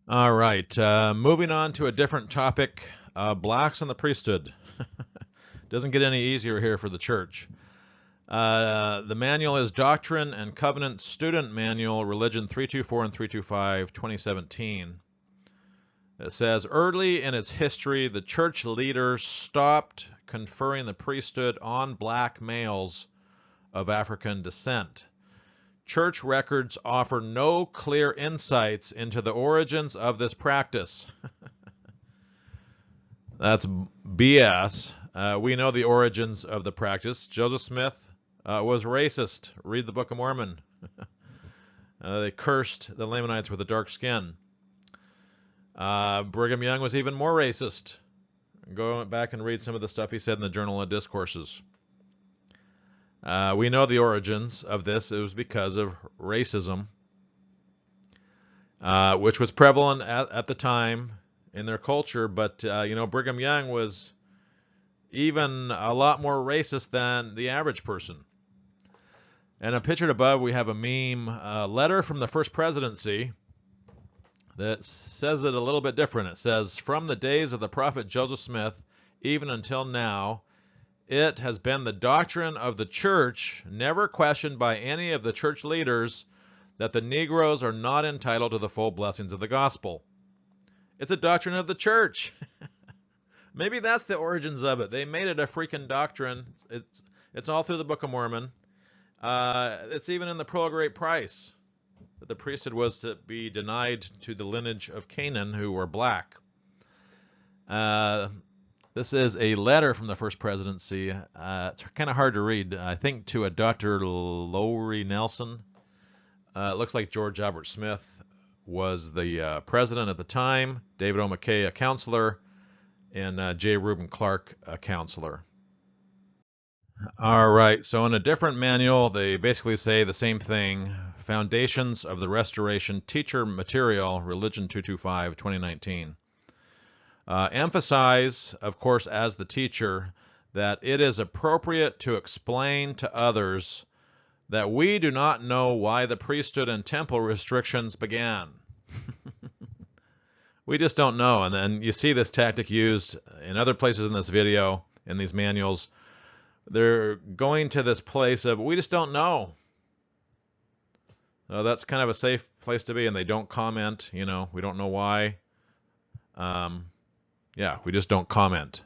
All right, moving on to a different topic, blacks and the priesthood. Doesn't get any easier here for the church. The manual is Doctrine and Covenant Student Manual, Religion 324 and 325, 2017. It says, early in its history, the church leaders stopped conferring the priesthood on black males of African descent. Church records offer no clear insights into the origins of this practice. That's BS. We know the origins of the practice. Joseph Smith was racist. Read the Book of Mormon. They cursed the Lamanites with a dark skin. Brigham Young was even more racist. Go back and read some of the stuff he said in the Journal of Discourses. We know the origins of this. It was because of racism, which was prevalent at the time in their culture. But, Brigham Young was even a lot more racist than the average person. And pictured above, we have a meme, letter from the first presidency that says it a little bit different. It says, from the days of the prophet Joseph Smith, even until now, it has been the doctrine of the church, never questioned by any of the church leaders, that the Negroes are not entitled to the full blessings of the gospel. It's a doctrine of the church. Maybe that's the origins of it. They made it a freaking doctrine. It's all through the Book of Mormon. It's even in the Pearl of Great Price that the priesthood was to be denied to the lineage of Canaan, who were black. This is a letter from the first presidency. It's kind of hard to read. I think to a Dr. Lowry Nelson. It looks like George Albert Smith was the president at the time, David O. McKay, a counselor, and J. Reuben Clark, a counselor. All right, so in a different manual, they basically say the same thing. Foundations of the Restoration Teacher Material, Religion 225, 2019. Emphasize, of course, as the teacher, that it is appropriate to explain to others that we do not know why the priesthood and temple restrictions began. We just don't know. And then you see this tactic used in other places in this video, in these manuals. They're going to this place of, we just don't know. That's kind of a safe place to be, and they don't comment. We don't know why. Yeah, we just don't comment.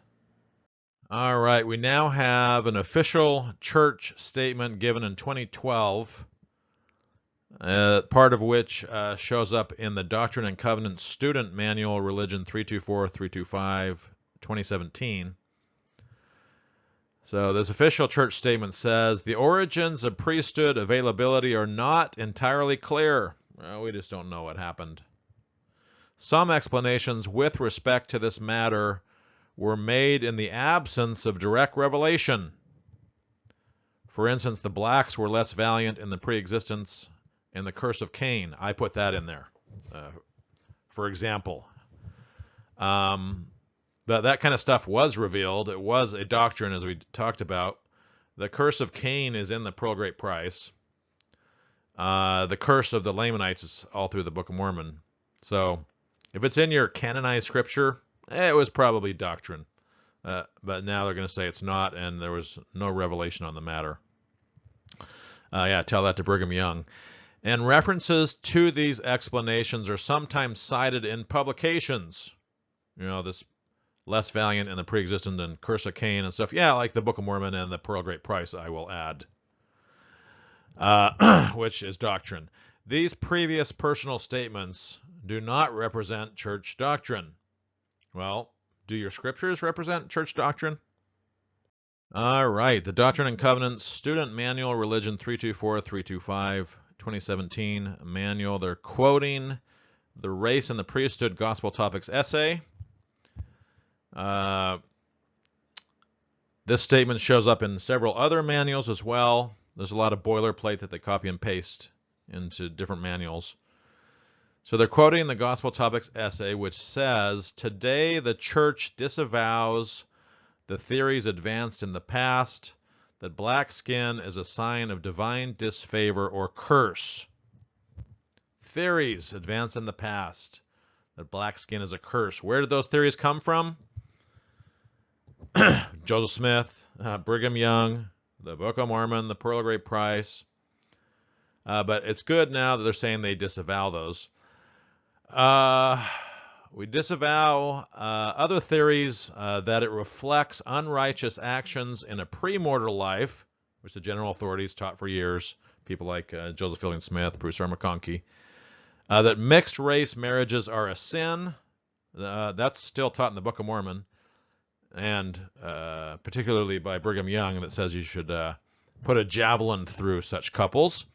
All right, we now have an official church statement given in 2012, part of which shows up in the Doctrine and Covenant Student Manual, Religion 324, 325, 2017. So this official church statement says, the origins of priesthood availability are not entirely clear. Well, we just don't know what happened. Some explanations with respect to this matter were made in the absence of direct revelation. For instance, the blacks were less valiant in the pre-existence and the curse of Cain. I put that in there, for example. But that kind of stuff was revealed. It was a doctrine, as we talked about. The curse of Cain is in the Pearl of Great Price. The curse of the Lamanites is all through the Book of Mormon. So if it's in your canonized scripture, it was probably doctrine. But now they're going to say it's not, and there was no revelation on the matter. Yeah, tell that to Brigham Young. And references to these explanations are sometimes cited in publications. this less valiant and the pre-existent and curse of Cain and stuff. Yeah, like the Book of Mormon and the Pearl of Great Price, I will add, which is doctrine. These previous personal statements do not represent church doctrine. Well, do your scriptures represent church doctrine? All right, the Doctrine and Covenants Student Manual, Religion 324-325, 2017 manual. They're quoting the Race and the Priesthood Gospel Topics essay. This statement shows up in several other manuals as well. There's a lot of boilerplate that they copy and paste into different manuals. So they're quoting the Gospel Topics essay, which says, "Today the church disavows the theories advanced in the past that black skin is a sign of divine disfavor or curse." Theories advanced in the past that black skin is a curse. Where did those theories come from? Joseph Smith, Brigham Young, the Book of Mormon, the Pearl of Great Price. But it's good now that they're saying they disavow those. We disavow other theories that it reflects unrighteous actions in a pre-mortal life, which the general authorities taught for years, people like Joseph Fielding Smith, Bruce R. McConkey, that mixed race marriages are a sin. That's still taught in the Book of Mormon, and particularly by Brigham Young, that says you should put a javelin through such couples.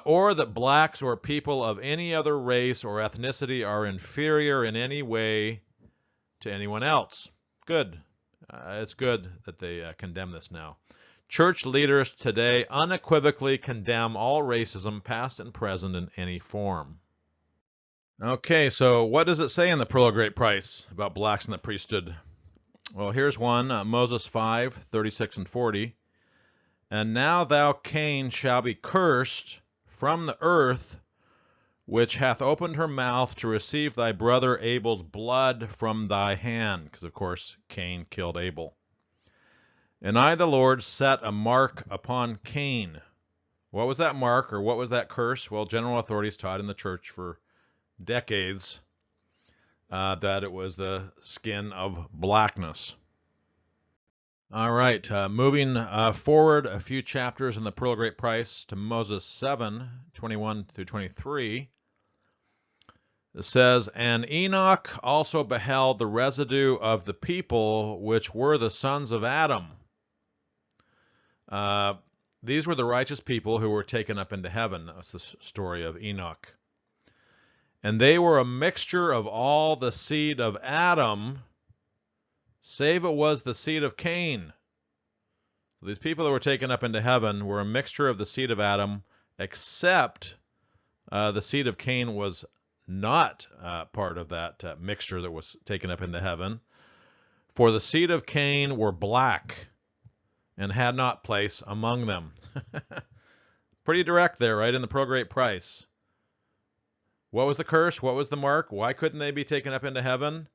Or that blacks or people of any other race or ethnicity are inferior in any way to anyone else. Good. It's good that they condemn this now. Church leaders today unequivocally condemn all racism, past and present, in any form. Okay, so what does it say in the Pearl of Great Price about blacks in the priesthood? Well, here's one, Moses 5, 36 and 40. "And now thou, Cain, shall be cursed from the earth, which hath opened her mouth to receive thy brother Abel's blood from thy hand." Because, of course, Cain killed Abel. "And I, the Lord, set a mark upon Cain." What was that mark, or what was that curse? Well, general authorities taught in the church for decades that it was the skin of blackness. All right, moving forward a few chapters in the Pearl of Great Price to Moses 7, 21 through 23. It says, "And Enoch also beheld the residue of the people which were the sons of Adam." These were the righteous people who were taken up into heaven. That's the story of Enoch. "And they were a mixture of all the seed of Adam, save it was the seed of Cain." So these people that were taken up into heaven were a mixture of the seed of Adam, except the seed of Cain was not part of that mixture that was taken up into heaven. "For the seed of Cain were black, and had not place among them." Pretty direct there, right, in the Pearl of Great Price. What was the curse? What was the mark? Why couldn't they be taken up into heaven?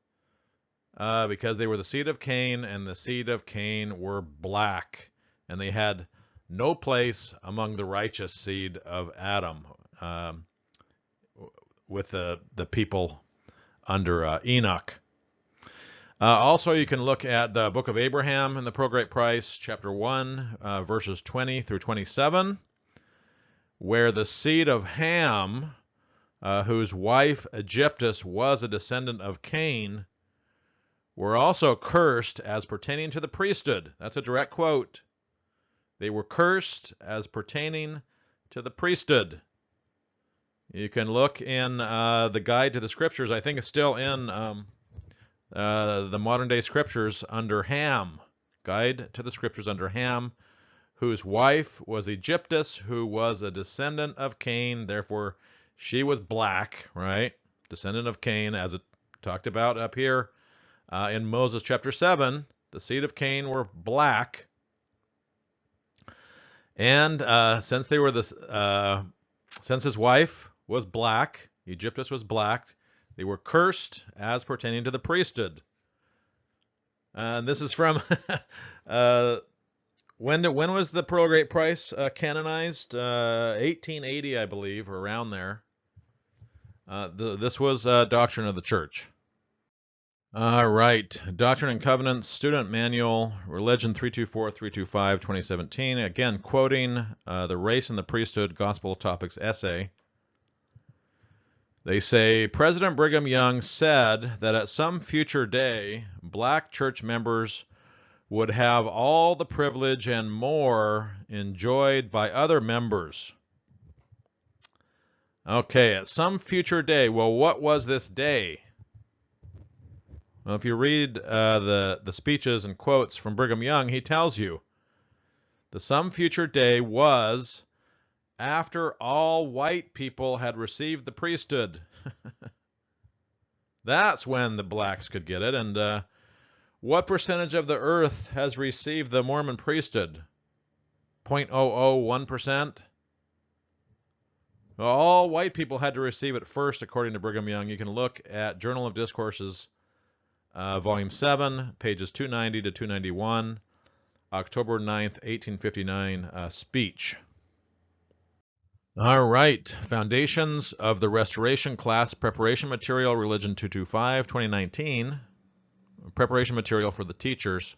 Because they were the seed of Cain, and the seed of Cain were black, and they had no place among the righteous seed of Adam, with the people under Enoch. Also, you can look at the Book of Abraham in the Pearl of Great Price, chapter 1, verses 20 through 27, where the seed of Ham, whose wife Egyptus was a descendant of Cain, were also cursed as pertaining to the priesthood. That's a direct quote. They were cursed as pertaining to the priesthood. You can look in the Guide to the Scriptures. I think it's still in the modern day Scriptures under Ham. Guide to the Scriptures under Ham, whose wife was Egyptus, who was a descendant of Cain. Therefore, she was black, right? Descendant of Cain, as it talked about up here. In Moses chapter 7, the seed of Cain were black, and since his wife was black, Egyptus was black, they were cursed as pertaining to the priesthood. And this is from when was the Pearl of Great Price canonized? 1880, I believe, or around there. This was Doctrine of the Church. All right. Doctrine and Covenants, Student Manual, Religion 324-325, 2017. Again, quoting the Race and the Priesthood Gospel Topics essay. They say, President Brigham Young said that at some future day, black church members would have all the privilege and more enjoyed by other members. Okay, at some future day. Well, what was this day? Well, if you read the speeches and quotes from Brigham Young, he tells you the some future day was after all white people had received the priesthood. That's when the blacks could get it. And what percentage of the earth has received the Mormon priesthood? 0.001%? Well, all white people had to receive it first, according to Brigham Young. You can look at Journal of Discourses, Volume 7, pages 290 to 291, October 9th, 1859 speech. All right, Foundations of the Restoration Class Preparation Material, Religion 225, 2019, preparation material for the teachers.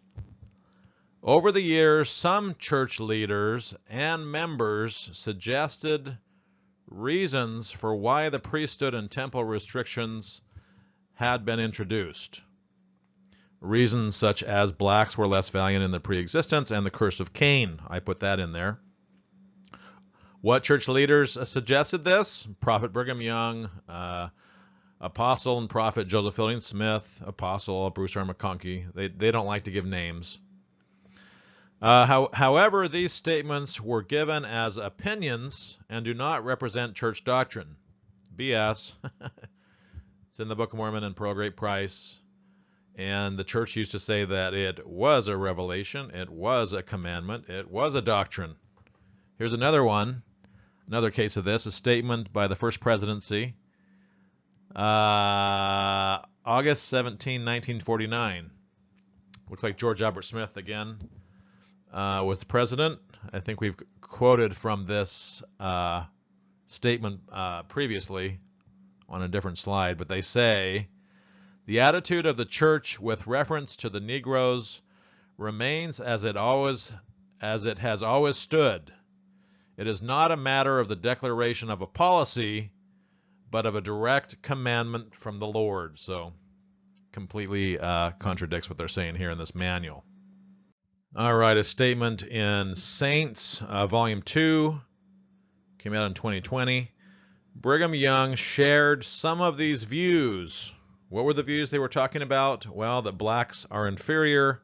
Over the years, some church leaders and members suggested reasons for why the priesthood and temple restrictions had been introduced. Reasons such as blacks were less valiant in the pre-existence and the curse of Cain. I put that in there. What church leaders suggested this? Prophet Brigham Young, Apostle and Prophet Joseph Fielding Smith, Apostle Bruce R. McConkey. They don't like to give names. However, these statements were given as opinions and do not represent church doctrine. BS. It's in the Book of Mormon and Pearl Great Price. And the church used to say that it was a revelation, it was a commandment, it was a doctrine. Here's another one, another case of this, a statement by the First Presidency, August 17, 1949. Looks like George Albert Smith again was the president. I think we've quoted from this statement previously on a different slide, but they say, the attitude of the church with reference to the Negroes remains as it has always stood. It is not a matter of the declaration of a policy, but of a direct commandment from the Lord. So completely contradicts what they're saying here in this manual. All right, a statement in Saints, Volume 2, came out in 2020. Brigham Young shared some of these views. What were the views they were talking about? Well, that blacks are inferior,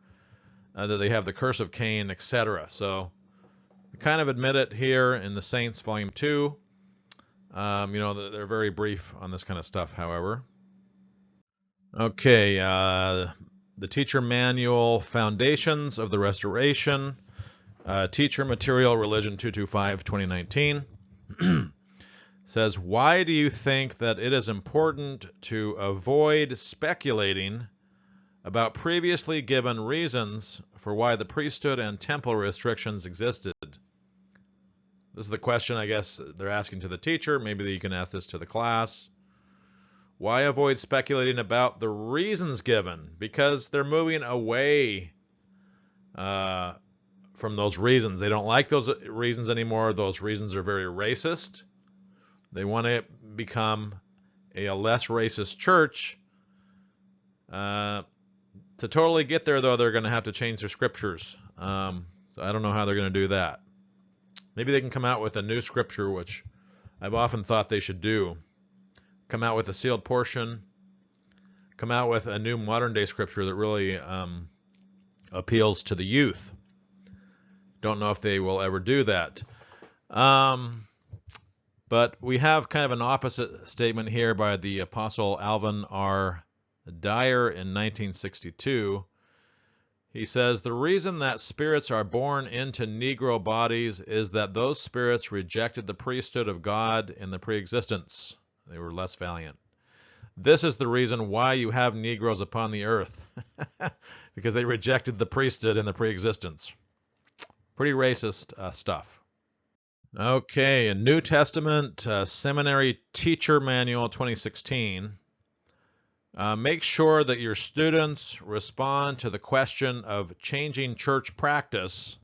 that they have the curse of Cain, etc. So we kind of admit it here in the Saints, Volume 2. They're very brief on this kind of stuff, however. Okay, the Teacher Manual, Foundations of the Restoration, Teacher Material, Religion 225, 2019. Says, why do you think that it is important to avoid speculating about previously given reasons for why the priesthood and temple restrictions existed? This is the question, I guess, they're asking to the teacher. Maybe you can ask this to the class. Why avoid speculating about the reasons given? Because they're moving away from those reasons. They don't like those reasons anymore. Those reasons are very racist. They want to become a less racist church. To totally get there, though, they're going to have to change their scriptures. So I don't know how they're going to do that. Maybe they can come out with a new scripture, which I've often thought they should do. Come out with a sealed portion. Come out with a new modern-day scripture that really appeals to the youth. Don't know if they will ever do that. But we have kind of an opposite statement here by the Apostle Alvin R. Dyer in 1962. He says, the reason that spirits are born into Negro bodies is that those spirits rejected the priesthood of God in the pre-existence. They were less valiant. This is the reason why you have Negroes upon the earth, because they rejected the priesthood in the pre-existence. Pretty racist stuff. Okay, a New Testament Seminary Teacher Manual 2016. Make sure that your students respond to the question of changing church practice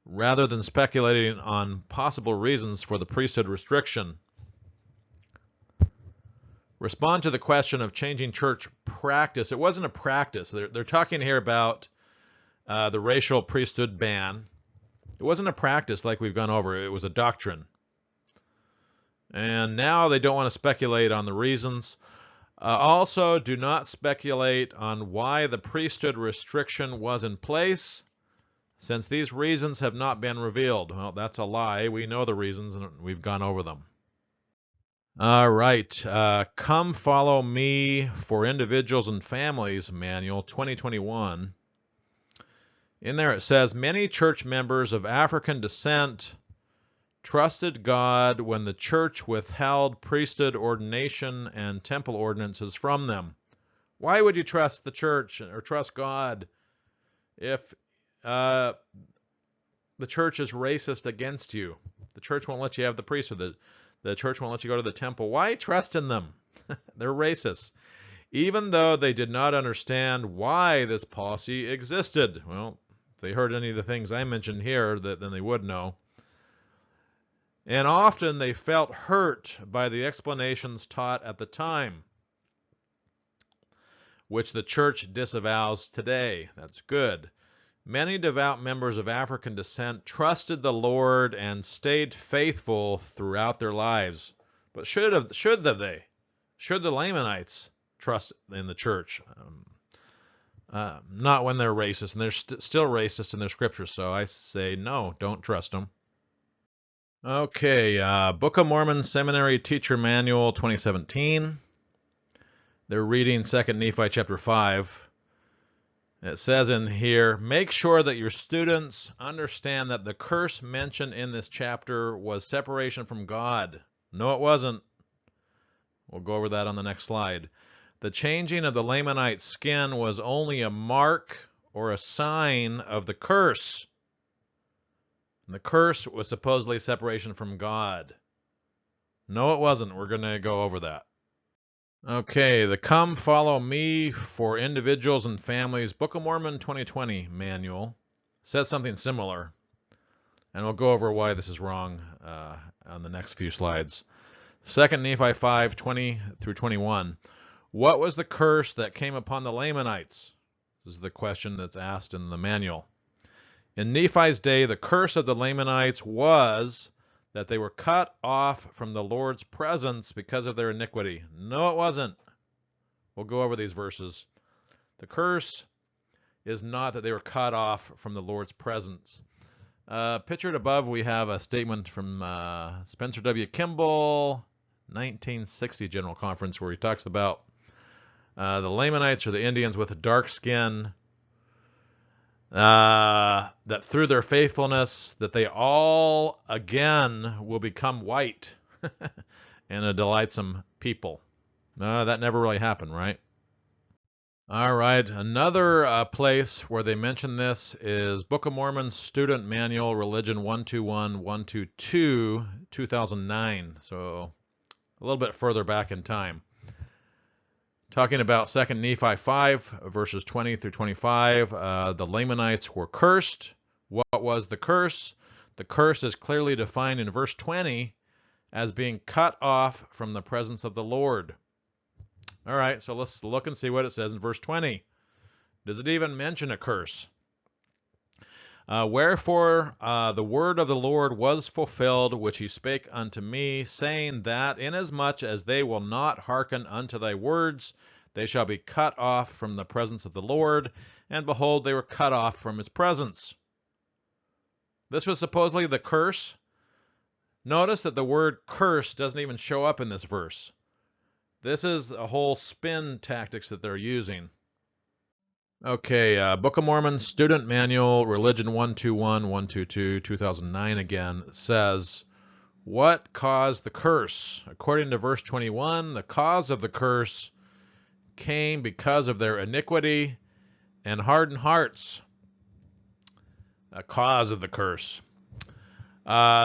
rather than speculating on possible reasons for the priesthood restriction. Respond to the question of changing church practice. It wasn't a practice. They're talking here about the racial priesthood ban. It wasn't a practice like we've gone over. It was a doctrine. And now they don't want to speculate on the reasons. Also, do not speculate on why the priesthood restriction was in place, since these reasons have not been revealed. Well, that's a lie. We know the reasons, and we've gone over them. All right. Come Follow Me for Individuals and Families Manual 2021. In there it says, many church members of African descent trusted God when the church withheld priesthood ordination and temple ordinances from them. Why would you trust the church or trust God if the church is racist against you? The church won't let you have the priesthood. The church won't let you go to the temple. Why trust in them? They're racist. Even though they did not understand why this policy existed. Well, if they heard any of the things I mentioned here, then they would know. And often they felt hurt by the explanations taught at the time, which the church disavows today. That's good. Many devout members of African descent trusted the Lord and stayed faithful throughout their lives. But should they? Should the Lamanites trust in the church? Not when they're racist, and they're still racist in their scriptures. So I say no, don't trust them. Okay, Book of Mormon Seminary Teacher Manual 2017. They're reading 2 Nephi chapter 5. It says in here, make sure that your students understand that the curse mentioned in this chapter was separation from God. No, it wasn't. We'll go over that on the next slide. The changing of the Lamanite skin was only a mark or a sign of the curse. And the curse was supposedly separation from God. No, it wasn't. We're going to go over that. Okay, the Come Follow Me for Individuals and Families Book of Mormon 2020 manual says something similar, and we'll go over why this is wrong on the next few slides. 2 Nephi 5, 20 through 21. What was the curse that came upon the Lamanites? This is the question that's asked in the manual. In Nephi's day, the curse of the Lamanites was that they were cut off from the Lord's presence because of their iniquity. No, it wasn't. We'll go over these verses. The curse is not that they were cut off from the Lord's presence. Pictured above, we have a statement from Spencer W. Kimball, 1960 General Conference, where he talks about the Lamanites, or the Indians with a dark skin, that through their faithfulness, that they all again will become white and a delightsome people. That never really happened, right? All right, another place where they mention this is Book of Mormon Student Manual, Religion 121, 122, 2009. So a little bit further back in time. Talking about 2 Nephi 5, verses 20 through 25, the Lamanites were cursed. What was the curse? The curse is clearly defined in verse 20 as being cut off from the presence of the Lord. All right, so let's look and see what it says in verse 20. Does it even mention a curse? Wherefore the word of the Lord was fulfilled, which he spake unto me, saying that inasmuch as they will not hearken unto thy words, they shall be cut off from the presence of the Lord. And behold, they were cut off from his presence. This was supposedly the curse. Notice that the word curse doesn't even show up in this verse. This is a whole spin tactics that they're using. Okay, Book of Mormon Student Manual, Religion 121, 122, 2009 again, says, what caused the curse? According to verse 21, the cause of the curse came because of their iniquity and hardened hearts. A cause of the curse.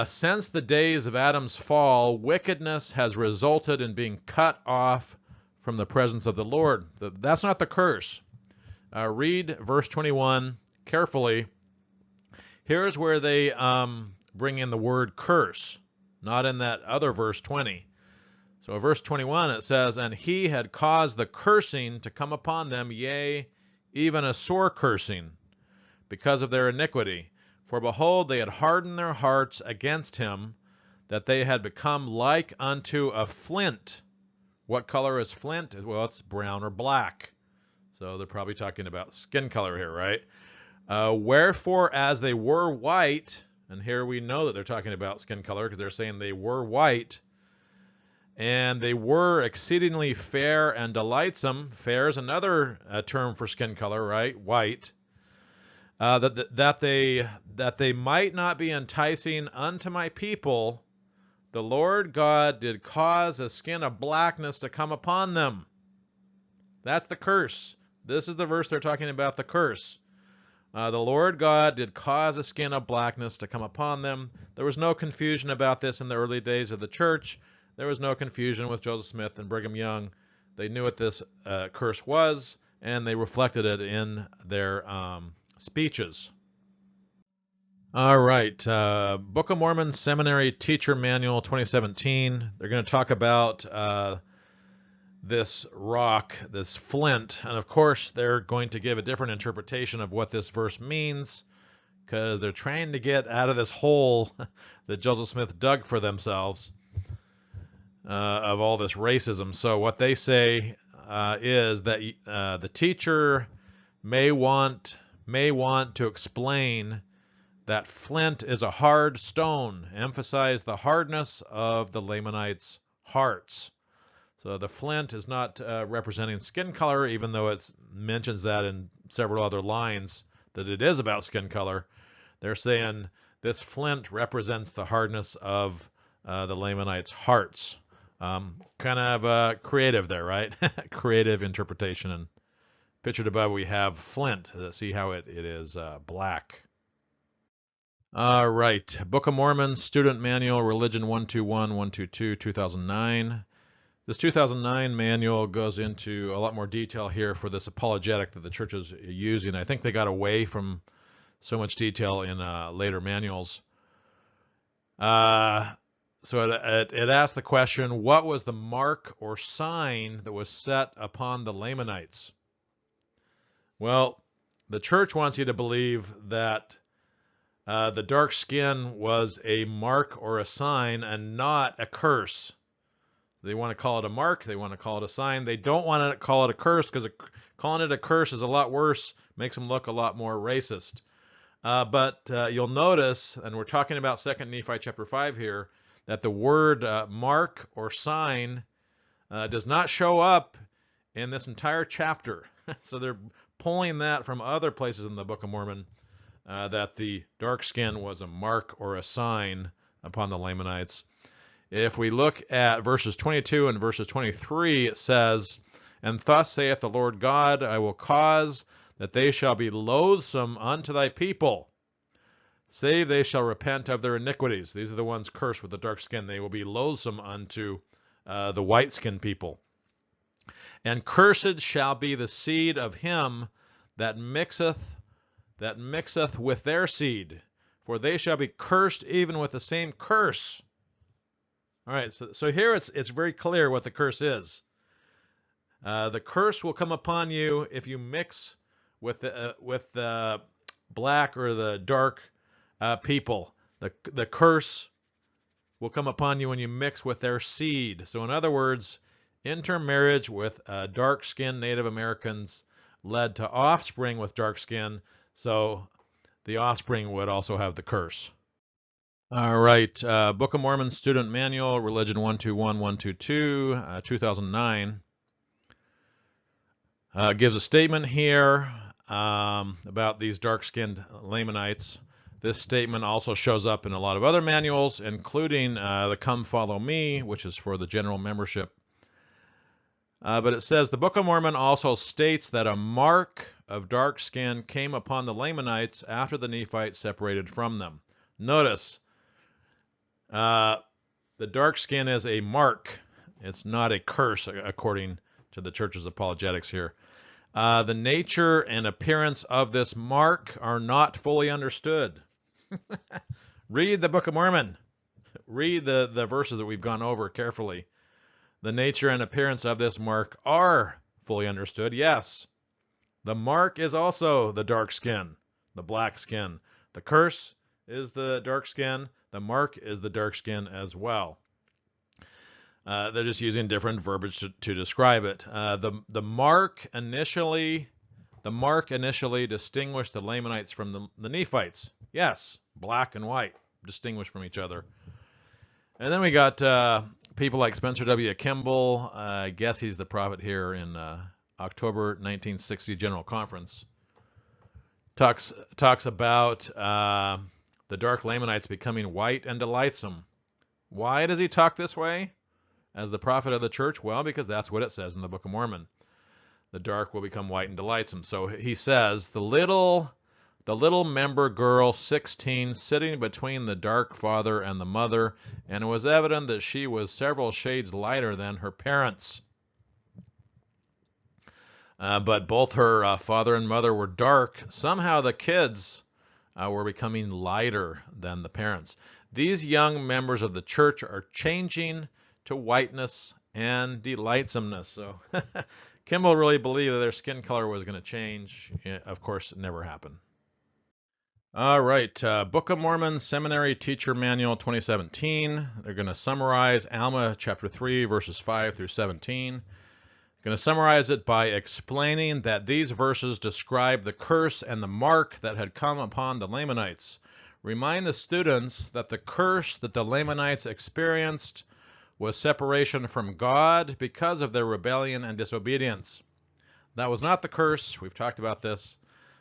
Since the days of Adam's fall, wickedness has resulted in being cut off from the presence of the Lord. That's not the curse. Read verse 21 carefully. Here's where they bring in the word curse, not in that other verse 20. So verse 21, it says, "And he had caused the cursing to come upon them, yea, even a sore cursing, because of their iniquity. For behold, they had hardened their hearts against him, that they had become like unto a flint." What color is flint? Well, it's brown or black. So they're probably talking about skin color here, right? "Wherefore, as they were white," and here we know that they're talking about skin color because they're saying they were white, "and they were exceedingly fair and delightsome." Fair is another term for skin color, right? White. That they might not be enticing unto my people, the Lord God did cause a skin of blackness to come upon them. That's the curse. This is the verse they're talking about, the curse. The Lord God did cause a skin of blackness to come upon them. There was no confusion about this in the early days of the church. There was no confusion with Joseph Smith and Brigham Young. They knew what this curse was, and they reflected it in their speeches. All right, Book of Mormon Seminary Teacher Manual 2017. They're going to talk about this rock, this flint, and of course they're going to give a different interpretation of what this verse means, because they're trying to get out of this hole that Joseph Smith dug for themselves of all this racism. So what they say is that the teacher may want to explain that flint is a hard stone, emphasize the hardness of the Lamanites' hearts. So the flint is not representing skin color, even though it mentions that in several other lines that it is about skin color. They're saying this flint represents the hardness of the Lamanites' hearts. Kind of creative there, right? Creative interpretation. And pictured above we have flint. See how it is black. All right, Book of Mormon Student Manual, Religion 121, 122, 2009. This 2009 manual goes into a lot more detail here for this apologetic that the church is using. I think they got away from so much detail in later manuals. So it asked the question, what was the mark or sign that was set upon the Lamanites? Well, the church wants you to believe that the dark skin was a mark or a sign and not a curse. They want to call it a mark. They want to call it a sign. They don't want to call it a curse because calling it a curse is a lot worse, makes them look a lot more racist. But you'll notice, and we're talking about 2 Nephi chapter 5 here, that the word mark or sign does not show up in this entire chapter. So they're pulling that from other places in the Book of Mormon, that the dark skin was a mark or a sign upon the Lamanites. If we look at verses 22 and verses 23, it says, "And thus saith the Lord God, I will cause that they shall be loathsome unto thy people, save they shall repent of their iniquities." These are the ones cursed with the dark skin. They will be loathsome unto the white-skinned people. "And cursed shall be the seed of him that mixeth with their seed, for they shall be cursed even with the same curse." All right, so here it's very clear what the curse is. The curse will come upon you if you mix with the black or the dark people. The curse will come upon you when you mix with their seed. So in other words, intermarriage with dark-skinned Native Americans led to offspring with dark skin, so the offspring would also have the curse. All right, Book of Mormon Student Manual, Religion 121, 122, 2009. Gives a statement here about these dark-skinned Lamanites. This statement also shows up in a lot of other manuals, including the Come Follow Me, which is for the general membership. But it says, the Book of Mormon also states that a mark of dark skin came upon the Lamanites after the Nephites separated from them. Notice, the dark skin is a mark. It's not a curse, according to the church's apologetics here. The nature and appearance of this mark are not fully understood. Read the Book of Mormon. Read the verses that we've gone over carefully. The nature and appearance of this mark are fully understood, yes. The mark is also the dark skin, the black skin. The curse is the dark skin. The mark is the dark skin as well. They're just using different verbiage to describe it. The mark initially distinguished the Lamanites from the Nephites. Yes, black and white, distinguished from each other. And then we got people like Spencer W. Kimball. I guess he's the prophet here in October 1960 General Conference. Talks about the dark Lamanites becoming white and delightsome. Why does he talk this way as the prophet of the church? Well, because that's what it says in the Book of Mormon. The dark will become white and delightsome. So he says, the little member girl, 16, sitting between the dark father and the mother, and it was evident that she was several shades lighter than her parents. But both her father and mother were dark. Somehow the kids were becoming lighter than the parents. These young members of the church are changing to whiteness and delightsomeness. So Kimball really believed that their skin color was going to change. Of course, it never happened. All right, Book of Mormon Seminary Teacher Manual 2017. They're going to summarize Alma chapter 3, verses 5 through 17. Going to summarize it by explaining that these verses describe the curse and the mark that had come upon the Lamanites. Remind the students that the curse that the Lamanites experienced was separation from God because of their rebellion and disobedience. That was not the curse. We've talked about this.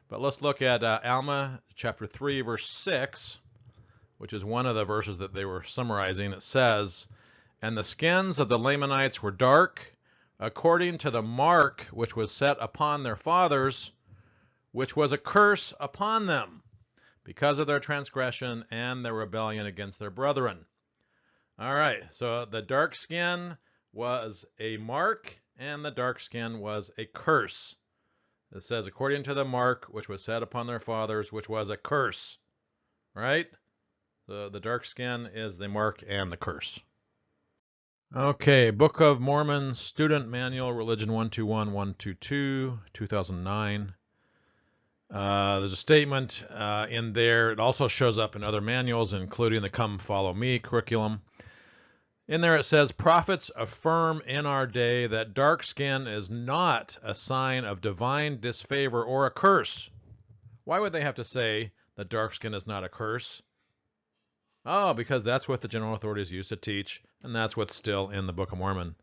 But let's look at Alma chapter 3, verse 6, which is one of the verses that they were summarizing. It says, "And the skins of the Lamanites were dark, according to the mark which was set upon their fathers, which was a curse upon them, because of their transgression and their rebellion against their brethren." All right, so the dark skin was a mark, and the dark skin was a curse. It says, according to the mark which was set upon their fathers, which was a curse. Right? The dark skin is the mark and the curse. Okay, Book of Mormon Student Manual, Religion 121, 122, 2009. There's a statement in there. It also shows up in other manuals, including the Come Follow Me curriculum. In there it says, prophets affirm in our day that dark skin is not a sign of divine disfavor or a curse. Why would they have to say that dark skin is not a curse? Oh, because that's what the general authorities used to teach, and that's what's still in the Book of Mormon.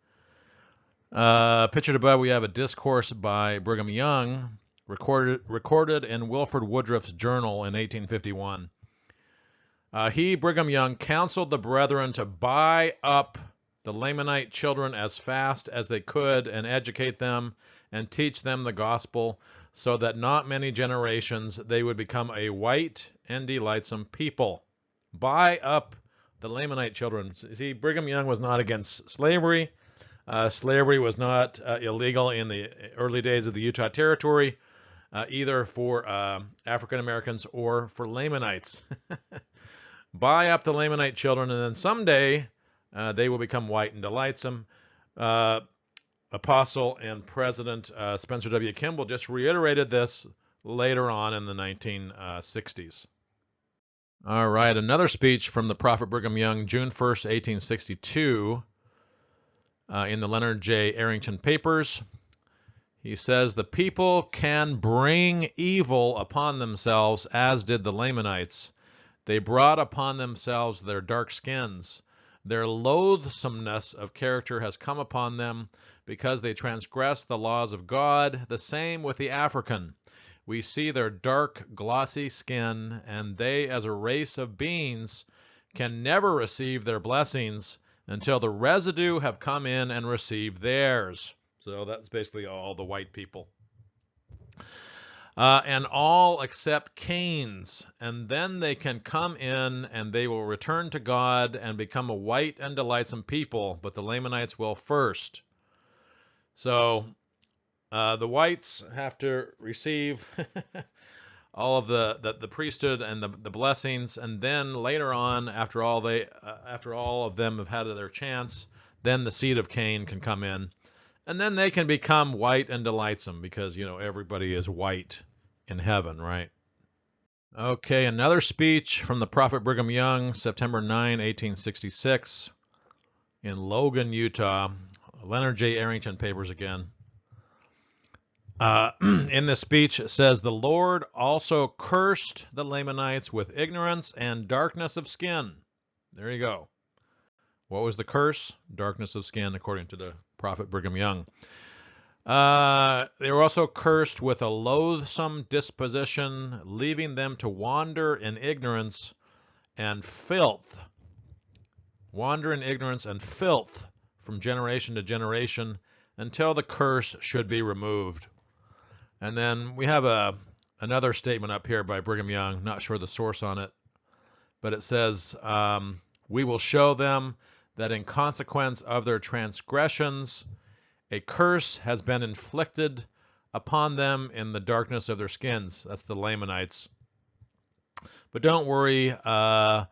Pictured above, we have a discourse by Brigham Young, recorded in Wilford Woodruff's journal in 1851. Brigham Young, counseled the brethren to buy up the Lamanite children as fast as they could and educate them and teach them the gospel, so that not many generations they would become a white and delightsome people. Buy up the Lamanite children. See, Brigham Young was not against slavery. Slavery was not illegal in the early days of the Utah Territory, either for African Americans or for Lamanites. Buy up the Lamanite children, and then someday they will become white and delightsome. Apostle and President Spencer W. Kimball just reiterated this later on in the 1960s. All right, another speech from the prophet Brigham Young, June 1st, 1862, in the Leonard J. Arrington Papers. He says, "The people can bring evil upon themselves, as did the Lamanites. They brought upon themselves their dark skins. Their loathsomeness of character has come upon them because they transgressed the laws of God. The same with the African. We see their dark, glossy skin, and they, as a race of beings, can never receive their blessings until the residue have come in and received theirs." So that's basically all the white people. "And all except Cain's, and then they can come in and they will return to God and become a white and delightsome people, but the Lamanites will first." So the whites have to receive all of the priesthood and the blessings, and then later on, after all of them have had their chance, then the seed of Cain can come in, and then they can become white and delightsome, because everybody is white in heaven, right? Okay, another speech from the prophet Brigham Young, September 9, 1866, in Logan, Utah. Leonard J. Arrington papers again. In this speech, it says, "The Lord also cursed the Lamanites with ignorance and darkness of skin." There you go. What was the curse? Darkness of skin, according to the prophet Brigham Young. They were also cursed with a loathsome disposition, leaving them to wander in ignorance and filth. Wander in ignorance and filth from generation to generation until the curse should be removed. And then we have another statement up here by Brigham Young, not sure the source on it, but it says, "We will show them that in consequence of their transgressions, a curse has been inflicted upon them in the darkness of their skins." That's the Lamanites. But don't worry, the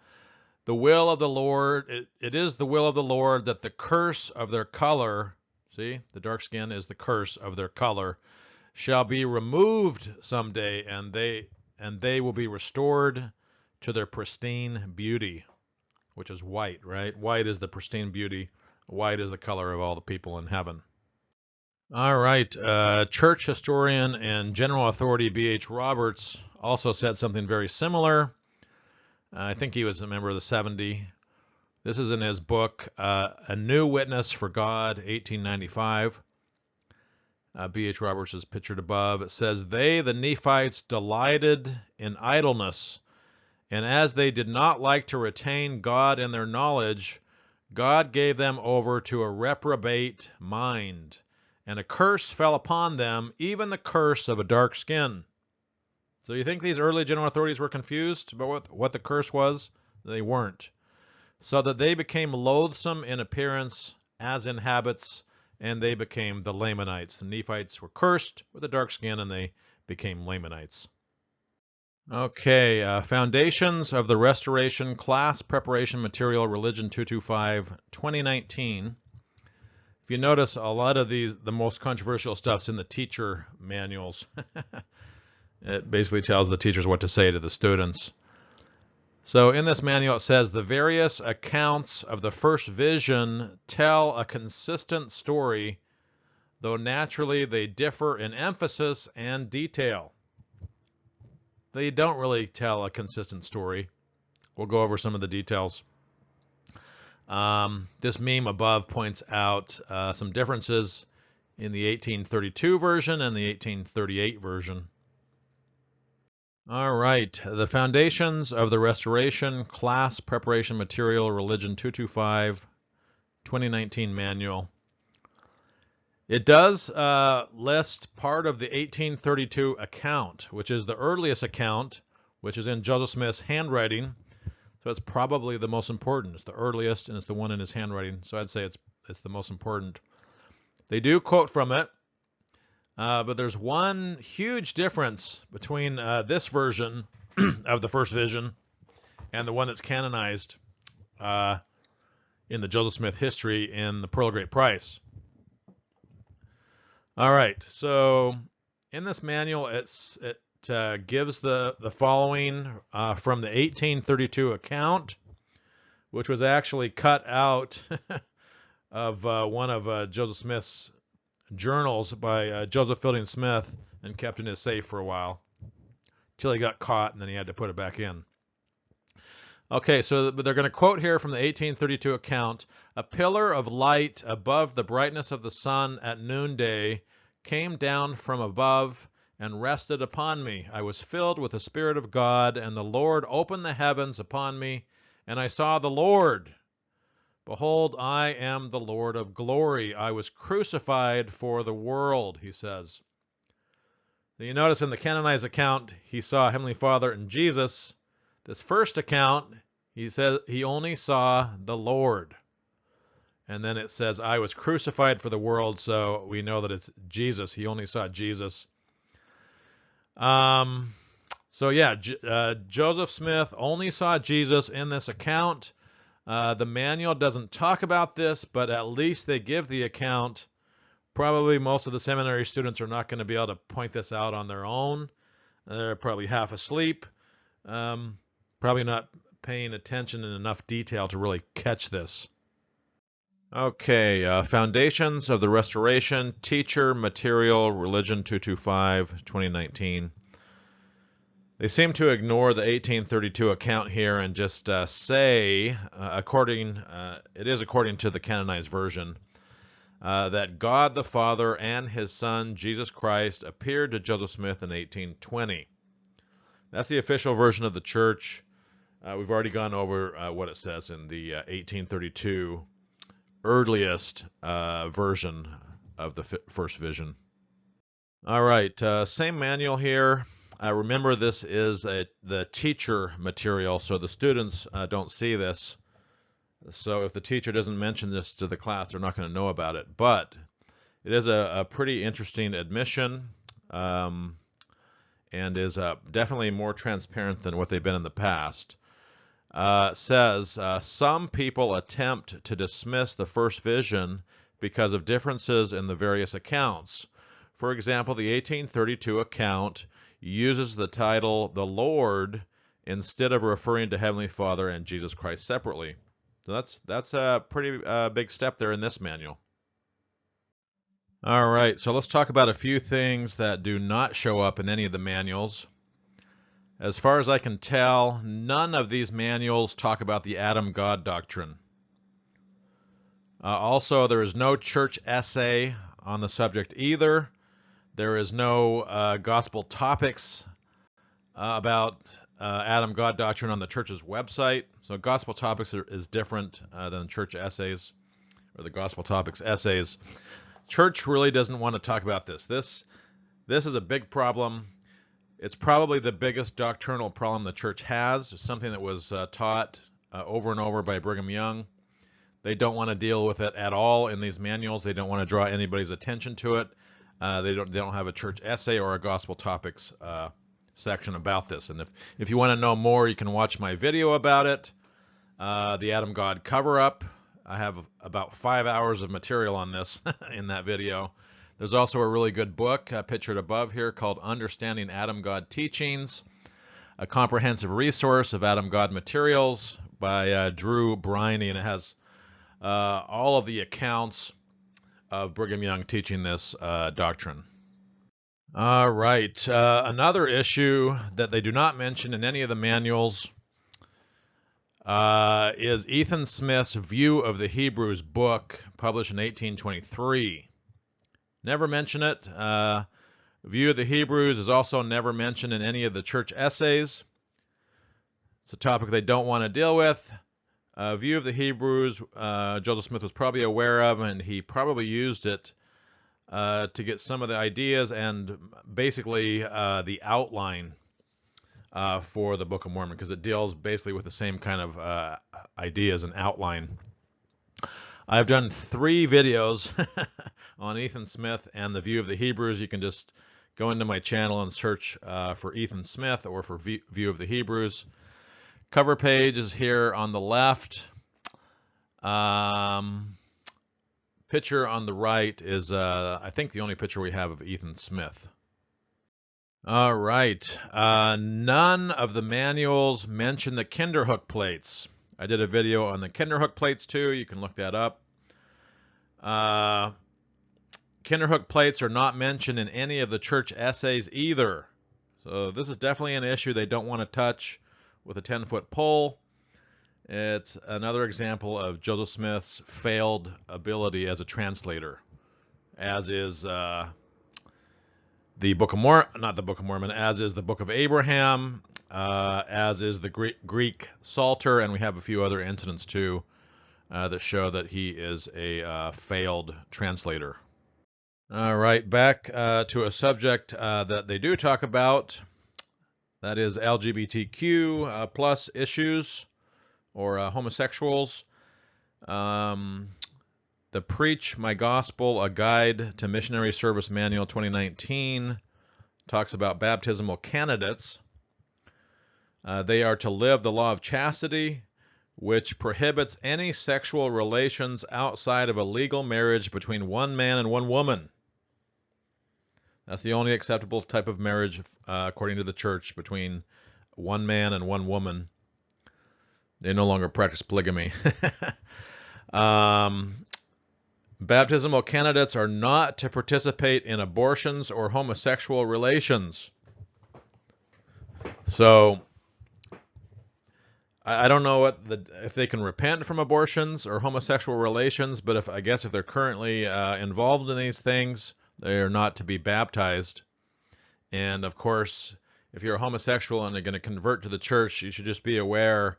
will of the Lord, it is the will of the Lord that the curse of their color, see, the dark skin is the curse of their color, shall be removed someday, and they will be restored to their pristine beauty, which is white, right? White is the pristine beauty. White is the color of all the people in heaven. All right. Church historian and general authority B.H. Roberts also said something very similar. I think he was a member of the 70. This is in his book, A New Witness for God, 1895. B.H. Roberts is pictured above. It says, "They, the Nephites, delighted in idleness, and as they did not like to retain God in their knowledge, God gave them over to a reprobate mind, and a curse fell upon them, even the curse of a dark skin." So you think these early general authorities were confused about what the curse was? They weren't. "So that they became loathsome in appearance as in habits, and they became the Lamanites." The Nephites were cursed with a dark skin, and they became Lamanites. Okay, Foundations of the Restoration, Class Preparation Material, Religion 225, 2019. If you notice, a lot of the most controversial stuff's in the teacher manuals. It basically tells the teachers what to say to the students. So in this manual, it says, "The various accounts of the first vision tell a consistent story, though naturally they differ in emphasis and detail." They don't really tell a consistent story. We'll go over some of the details. This meme above points out some differences in the 1832 version and the 1838 version. All right, the Foundations of the Restoration, Class Preparation Material, Religion 225, 2019 manual. It does list part of the 1832 account, which is the earliest account, which is in Joseph Smith's handwriting. So it's probably the most important. It's the earliest, and it's the one in his handwriting. So I'd say it's the most important. They do quote from it. But there's one huge difference between this version of the first vision and the one that's canonized in the Joseph Smith history in the Pearl of Great Price. All right, so in this manual, it gives the following from the 1832 account, which was actually cut out of one of Joseph Smith's journals by Joseph Fielding Smith and kept in his safe for a while till he got caught, and then he had to put it back in. Okay, so they're going to quote here from the 1832 account. "A pillar of light above the brightness of the sun at noonday came down from above and rested upon me. I was filled with the Spirit of God, and the Lord opened the heavens upon me, and I saw the Lord. Behold, I am the Lord of glory. I was crucified for the world," he says. Now you notice in the canonized account, he saw Heavenly Father and Jesus. This first account, he says he only saw the Lord. And then it says, I was crucified for the world, so we know that it's Jesus. He only saw Jesus. So yeah, Joseph Smith only saw Jesus in this account. The manual doesn't talk about this, but at least they give the account. Probably most of the seminary students are not going to be able to point this out on their own. They're probably half asleep. Probably not paying attention in enough detail to really catch this. Okay, Foundations of the Restoration, Teacher, Material, Religion 225, 2019. They seem to ignore the 1832 account here and just say, it is according to the canonized version, that God the Father and his Son, Jesus Christ, appeared to Joseph Smith in 1820. That's the official version of the church. We've already gone over what it says in the 1832 earliest version of the first vision. All right, same manual here. Remember, this is the teacher material, so the students don't see this. So if the teacher doesn't mention this to the class, they're not going to know about it. But it is a pretty interesting admission, and is definitely more transparent than what they've been in the past. Says, some people attempt to dismiss the first vision because of differences in the various accounts. For example, the 1832 account uses the title the Lord instead of referring to Heavenly Father and Jesus Christ separately. So that's a pretty big step there in this manual. All right, so let's talk about a few things that do not show up in any of the manuals. As far as I can tell, none of these manuals talk about the Adam God doctrine. Also, there is no church essay on the subject either. There is no gospel topics about Adam God doctrine on the church's website. So gospel topics is different than church essays or the gospel topics essays. Church really doesn't want to talk about this. This is a big problem. It's probably the biggest doctrinal problem the church has. It's something that was taught over and over by Brigham Young. They don't want to deal with it at all in these manuals. They don't want to draw anybody's attention to it. They don't have a church essay or a gospel topics section about this. And if you want to know more, you can watch my video about it, the Adam God cover-up. I have about 5 hours of material on this in that video. There's also a really good book pictured above here called Understanding Adam God Teachings, a comprehensive resource of Adam God materials by Drew Briney, and it has all of the accounts of Brigham Young teaching this doctrine. All right, another issue that they do not mention in any of the manuals is Ethan Smith's View of the Hebrews book, published in 1823. Never mention it. View of the Hebrews is also never mentioned in any of the church essays. It's a topic they don't want to deal with. View of the Hebrews, Joseph Smith was probably aware of, and he probably used it to get some of the ideas and basically the outline for the Book of Mormon, because it deals basically with the same kind of ideas and outline. I've done 3 videos on Ethan Smith and the View of the Hebrews. You can just go into my channel and search for Ethan Smith or for View of the Hebrews. Cover page is here on the left. Picture on the right is, I think, the only picture we have of Ethan Smith. All right. None of the manuals mention the Kinderhook plates. I did a video on the Kinderhook plates too. You can look that up. Kinderhook plates are not mentioned in any of the church essays either. So this is definitely an issue they don't want to touch with a 10-foot pole. It's another example of Joseph Smith's failed ability as a translator, as is the Book of Mormon, not the Book of Mormon, as is the Book of Abraham, as is the Greek Psalter, and we have a few other incidents too that show that he is a failed translator. All right, back to a subject that they do talk about. That is LGBTQ plus issues, or homosexuals. The Preach My Gospel, A Guide to Missionary Service Manual 2019 talks about baptismal candidates. They are to live the law of chastity, which prohibits any sexual relations outside of a legal marriage between one man and one woman. That's the only acceptable type of marriage, according to the church, between one man and one woman. They no longer practice polygamy. Baptismal candidates are not to participate in abortions or homosexual relations. So I don't know if they can repent from abortions or homosexual relations, but I guess if they're currently involved in these things, they are not to be baptized. And of course, if you're a homosexual and you're going to convert to the church, you should just be aware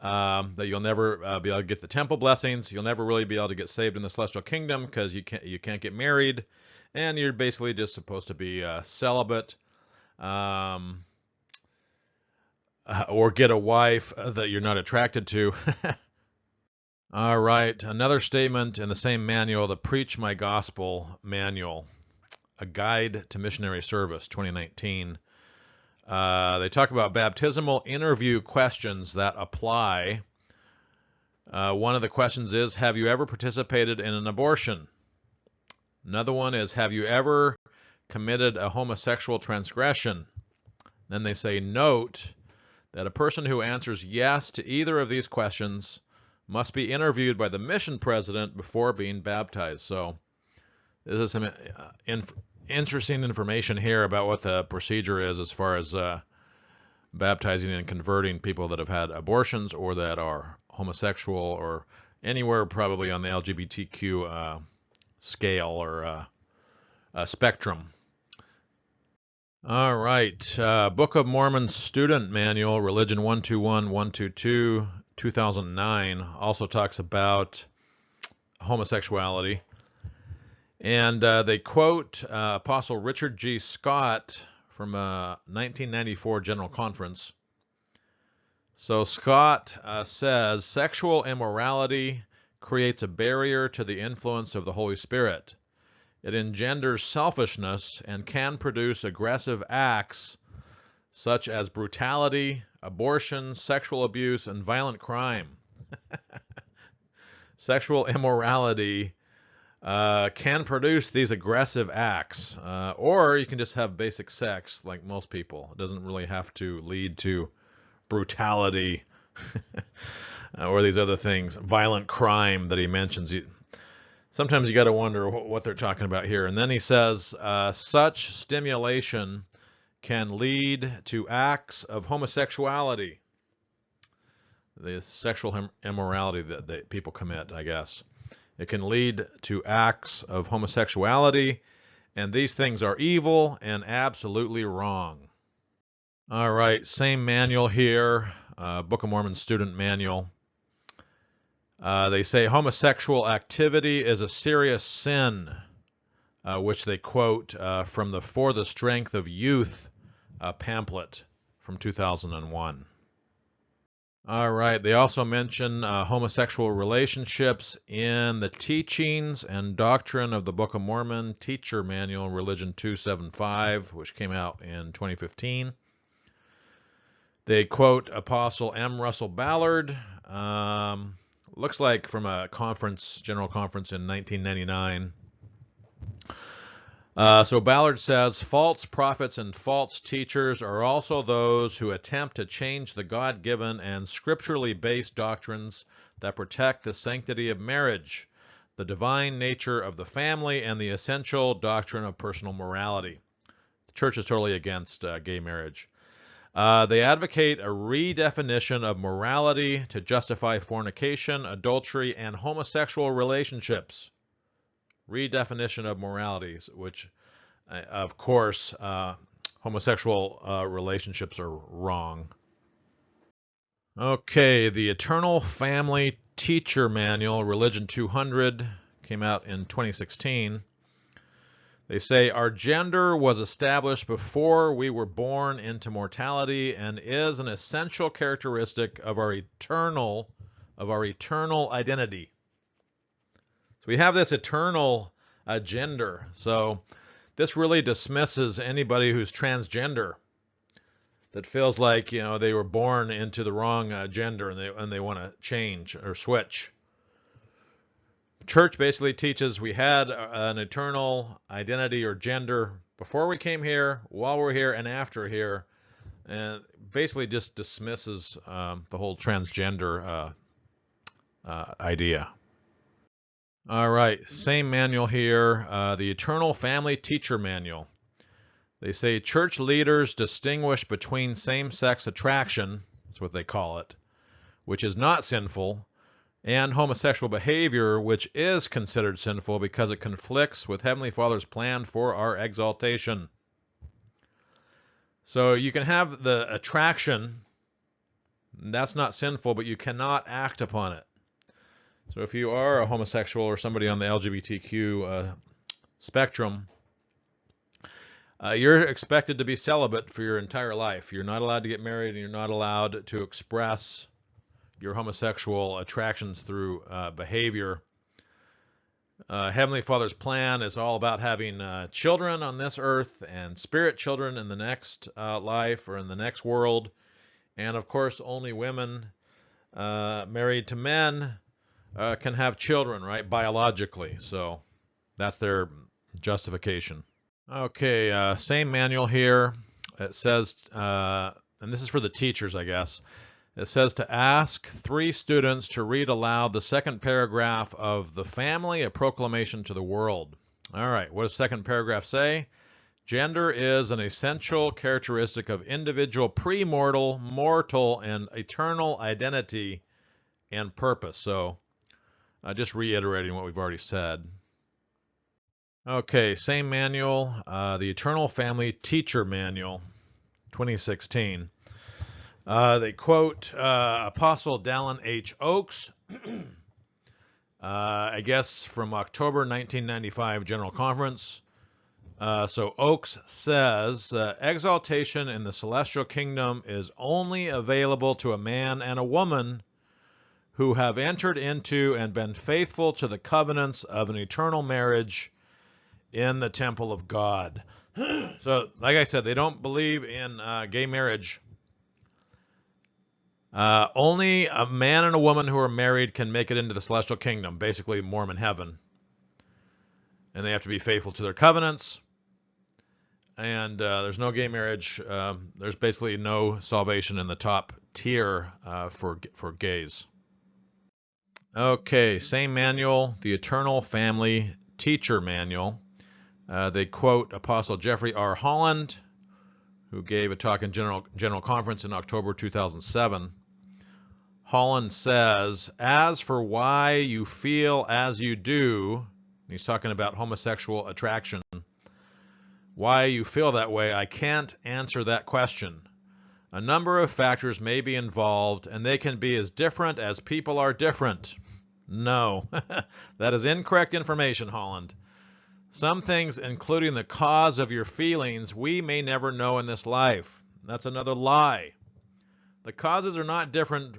that you'll never be able to get the temple blessings. You'll never really be able to get saved in the celestial kingdom because you can't get married, and you're basically just supposed to be celibate, or get a wife that you're not attracted to. All right, another statement in the same manual, the Preach My Gospel Manual, A Guide to Missionary Service, 2019. They talk about baptismal interview questions that apply. One of the questions is, have you ever participated in an abortion? Another one is, have you ever committed a homosexual transgression? Then they say, note that a person who answers yes to either of these questions must be interviewed by the mission president before being baptized. So this is some interesting information here about what the procedure is as far as baptizing and converting people that have had abortions or that are homosexual or anywhere probably on the LGBTQ scale or spectrum. All right, Book of Mormon Student Manual, Religion 121-122, 2009, also talks about homosexuality. And they quote Apostle Richard G. Scott from a 1994 General Conference. So Scott says, sexual immorality creates a barrier to the influence of the Holy Spirit. It engenders selfishness and can produce aggressive acts such as brutality, abortion, sexual abuse, and violent crime. Sexual immorality can produce these aggressive acts, or you can just have basic sex like most people. It doesn't really have to lead to brutality or these other things, violent crime that he mentions. Sometimes you got to wonder what they're talking about here. And then he says, such stimulation can lead to acts of homosexuality, the sexual immorality that people commit, I guess. It can lead to acts of homosexuality, and these things are evil and absolutely wrong. All right, same manual here, Book of Mormon Student Manual. They say homosexual activity is a serious sin, which they quote from the For the Strength of Youth pamphlet from 2001. All right, they also mention homosexual relationships in the Teachings and Doctrine of the Book of Mormon Teacher Manual, Religion 275, which came out in 2015. They quote Apostle M. Russell Ballard, looks like from a general conference in 1999. So Ballard says, false prophets and false teachers are also those who attempt to change the God-given and scripturally based doctrines that protect the sanctity of marriage, the divine nature of the family, and the essential doctrine of personal morality. The church is totally against gay marriage. They advocate a redefinition of morality to justify fornication, adultery, and homosexual relationships. Redefinition of moralities, which, of course, homosexual relationships are wrong. Okay, the Eternal Family Teacher Manual, Religion 200, came out in 2016. They say, our gender was established before we were born into mortality and is an essential characteristic of our eternal identity. So we have this eternal gender. So this really dismisses anybody who's transgender, that feels like, they were born into the wrong gender and they want to change or switch. Church basically teaches we had an eternal identity or gender before we came here, while we're here, and after here, and basically just dismisses the whole transgender idea. All right, same manual here, the Eternal Family Teacher Manual. They say church leaders distinguish between same-sex attraction, that's what they call it, which is not sinful, and homosexual behavior, which is considered sinful because it conflicts with Heavenly Father's plan for our exaltation. So you can have the attraction, that's not sinful, but you cannot act upon it. So if you are a homosexual or somebody on the LGBTQ spectrum, you're expected to be celibate for your entire life. You're not allowed to get married, and you're not allowed to express your homosexual attractions through behavior. Heavenly Father's plan is all about having children on this earth and spirit children in the next life or in the next world. And of course, only women married to men can have children, right, biologically. So that's their justification. Okay, same manual here. It says, and this is for the teachers, I guess. It says to ask 3 students to read aloud the second paragraph of The Family, a Proclamation to the World. All right, what does the second paragraph say? Gender is an essential characteristic of individual premortal, mortal, and eternal identity and purpose. So just reiterating what we've already said. Okay, same manual, the Eternal Family Teacher Manual, 2016. They quote Apostle Dallin H. Oakes, I guess from October 1995 General Conference. So Oakes says, exaltation in the celestial kingdom is only available to a man and a woman who have entered into and been faithful to the covenants of an eternal marriage in the temple of God. So, like I said, they don't believe in gay marriage. Only a man and a woman who are married can make it into the celestial kingdom, basically Mormon heaven. And they have to be faithful to their covenants. And there's no gay marriage. There's basically no salvation in the top tier for gays. Okay, same manual, the Eternal Family Teacher Manual. They quote Apostle Jeffrey R. Holland, who gave a talk in General Conference in October 2007. Holland says, as for why you feel as you do, he's talking about homosexual attraction, why you feel that way, I can't answer that question. A number of factors may be involved, and they can be as different as people are different. No, that is incorrect information, Holland. Some things, including the cause of your feelings, we may never know in this life. That's another lie. The causes are not different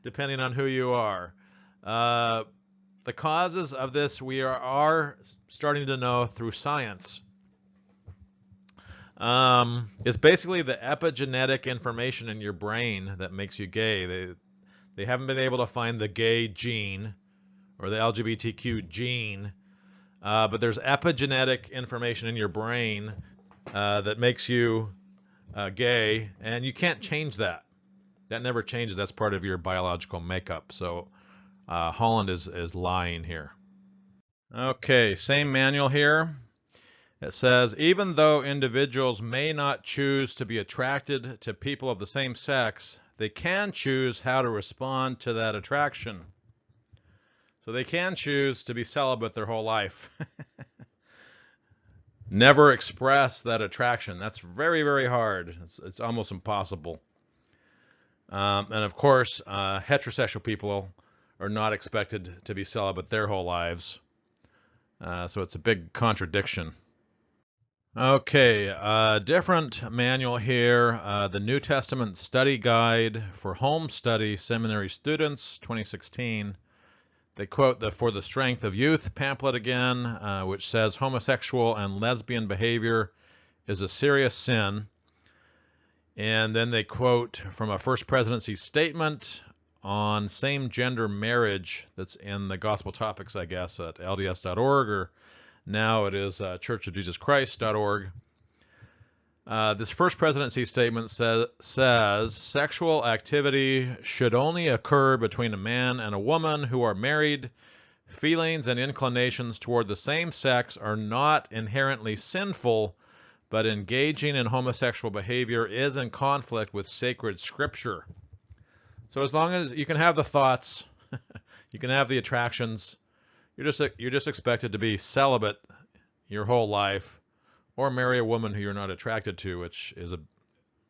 depending on who you are. The causes of this we are starting to know through science. It's basically the epigenetic information in your brain that makes you gay. They haven't been able to find the gay gene or the LGBTQ gene. But there's epigenetic information in your brain that makes you gay, and you can't change that. That never changes. That's part of your biological makeup. So Holland is lying here. Okay, same manual here. It says, even though individuals may not choose to be attracted to people of the same sex, they can choose how to respond to that attraction. So they can choose to be celibate their whole life. Never express that attraction. That's very, very hard. It's almost impossible. And of course, heterosexual people are not expected to be celibate their whole lives. So it's a big contradiction. Okay, different manual here. The New Testament Study Guide for Home Study Seminary Students, 2016. They quote the For the Strength of Youth pamphlet again, which says homosexual and lesbian behavior is a serious sin. And then they quote from a First Presidency statement on same-gender marriage that's in the Gospel Topics, I guess, at LDS.org, or now it is churchofjesuschrist.org. This First Presidency statement says sexual activity should only occur between a man and a woman who are married. Feelings and inclinations toward the same sex are not inherently sinful, but engaging in homosexual behavior is in conflict with sacred scripture. So as long as you can have the thoughts, you can have the attractions, you're just expected to be celibate your whole life, or marry a woman who you're not attracted to, which is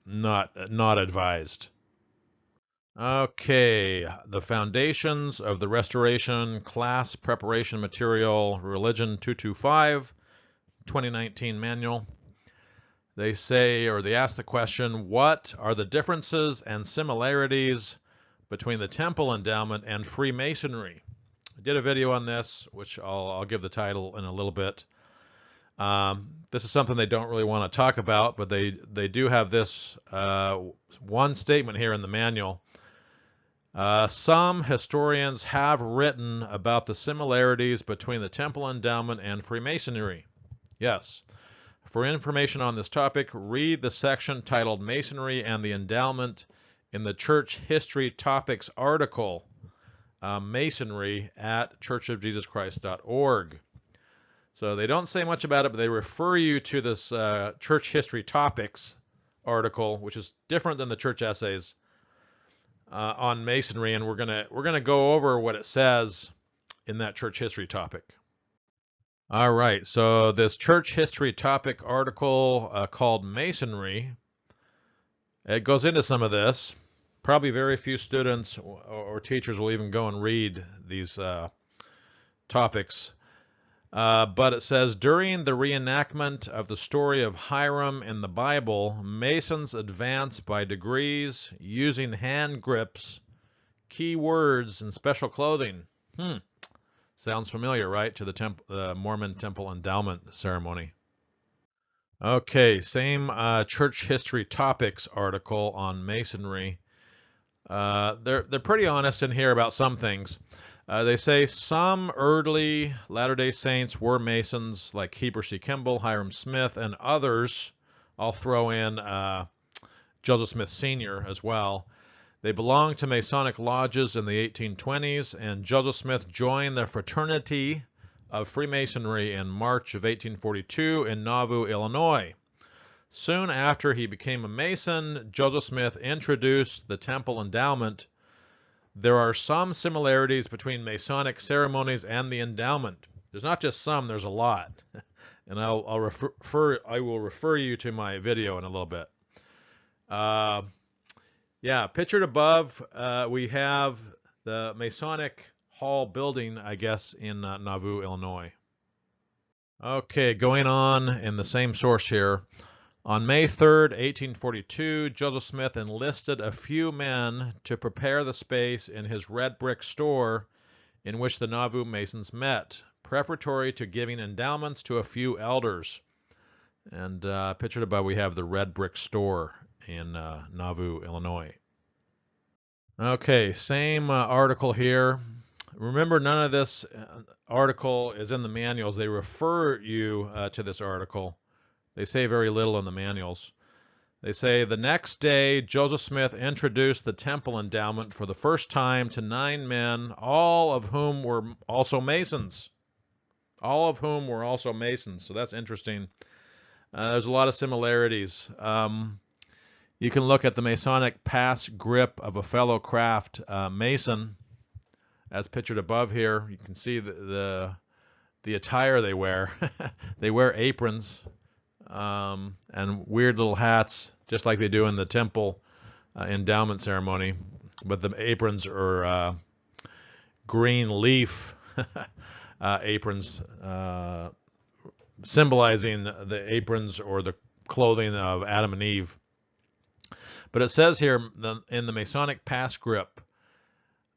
not advised. Okay, the Foundations of the Restoration Class Preparation Material, Religion 225, 2019 manual. They say, or they ask the question, what are the differences and similarities between the temple endowment and Freemasonry? I did a video on this, which I'll give the title in a little bit. This is something they don't really want to talk about, but they do have this one statement here in the manual. Some historians have written about the similarities between the temple endowment and Freemasonry. Yes. For information on this topic, read the section titled Masonry and the Endowment in the Church History Topics article, Masonry, at churchofjesuschrist.org. So they don't say much about it, but they refer you to this Church History Topics article, which is different than the church essays on Masonry, and we're gonna go over what it says in that church history topic. All right, so this church history topic article called Masonry, it goes into some of this. Probably very few students or teachers will even go and read these topics. But it says, during the reenactment of the story of Hiram in the Bible, Masons advance by degrees using hand grips, key words, and special clothing. Sounds familiar, right, to the Mormon temple endowment ceremony. Okay, same church history topics article on Masonry. They're pretty honest in here about some things. They say some early Latter-day Saints were Masons, like Heber C. Kimball, Hiram Smith, and others. I'll throw in Joseph Smith Sr. as well. They belonged to Masonic lodges in the 1820s, and Joseph Smith joined the fraternity of Freemasonry in March of 1842 in Nauvoo, Illinois. Soon after he became a Mason, Joseph Smith introduced the temple endowment. There are some similarities between Masonic ceremonies and the endowment. There's not just some, there's a lot. And I will refer you to my video in a little bit. Yeah, pictured above, we have the Masonic Hall building, I guess, in Nauvoo, Illinois. Okay, going on in the same source here. On May 3rd, 1842, Joseph Smith enlisted a few men to prepare the space in his red brick store in which the Nauvoo Masons met, preparatory to giving endowments to a few elders. And pictured above, we have the red brick store in Nauvoo, Illinois. Okay, same article here. Remember, none of this article is in the manuals. They refer you to this article. They say very little in the manuals. They say, the next day, Joseph Smith introduced the temple endowment for the first time to 9 men, all of whom were also Masons. All of whom were also Masons, so that's interesting. There's a lot of similarities. You can look at the Masonic pass grip of a fellow craft Mason, as pictured above here. You can see the attire they wear. They wear aprons and weird little hats, just like they do in the temple endowment ceremony. But the aprons are green leaf aprons, symbolizing the aprons or the clothing of Adam and Eve. But it says here in the Masonic pass grip,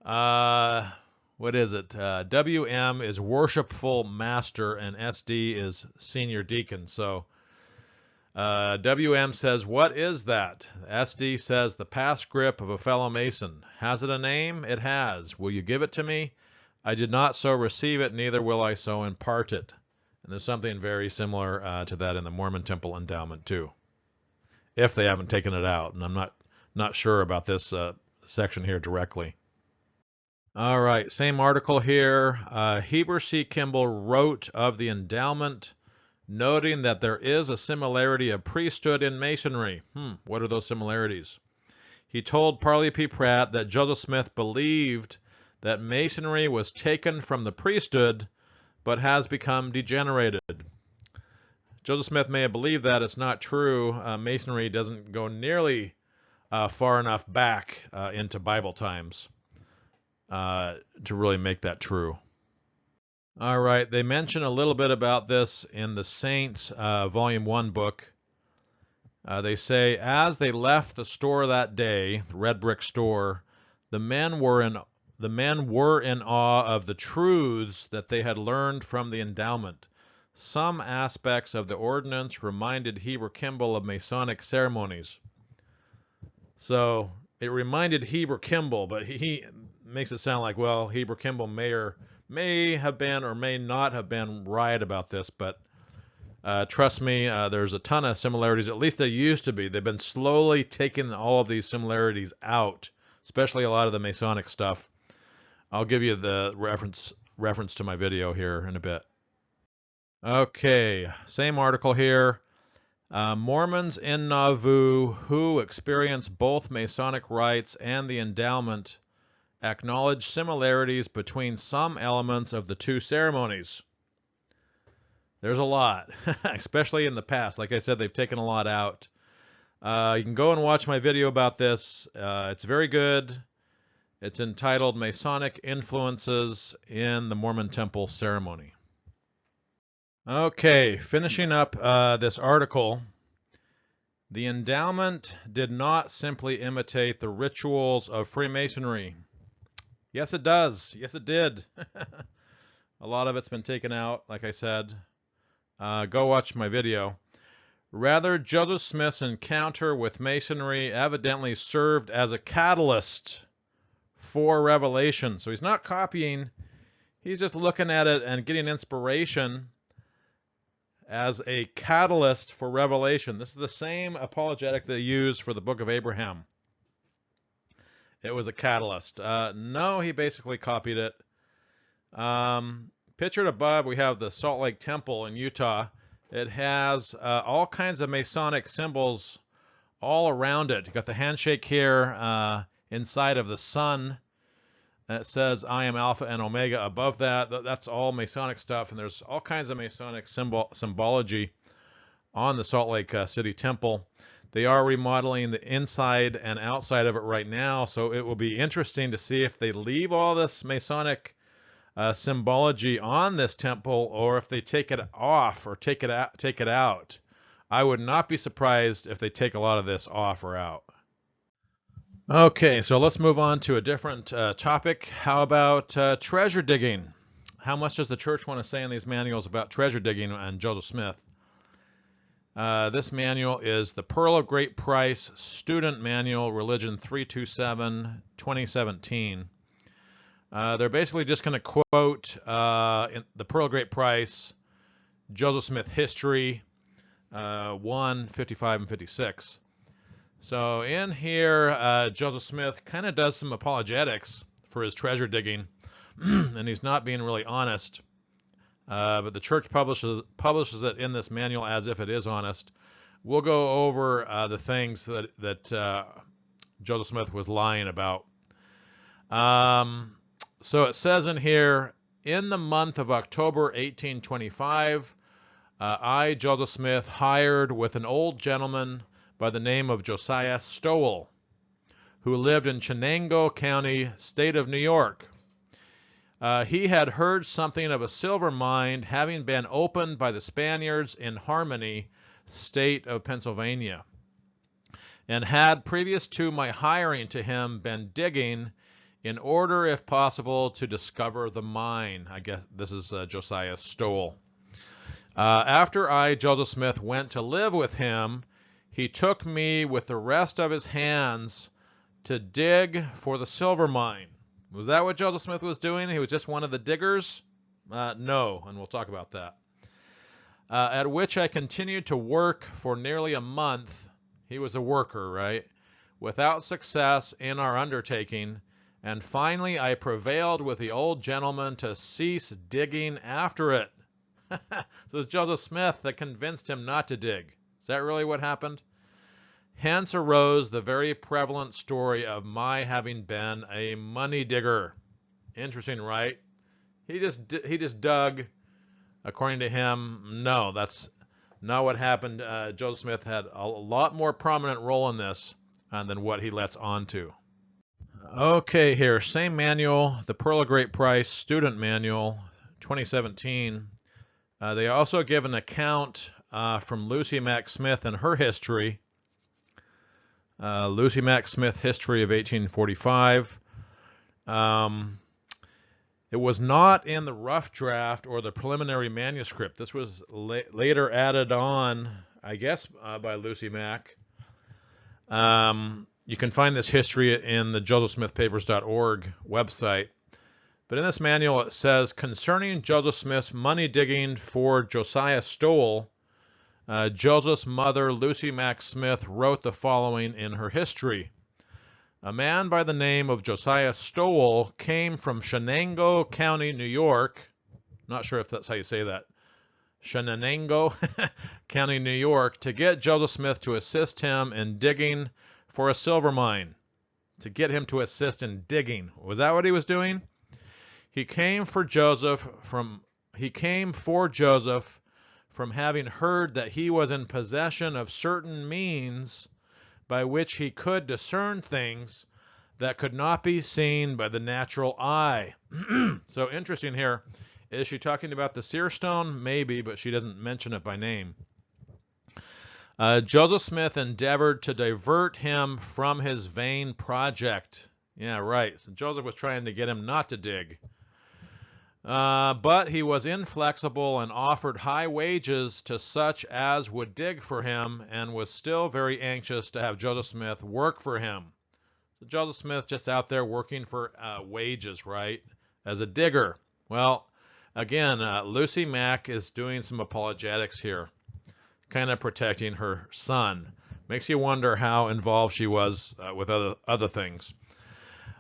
well, what is it? WM is worshipful master, and SD is senior deacon. So WM says, what is that? SD says, the past grip of a fellow Mason. Has it a name? It has. Will you give it to me? I did not so receive it, neither will I so impart it. And there's something very similar to that in the Mormon Temple endowment too, if they haven't taken it out. And I'm not sure about this section here directly. All right, same article here. Heber C. Kimball wrote of the endowment, noting that there is a similarity of priesthood in Masonry. What are those similarities? He told Parley P. Pratt that Joseph Smith believed that Masonry was taken from the priesthood, but has become degenerated. Joseph Smith may have believed that. It's not true. Masonry doesn't go nearly far enough back into Bible times to really make that true. All right, they mention a little bit about this in the Saints Volume 1 book. They say, as they left the store that day, the red brick store, the men were in awe of the truths that they had learned from the endowment. Some aspects of the ordinance reminded Heber Kimball of Masonic ceremonies. So it reminded Heber Kimball, but he makes it sound like, well, Heber Kimball may have been or may not have been right about this, but trust me, there's a ton of similarities. At least there used to be. They've been slowly taking all of these similarities out, especially a lot of the Masonic stuff. I'll give you the reference to my video here in a bit. Okay, same article here. Mormons in Nauvoo who experience both Masonic rites and the endowment acknowledge similarities between some elements of the two ceremonies. There's a lot, especially in the past. Like I said, they've taken a lot out. You can go and watch my video about this. It's very good. It's entitled Masonic Influences in the Mormon Temple Ceremony. Okay, finishing up this article. The endowment did not simply imitate the rituals of Freemasonry. Yes, it does. Yes, it did. A lot of it's been taken out, like I said. Go watch my video. Rather, Joseph Smith's encounter with Masonry evidently served as a catalyst for revelation. So he's not copying. He's just looking at it and getting inspiration as a catalyst for revelation. This is the same apologetic they used for the Book of Abraham. It was a catalyst. No, he basically copied it. Pictured above, we have the Salt Lake Temple in Utah. It has all kinds of Masonic symbols all around it. You got the handshake here inside of the sun. It says, I am Alpha and Omega above that. That's all Masonic stuff, and there's all kinds of Masonic symbology on the Salt Lake City Temple. They are remodeling the inside and outside of it right now, so it will be interesting to see if they leave all this Masonic symbology on this temple, or if they take it off or take it out. I would not be surprised if they take a lot of this off or out. Okay, so let's move on to a different topic. How about treasure digging? How much does the church want to say in these manuals about treasure digging and Joseph Smith? This manual is the Pearl of Great Price Student Manual, Religion 327, 2017. They're basically just going to quote in the Pearl of Great Price, Joseph Smith History 1, 55, and 56. So in here, Joseph Smith kind of does some apologetics for his treasure digging, and he's not being really honest. But the church publishes it in this manual as if it is honest. We'll go over the things that Joseph Smith was lying about. So it says in here, in the month of October 1825, I, Joseph Smith, hired with an old gentleman by the name of Josiah Stowell, who lived in Chenango County, state of New York. He had heard something of a silver mine having been opened by the Spaniards in Harmony, state of Pennsylvania, and had, previous to my hiring to him, been digging in order, if possible, to discover the mine. I guess this is Josiah Stowell. After I, Joseph Smith, went to live with him, he took me with the rest of his hands to dig for the silver mine. Was that what Joseph Smith was doing? He was just one of the diggers? No, and we'll talk about that. At which I continued to work for nearly a month. He was a worker, right? Without success in our undertaking, and finally I prevailed with the old gentleman to cease digging after it. So it was Joseph Smith that convinced him not to dig. Is that really what happened? Hence arose the very prevalent story of my having been a money digger. Interesting, right? He just dug. According to him, no, that's not what happened. Joseph Smith had a lot more prominent role in this than what he lets on to. Okay, here, same manual, the Pearl of Great Price Student Manual, 2017. They also give an account from Lucy Mack Smith and her history. Lucy Mack Smith, History of 1845. It was not in the rough draft or the preliminary manuscript. This was later added on, I guess, by Lucy Mack. You can find this history in the josephsmithpapers.org website. But in this manual it says, concerning Joseph Smith's money digging for Josiah Stowell, Joseph's mother, Lucy Mack Smith, wrote the following in her history. A man by the name of Josiah Stowell came from Shenango County, New York. Not sure if that's how you say that. Shenango County, New York, to get Joseph Smith to assist him in digging for a silver mine. To get him to assist in digging. Was that what he was doing? He came for Joseph from having heard that he was in possession of certain means by which he could discern things that could not be seen by the natural eye. So interesting here. Is she talking about the seer stone? Maybe, but she doesn't mention it by name. Joseph Smith endeavored to divert him from his vain project. Yeah, right. So Joseph was trying to get him not to dig. But he was inflexible and offered high wages to such as would dig for him, and was still very anxious to have Joseph Smith work for him. So Joseph Smith just out there working for wages, right, as a digger. Well, again, Lucy Mack is doing some apologetics here, kind of protecting her son. Makes you wonder how involved she was with other things.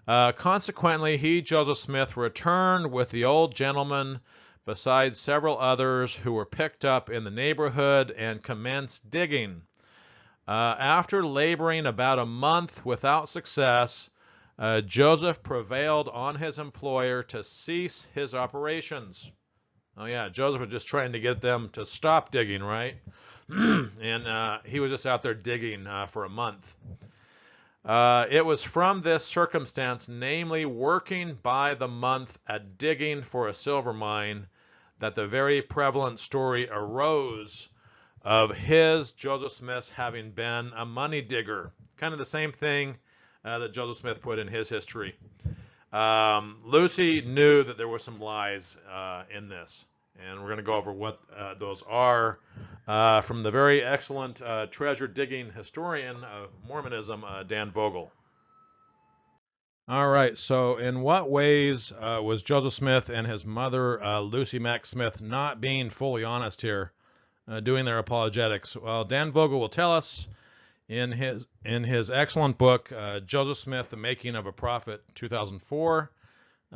Consequently, he, Joseph Smith, returned with the old gentleman, besides several others who were picked up in the neighborhood, and commenced digging. After laboring about a month without success, Joseph prevailed on his employer to cease his operations. Oh yeah, Joseph was just trying to get them to stop digging, right? And he was just out there digging for a month. It was from this circumstance, namely working by the month at digging for a silver mine, that the very prevalent story arose of his, Joseph Smith's, having been a money digger. Kind of the same thing that Joseph Smith put in his history. Lucy knew that there were some lies in this, and we're going to go over what those are from the very excellent treasure digging historian of Mormonism, Dan Vogel. All right, so in what ways was Joseph Smith and his mother, Lucy Mack Smith, not being fully honest here, doing their apologetics? Well, Dan Vogel will tell us in his excellent book, Joseph Smith, The Making of a Prophet, 2004,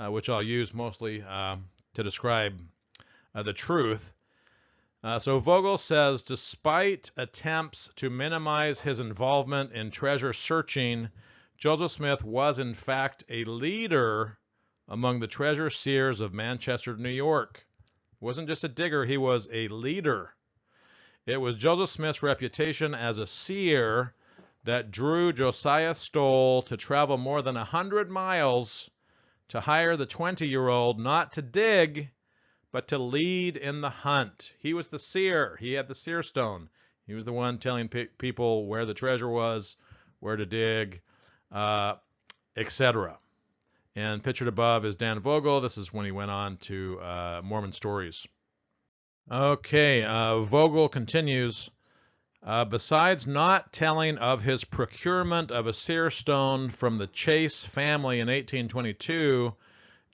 which I'll use mostly to describe the truth. So Vogel says, despite attempts to minimize his involvement in treasure searching, Joseph Smith was in fact a leader among the treasure seers of Manchester, New York. He wasn't just a digger, he was a leader. It was Joseph Smith's reputation as a seer that drew Josiah Stowell to travel more than 100 miles to hire the 20-year-old not to dig, but to lead in the hunt. He was the seer. He had the seer stone. He was the one telling people where the treasure was, where to dig, etc. And pictured above is Dan Vogel. This is when he went on to Mormon Stories. Okay, Vogel continues. Besides not telling of his procurement of a seer stone from the Chase family in 1822,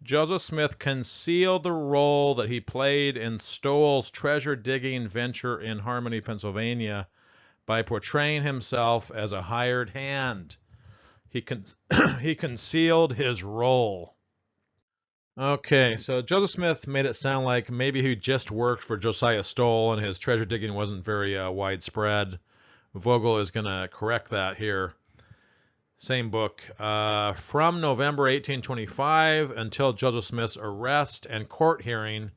Joseph Smith concealed the role that he played in Stowell's treasure-digging venture in Harmony, Pennsylvania, by portraying himself as a hired hand. He concealed his role. Okay, so Joseph Smith made it sound like maybe he just worked for Josiah Stowell and his treasure digging wasn't very widespread. Vogel is going to correct that here. Same book. From November 1825 until Joseph Smith's arrest and court hearing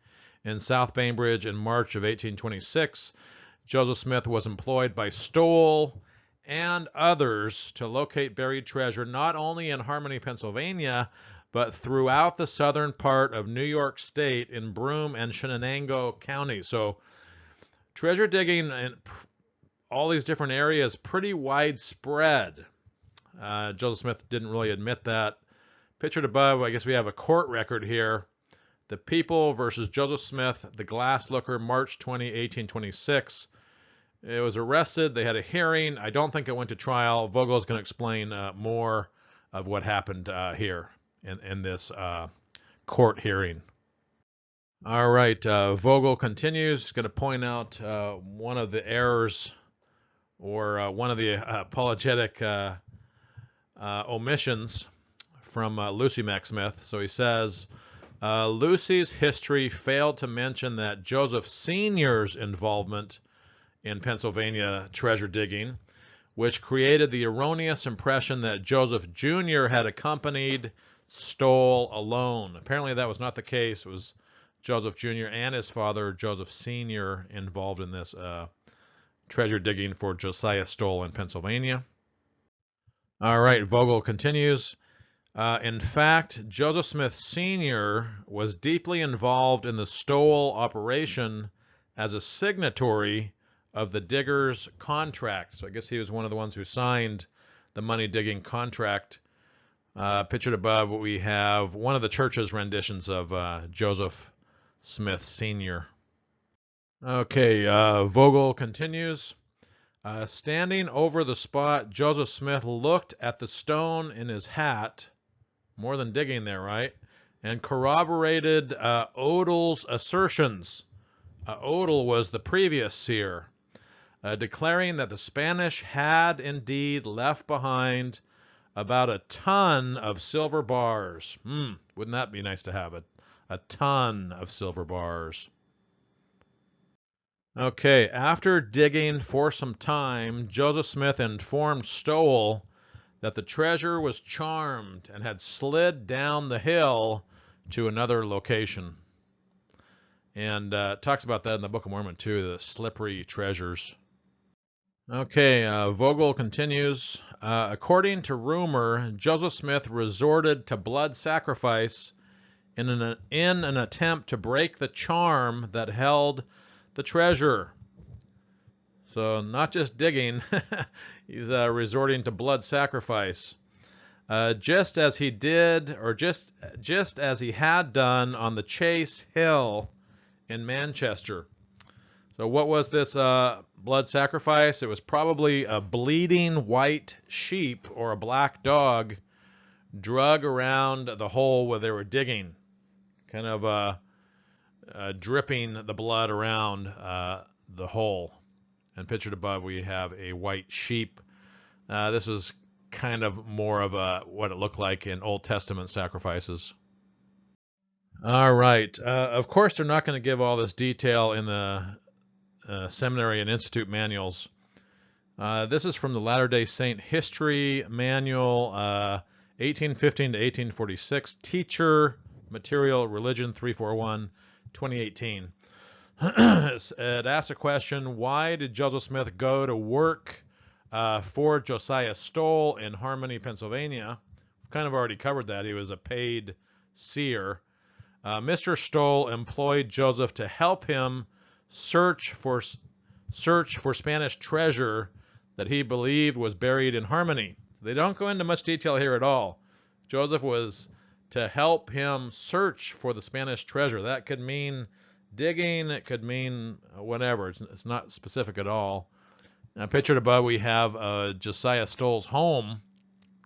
in South Bainbridge in March of 1826, Joseph Smith was employed by Stowell and others to locate buried treasure not only in Harmony, Pennsylvania, but throughout the southern part of New York State in Broome and Shenango County. So treasure digging in all these different areas, pretty widespread. Joseph Smith didn't really admit that. Pictured above, I guess we have a court record here. The People versus Joseph Smith, the Glass Looker, March 20, 1826. It was arrested. They had a hearing. I don't think it went to trial. Vogel is going to explain more of what happened here in this court hearing. All right, Vogel continues. He's going to point out one of the errors or one of the apologetic omissions from Lucy Mack Smith. So he says, Lucy's history failed to mention that Joseph Sr.'s involvement in Pennsylvania treasure digging, which created the erroneous impression that Joseph Jr. had accompanied Stowell alone. Apparently that was not the case. It was Joseph Jr. and his father, Joseph Sr., involved in this treasure digging for Josiah Stowell in Pennsylvania. All right, Vogel continues. In fact, Joseph Smith Sr. was deeply involved in the Stowell operation as a signatory of the digger's contract. So I guess he was one of the ones who signed the money digging contract. Pictured above, we have one of the church's renditions of Joseph Smith Sr. Okay, Vogel continues. Standing over the spot, Joseph Smith looked at the stone in his hat, more than digging there, right? And corroborated Odell's assertions. Odell was the previous seer, declaring that the Spanish had indeed left behind about a ton of silver bars. Wouldn't that be nice to have a ton of silver bars? Okay, after digging for some time, Joseph Smith informed Stowell that the treasure was charmed and had slid down the hill to another location. And talks about that in the Book of Mormon too, the slippery treasures. Okay, Vogel continues. According to rumor, Joseph Smith resorted to blood sacrifice in an attempt to break the charm that held the treasure. So not just digging, he's resorting to blood sacrifice. Just as he did, or just as he had done on the Chase Hill in Manchester. So what was this blood sacrifice? It was probably a bleeding white sheep or a black dog drug around the hole where they were digging, kind of dripping the blood around the hole. And pictured above, we have a white sheep. This is kind of more of what it looked like in Old Testament sacrifices. All right. Of course, they're not going to give all this detail in the seminary and institute manuals. This is from the Latter-day Saint History Manual, 1815 to 1846, Teacher Material Religion 341, 2018. It asks a question, why did Joseph Smith go to work for Josiah Stowell in Harmony, Pennsylvania? We've kind of already covered that. He was a paid seer. Mr. Stowell employed Joseph to help him search for Spanish treasure that he believed was buried in Harmony. They don't go into much detail here at all. Joseph was to help him search for the Spanish treasure. That could mean digging, it could mean whatever. It's not specific at all. Now, pictured above, we have Josiah Stowell's home.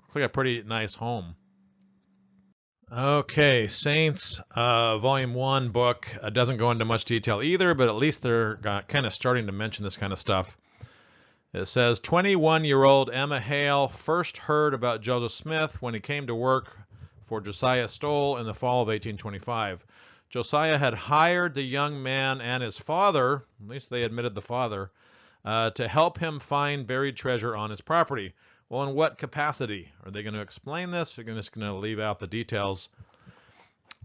Looks like a pretty nice home. Okay, Saints, Volume 1 book doesn't go into much detail either, but at least they're kind of starting to mention this kind of stuff. It says, 21-year-old Emma Hale first heard about Joseph Smith when he came to work for Josiah Stowell in the fall of 1825. Josiah had hired the young man and his father, at least they admitted the father, to help him find buried treasure on his property. Well, in what capacity? Are they going to explain this? Or are they just going to leave out the details?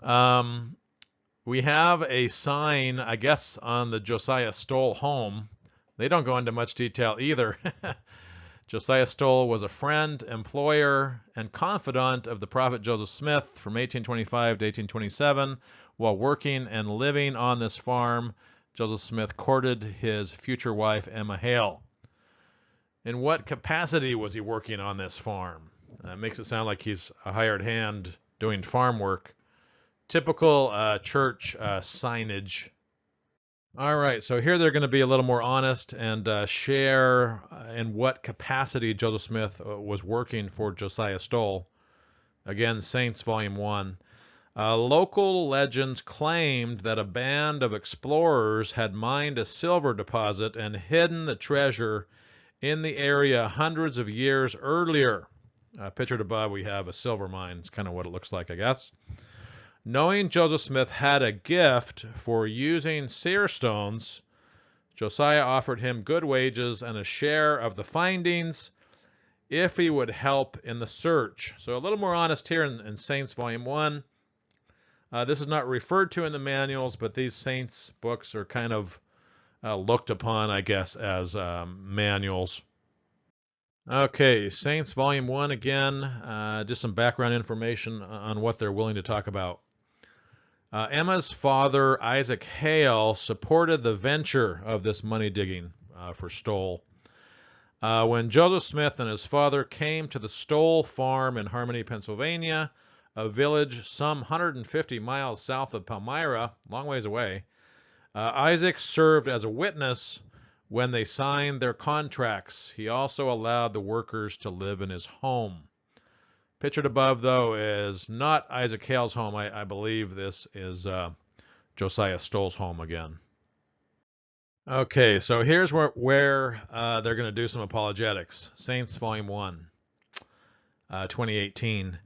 We have a sign, I guess, on the Josiah Stowell home. They don't go into much detail either. Josiah Stowell was a friend, employer, and confidant of the prophet Joseph Smith from 1825 to 1827. While working and living on this farm, Joseph Smith courted his future wife, Emma Hale. In what capacity was he working on this farm? That makes it sound like he's a hired hand doing farm work. Typical church signage. All right, so here they're going to be a little more honest and share in what capacity Joseph Smith was working for Josiah Stowell. Again, Saints, Volume 1. Local legends claimed that a band of explorers had mined a silver deposit and hidden the treasure in the area hundreds of years earlier. Pictured above, we have a silver mine. It's kind of what it looks like, I guess. Knowing Joseph Smith had a gift for using seer stones, Josiah offered him good wages and a share of the findings if he would help in the search. So a little more honest here in Saints Volume 1. This is not referred to in the manuals, but these Saints books are kind of looked upon, I guess, as manuals. Okay, Saints Volume 1 again, just some background information on what they're willing to talk about. Emma's father, Isaac Hale, supported the venture of this money digging for Stowell. When Joseph Smith and his father came to the Stowell farm in Harmony, Pennsylvania, a village some 150 miles south of Palmyra, long ways away, Isaac served as a witness when they signed their contracts. He also allowed the workers to live in his home. Pictured above, though, is not Isaac Hale's home. I believe this is Josiah Stowell's home again. Okay, so here's where they're going to do some apologetics. Saints, Volume 1, 2018.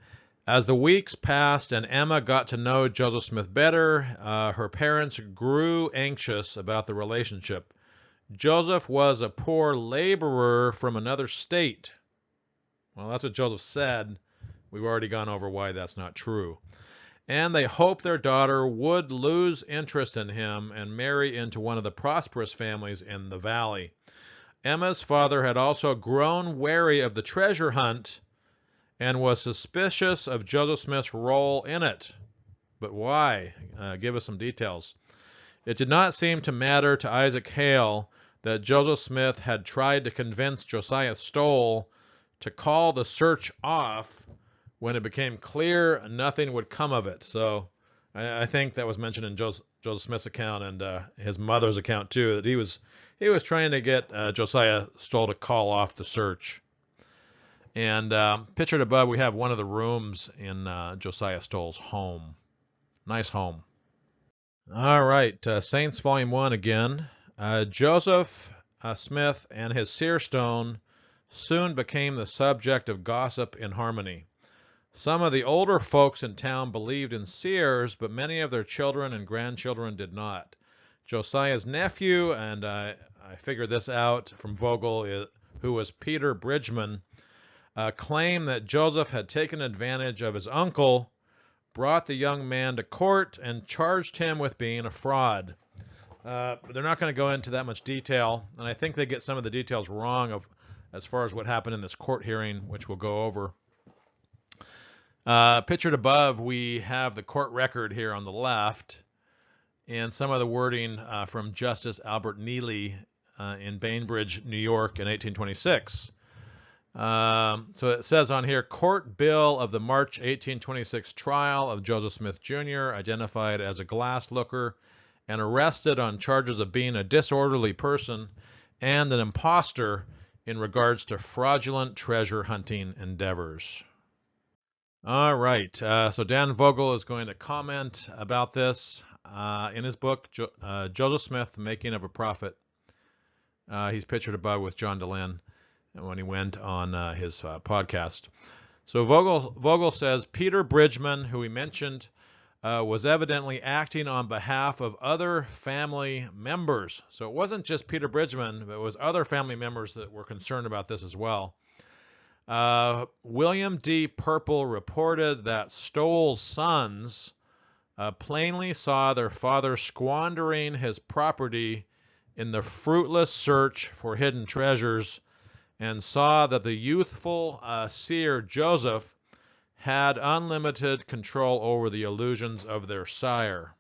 As the weeks passed and Emma got to know Joseph Smith better, her parents grew anxious about the relationship. Joseph was a poor laborer from another state. Well, that's what Joseph said. We've already gone over why that's not true. And they hoped their daughter would lose interest in him and marry into one of the prosperous families in the valley. Emma's father had also grown wary of the treasure hunt and was suspicious of Joseph Smith's role in it. But why? Give us some details. It did not seem to matter to Isaac Hale that Joseph Smith had tried to convince Josiah Stowell to call the search off when it became clear nothing would come of it. So I think that was mentioned in Joseph Smith's account and his mother's account too, that he was trying to get Josiah Stowell to call off the search. And pictured above, we have one of the rooms in Josiah Stowell's home. Nice home. All right, Saints Volume 1 again. Joseph Smith and his seer stone soon became the subject of gossip in Harmony. Some of the older folks in town believed in seers, but many of their children and grandchildren did not. Josiah's nephew, and I figured this out from Vogel, who was Peter Bridgman, claimed that Joseph had taken advantage of his uncle, brought the young man to court, and charged him with being a fraud. But they're not going to go into that much detail, and I think they get some of the details wrong as far as what happened in this court hearing, which we'll go over. Pictured above, we have the court record here on the left, and some of the wording from Justice Albert Neely in Bainbridge, New York in 1826. So it says on here, court bill of the March 1826 trial of Joseph Smith Jr., identified as a glass looker and arrested on charges of being a disorderly person and an impostor in regards to fraudulent treasure hunting endeavors. All right, so Dan Vogel is going to comment about this in his book, Joseph Smith, The Making of a Prophet. He's pictured above with John Dehlin when he went on his podcast. So Vogel says Peter Bridgman, who he mentioned, was evidently acting on behalf of other family members. So it wasn't just Peter Bridgman, but it was other family members that were concerned about this as well. William D. Purple reported that Stowell's sons plainly saw their father squandering his property in the fruitless search for hidden treasures, and saw that the youthful seer Joseph had unlimited control over the illusions of their sire.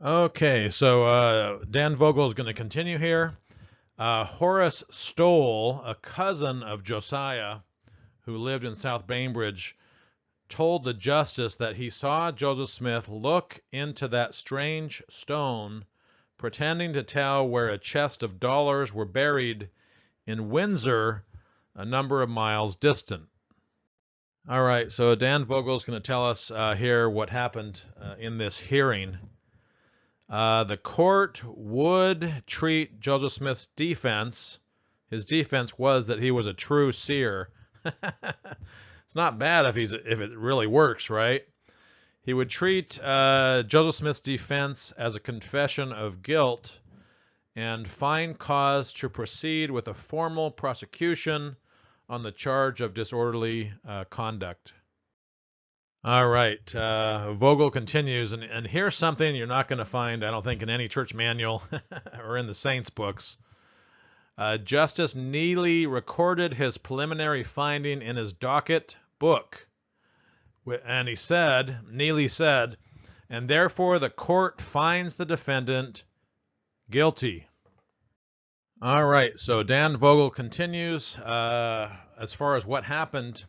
Okay, so Dan Vogel is going to continue here. Horace Stowell, a cousin of Josiah, who lived in South Bainbridge, told the justice that he saw Joseph Smith look into that strange stone, pretending to tell where a chest of dollars were buried in Windsor, a number of miles distant. All right, so Dan Vogel is going to tell us here what happened in this hearing. The court would treat Joseph Smith's defense. His defense was that he was a true seer. It's not bad if it really works, right? He would treat Joseph Smith's defense as a confession of guilt and find cause to proceed with a formal prosecution on the charge of disorderly conduct. All right, Vogel continues, and here's something you're not going to find, I don't think, in any church manual or in the saints' books. Justice Neely recorded his preliminary finding in his docket book, and Neely said, and therefore the court finds the defendant guilty. All right, so Dan Vogel continues as far as what happened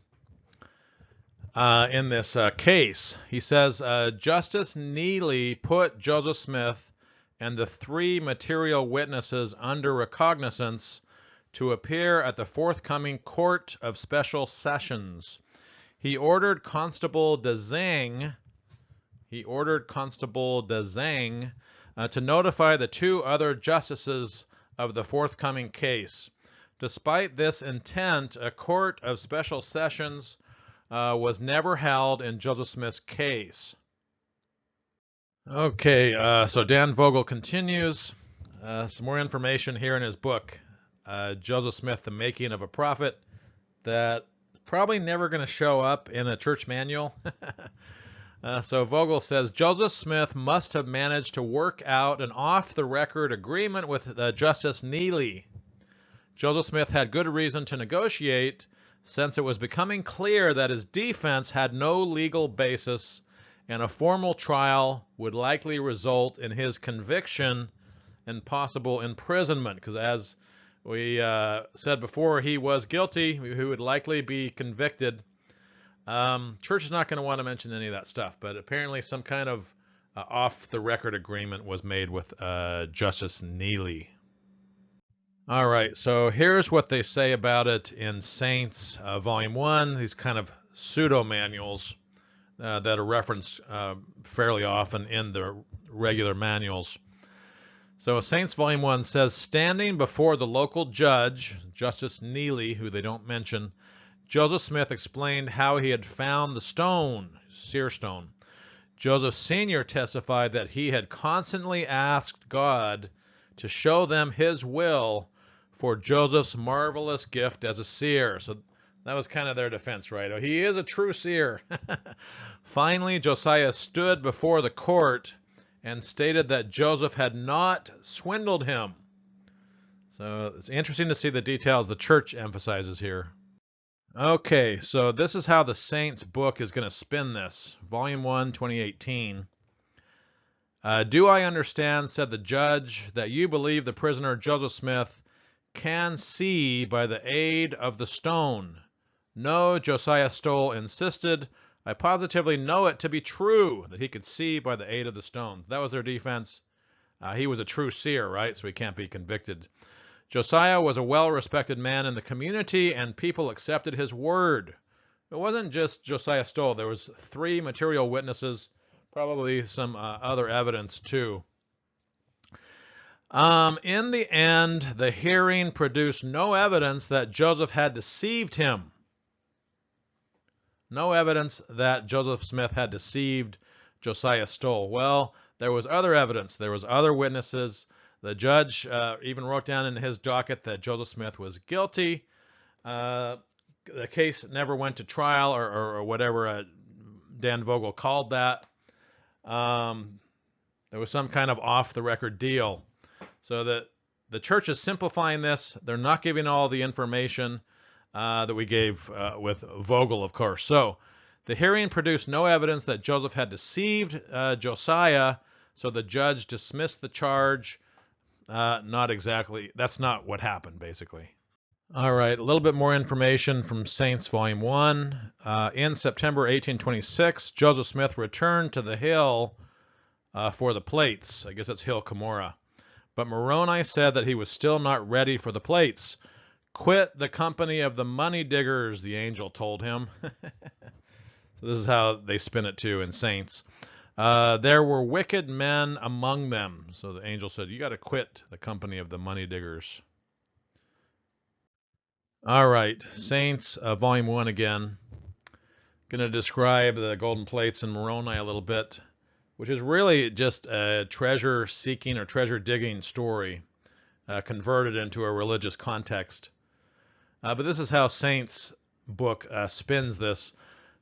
in this case. He says, Justice Neely put Joseph Smith and the three material witnesses under recognizance to appear at the forthcoming Court of Special Sessions. He ordered Constable Dzang to notify the two other justices of the forthcoming case. Despite this intent, a Court of Special Sessions was never held in Joseph Smith's case. Okay, so Dan Vogel continues. Some more information here in his book, Joseph Smith, The Making of a Prophet, that's probably never going to show up in a church manual. So Vogel says, Joseph Smith must have managed to work out an off-the-record agreement with Justice Neely. Joseph Smith had good reason to negotiate, since it was becoming clear that his defense had no legal basis and a formal trial would likely result in his conviction and possible imprisonment, because as we said before, he was guilty. He would likely be convicted. Church is not going to want to mention any of that stuff, but apparently some kind of off-the-record agreement was made with Justice Neely. All right, so here's what they say about it in Saints, Volume 1, these kind of pseudo-manuals that are referenced fairly often in the regular manuals. So Saints, Volume 1 says, standing before the local judge, Justice Neely, who they don't mention, Joseph Smith explained how he had found the stone, seer stone. Joseph Sr. testified that he had constantly asked God to show them his will for Joseph's marvelous gift as a seer. So that was kind of their defense, right? Oh, he is a true seer. Finally, Josiah stood before the court and stated that Joseph had not swindled him. So it's interesting to see the details the church emphasizes here. Okay, so this is how the Saints book is going to spin this. Volume 1, 2018. Do I understand, said the judge, that you believe the prisoner Joseph Smith can see by the aid of the stone. No, Josiah Stowell insisted. I positively know it to be true that he could see by the aid of the stone. That was their defense. He was a true seer, right? So he can't be convicted. Josiah was a well-respected man in the community, and people accepted his word. It wasn't just Josiah Stowell. There was 3 material witnesses, probably some other evidence too. In the end, the hearing produced no evidence that Joseph had deceived him. No evidence that Joseph Smith had deceived Josiah Stowell. Well, there was other evidence. There was other witnesses. The judge even wrote down in his docket that Joseph Smith was guilty. The case never went to trial or whatever Dan Vogel called that. There was some kind of off-the-record deal. So that the church is simplifying this. They're not giving all the information that we gave with Vogel, of course. So the hearing produced no evidence that Joseph had deceived Josiah, so the judge dismissed the charge. Not exactly. That's not what happened, basically. All right, a little bit more information from Saints, Volume 1. In September 1826, Joseph Smith returned to the Hill for the plates. I guess it's Hill Cumorah. But Moroni said that he was still not ready for the plates. Quit the company of the money diggers, the angel told him. So this is how they spin it too in Saints. There were wicked men among them. So the angel said, you got to quit the company of the money diggers. All right, Saints, Volume 1 again. Going to describe the golden plates in Moroni a little bit, which is really just a treasure-seeking or treasure-digging story converted into a religious context. But this is how Saints' book spins this.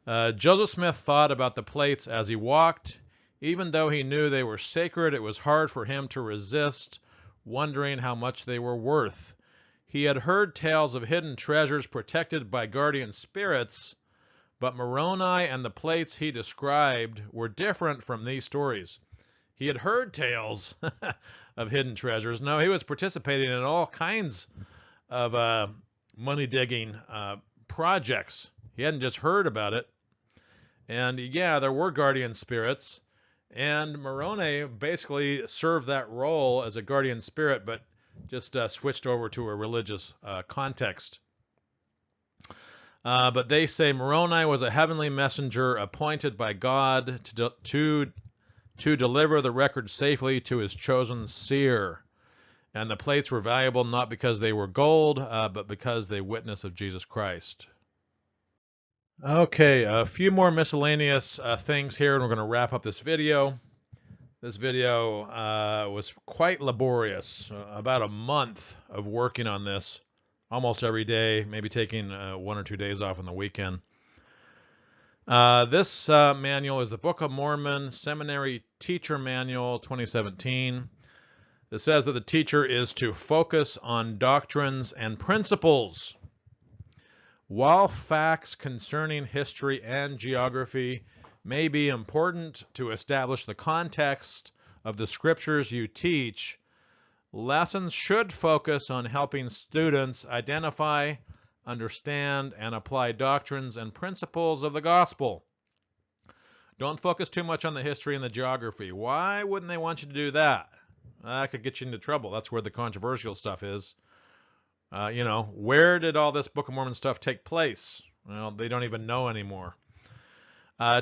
Joseph Smith thought about the plates as he walked. Even though he knew they were sacred, it was hard for him to resist, wondering how much they were worth. He had heard tales of hidden treasures protected by guardian spirits, but Moroni and the plates he described were different from these stories. He had heard tales of hidden treasures. No, he was participating in all kinds of money-digging projects. He hadn't just heard about it. And yeah, there were guardian spirits. And Moroni basically served that role as a guardian spirit, but just switched over to a religious context. But they say Moroni was a heavenly messenger appointed by God to deliver the record safely to his chosen seer. And the plates were valuable not because they were gold, but because they witness of Jesus Christ. Okay, a few more miscellaneous things here, and we're going to wrap up this video. This video was quite laborious, about a month of working on this, almost every day, maybe taking 1 or 2 days off on the weekend. This manual is the Book of Mormon Seminary Teacher Manual 2017. It says that the teacher is to focus on doctrines and principles. While facts concerning history and geography may be important to establish the context of the scriptures you teach, lessons should focus on helping students identify, understand, and apply doctrines and principles of the gospel. Don't focus too much on the history and the geography. Why wouldn't they want you to do that? That could get you into trouble. That's where the controversial stuff is. Where did all this Book of Mormon stuff take place? Well, they don't even know anymore.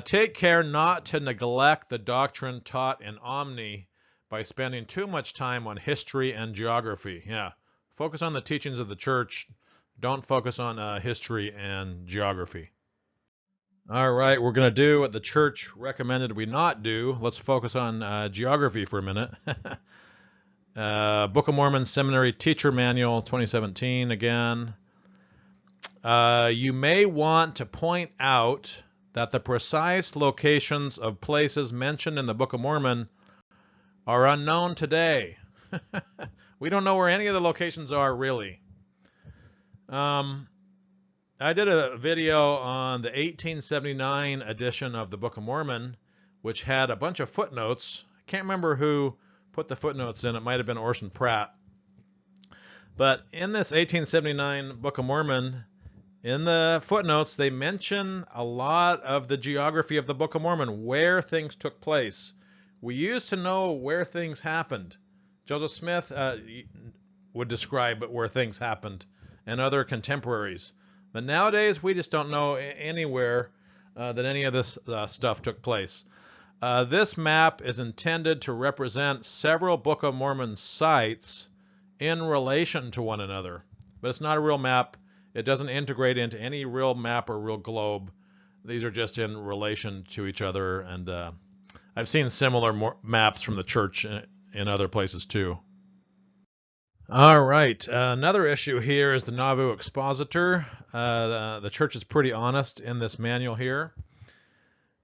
Take care not to neglect the doctrine taught in Omni by spending too much time on history and geography. Yeah, focus on the teachings of the church. Don't focus on history and geography. All right, we're going to do what the church recommended we not do. Let's focus on geography for a minute. Book of Mormon Seminary Teacher Manual 2017 again. You may want to point out that the precise locations of places mentioned in the Book of Mormon are unknown today. We don't know where any of the locations are, really. I did a video on the 1879 edition of the Book of Mormon, which had a bunch of footnotes. I can't remember who put the footnotes in. It might have been Orson Pratt. But in this 1879 Book of Mormon, in the footnotes, they mention a lot of the geography of the Book of Mormon, where things took place. We used to know where things happened. Joseph Smith would describe where things happened, and other contemporaries. But nowadays, we just don't know anywhere that any of this stuff took place. This map is intended to represent several Book of Mormon sites in relation to one another. But it's not a real map. It doesn't integrate into any real map or real globe. These are just in relation to each other. And I've seen similar maps from the church in other places too. All right. Another issue here is the Nauvoo Expositor. The church is pretty honest in this manual here.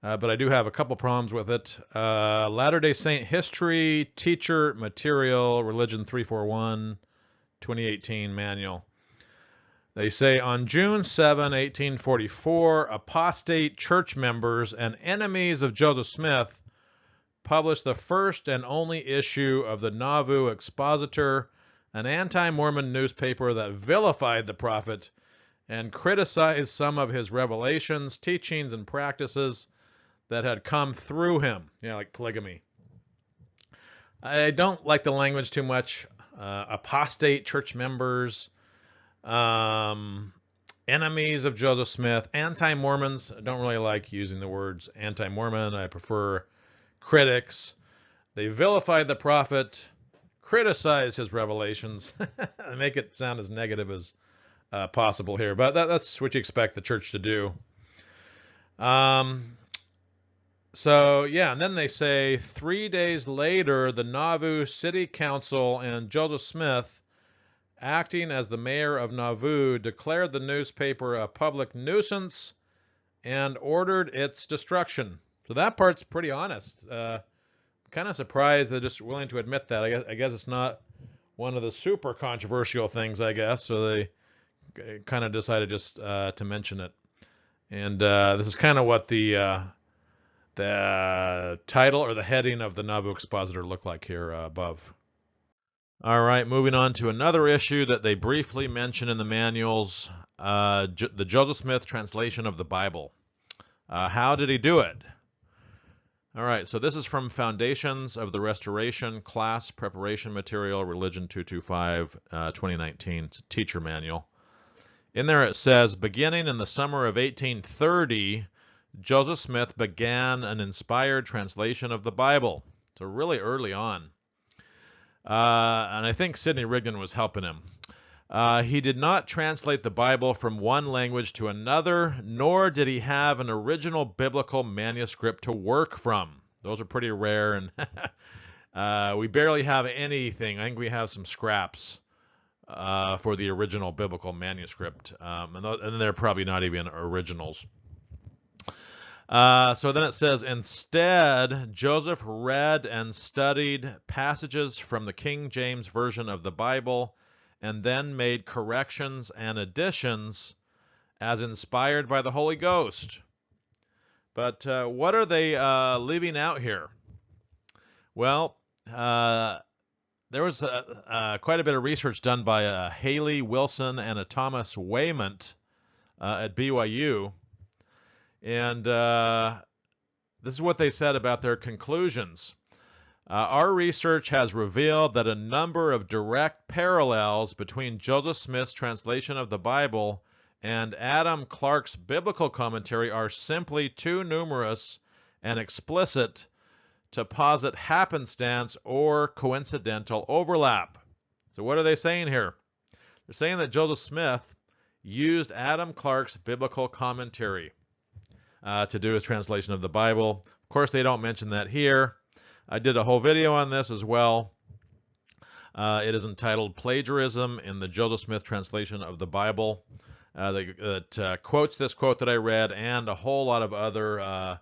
But I do have a couple problems with it. Latter-day Saint History, Teacher, Material, Religion 341, 2018 manual. They say, on June 7, 1844, apostate church members and enemies of Joseph Smith published the first and only issue of the Nauvoo Expositor, an anti-Mormon newspaper that vilified the prophet and criticized some of his revelations, teachings, and practices that had come through him, like polygamy. I don't like the language too much. Apostate church members, enemies of Joseph Smith, anti-Mormons. I don't really like using the words anti-Mormon. I prefer critics. They vilified the prophet, criticize his revelations, and make it sound as negative as possible here. But that's what you expect the church to do. So, yeah, and then they say 3 days later, the Nauvoo City Council and Joseph Smith, acting as the mayor of Nauvoo, declared the newspaper a public nuisance and ordered its destruction. So that part's pretty honest. Kind of surprised they're just willing to admit that. I guess it's not one of the super controversial things, I guess, so they kind of decided just to mention it. And this is kind of what the title or the heading of the Nauvoo Expositor look like here above. All right, moving on to another issue that they briefly mention in the manuals, the Joseph Smith translation of the Bible. How did he do it? All right, so this is from Foundations of the Restoration, Class Preparation Material, Religion 225, 2019. It's a teacher manual. In there it says, beginning in the summer of 1830, Joseph Smith began an inspired translation of the Bible. So really early on. And I think Sidney Rigdon was helping him. He did not translate the Bible from one language to another, nor did he have an original biblical manuscript to work from. Those are pretty rare, and we barely have anything. I think we have some scraps for the original biblical manuscript, and they're probably not even originals. So then it says, instead, Joseph read and studied passages from the King James Version of the Bible and then made corrections and additions as inspired by the Holy Ghost. But what are they leaving out here? Well, there was quite a bit of research done by Haley Wilson and a Thomas Waymont at BYU. And this is what they said about their conclusions. Our research has revealed that a number of direct parallels between Joseph Smith's translation of the Bible and Adam Clarke's biblical commentary are simply too numerous and explicit to posit happenstance or coincidental overlap. So what are they saying here? They're saying that Joseph Smith used Adam Clarke's biblical commentary to do his translation of the Bible. Of course, they don't mention that here. I did a whole video on this as well. It is entitled Plagiarism in the Joseph Smith Translation of the Bible. That quotes this quote that I read and a whole lot of other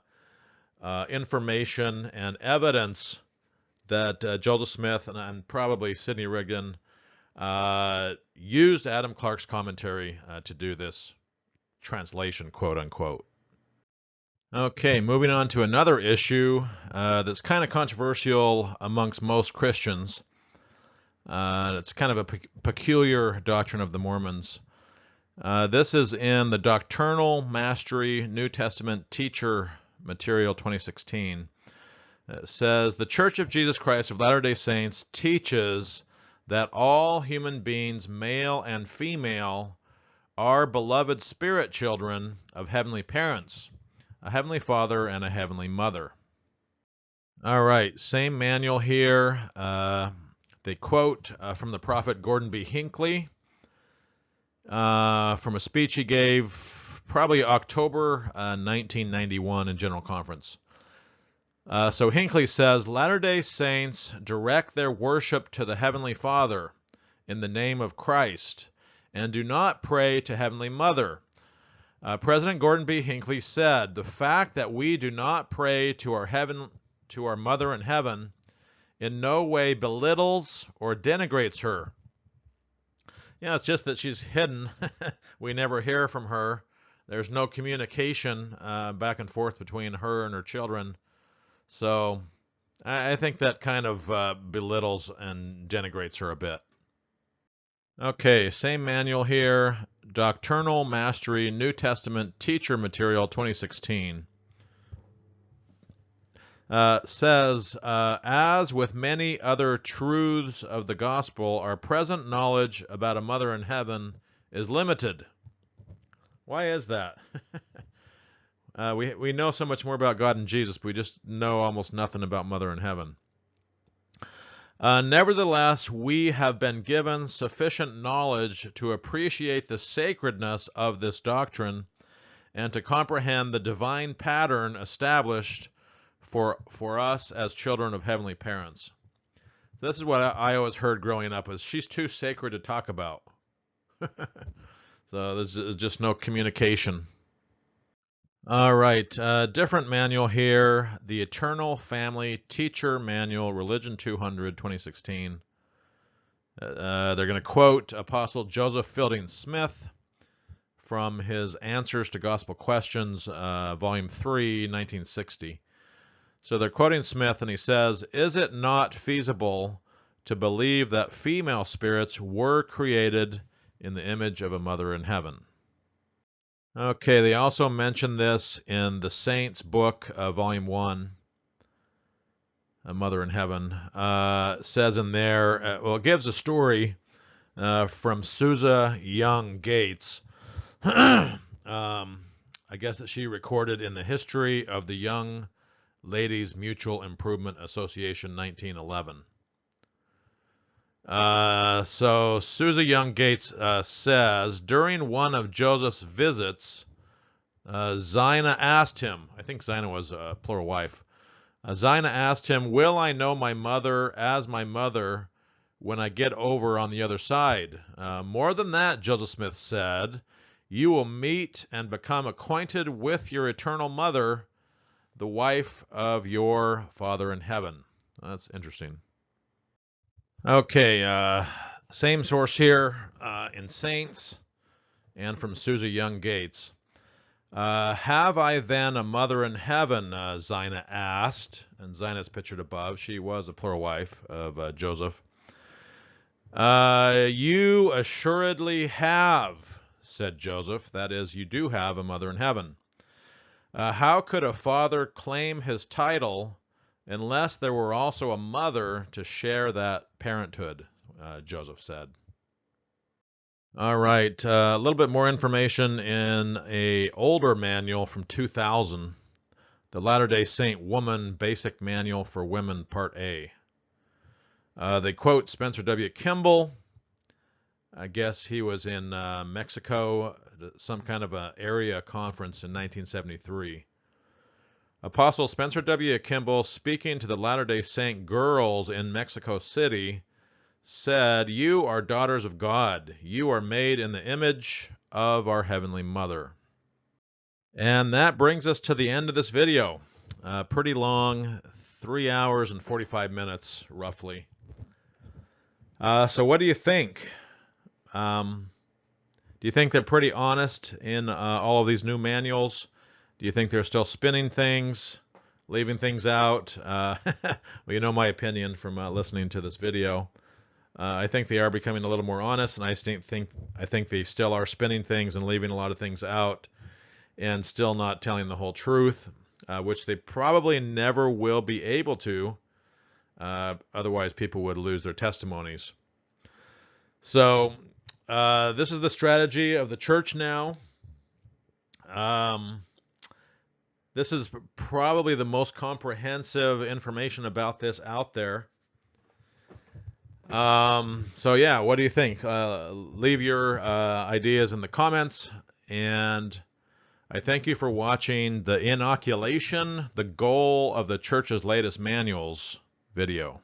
information and evidence that Joseph Smith and probably Sidney Rigdon used Adam Clarke's commentary to do this translation, quote unquote. Okay, moving on to another issue that's kind of controversial amongst most Christians. It's kind of a peculiar doctrine of the Mormons. This is in the Doctrinal Mastery New Testament Teacher Material 2016. It says, the Church of Jesus Christ of Latter-day Saints teaches that all human beings, male and female, are beloved spirit children of heavenly parents, a heavenly father and a heavenly mother. All right, same manual here. They quote from the prophet Gordon B. Hinckley from a speech he gave probably October 1991 in General Conference. So Hinckley says, Latter-day Saints direct their worship to the Heavenly Father in the name of Christ and do not pray to Heavenly Mother. President Gordon B. Hinckley said, the fact that we do not pray to our Mother in Heaven in no way belittles or denigrates her. Yeah, it's just that she's hidden. We never hear from her. There's no communication back and forth between her and her children. So I think that kind of belittles and denigrates her a bit. Okay, same manual here. Doctrinal Mastery New Testament Teacher Material 2016. Says, as with many other truths of the gospel, our present knowledge about a mother in heaven is limited. Why is that? We know so much more about God and Jesus, but we just know almost nothing about mother in heaven. Nevertheless, we have been given sufficient knowledge to appreciate the sacredness of this doctrine and to comprehend the divine pattern established for us as children of heavenly parents. This is what I always heard growing up, is she's too sacred to talk about. So there's just no communication. All right, different manual here. The Eternal Family Teacher Manual, Religion 200, 2016. They're going to quote Apostle Joseph Fielding Smith from his Answers to Gospel Questions, Volume 3, 1960. So they're quoting Smith, and he says, is it not feasible to believe that female spirits were created in the image of a mother in heaven? Okay, they also mention this in the Saints book, Volume 1, A Mother in Heaven. Says in there, well, it gives a story from Susa Young Gates. I guess that she recorded in the History of the Young Ladies Mutual Improvement Association, 1911. So Susa Young Gates says, during one of Joseph's visits, Zina asked him, I think Zina was a plural wife, Zina asked him, will I know my mother as my mother when I get over on the other side? More than that, Joseph Smith said, you will meet and become acquainted with your eternal mother, the wife of your Father in heaven. That's interesting. Okay, same source here in Saints and from Susa Young Gates. Have I then a mother in heaven? Zina asked, and Zina is pictured above. She was a plural wife of Joseph. You assuredly have, said Joseph. That is, you do have a mother in heaven. How could a father claim his title unless there were also a mother to share that parenthood? Joseph said. All right, a little bit more information in an older manual from 2000, the Latter-day Saint Woman Basic Manual for Women, Part A. They quote Spencer W. Kimball. I guess he was in Mexico, some kind of an area conference in 1973. Apostle Spencer W. Kimball, speaking to the Latter-day Saint girls in Mexico City, said, you are daughters of God. You are made in the image of our Heavenly Mother. And that brings us to the end of this video. Pretty long, 3 hours and 45 minutes, roughly. So what do you think? Do you think they're pretty honest in all of these new manuals? Do you think they're still spinning things, leaving things out? Well, you know my opinion from listening to this video. I think they are becoming a little more honest, and I think they still are spinning things and leaving a lot of things out, and still not telling the whole truth, which they probably never will be able to. Otherwise, people would lose their testimonies. So this is the strategy of the church now. This is probably the most comprehensive information about this out there. So yeah, what do you think? Leave your ideas in the comments, and I thank you for watching the Inoculation, the Goal of the Church's Latest Manuals video.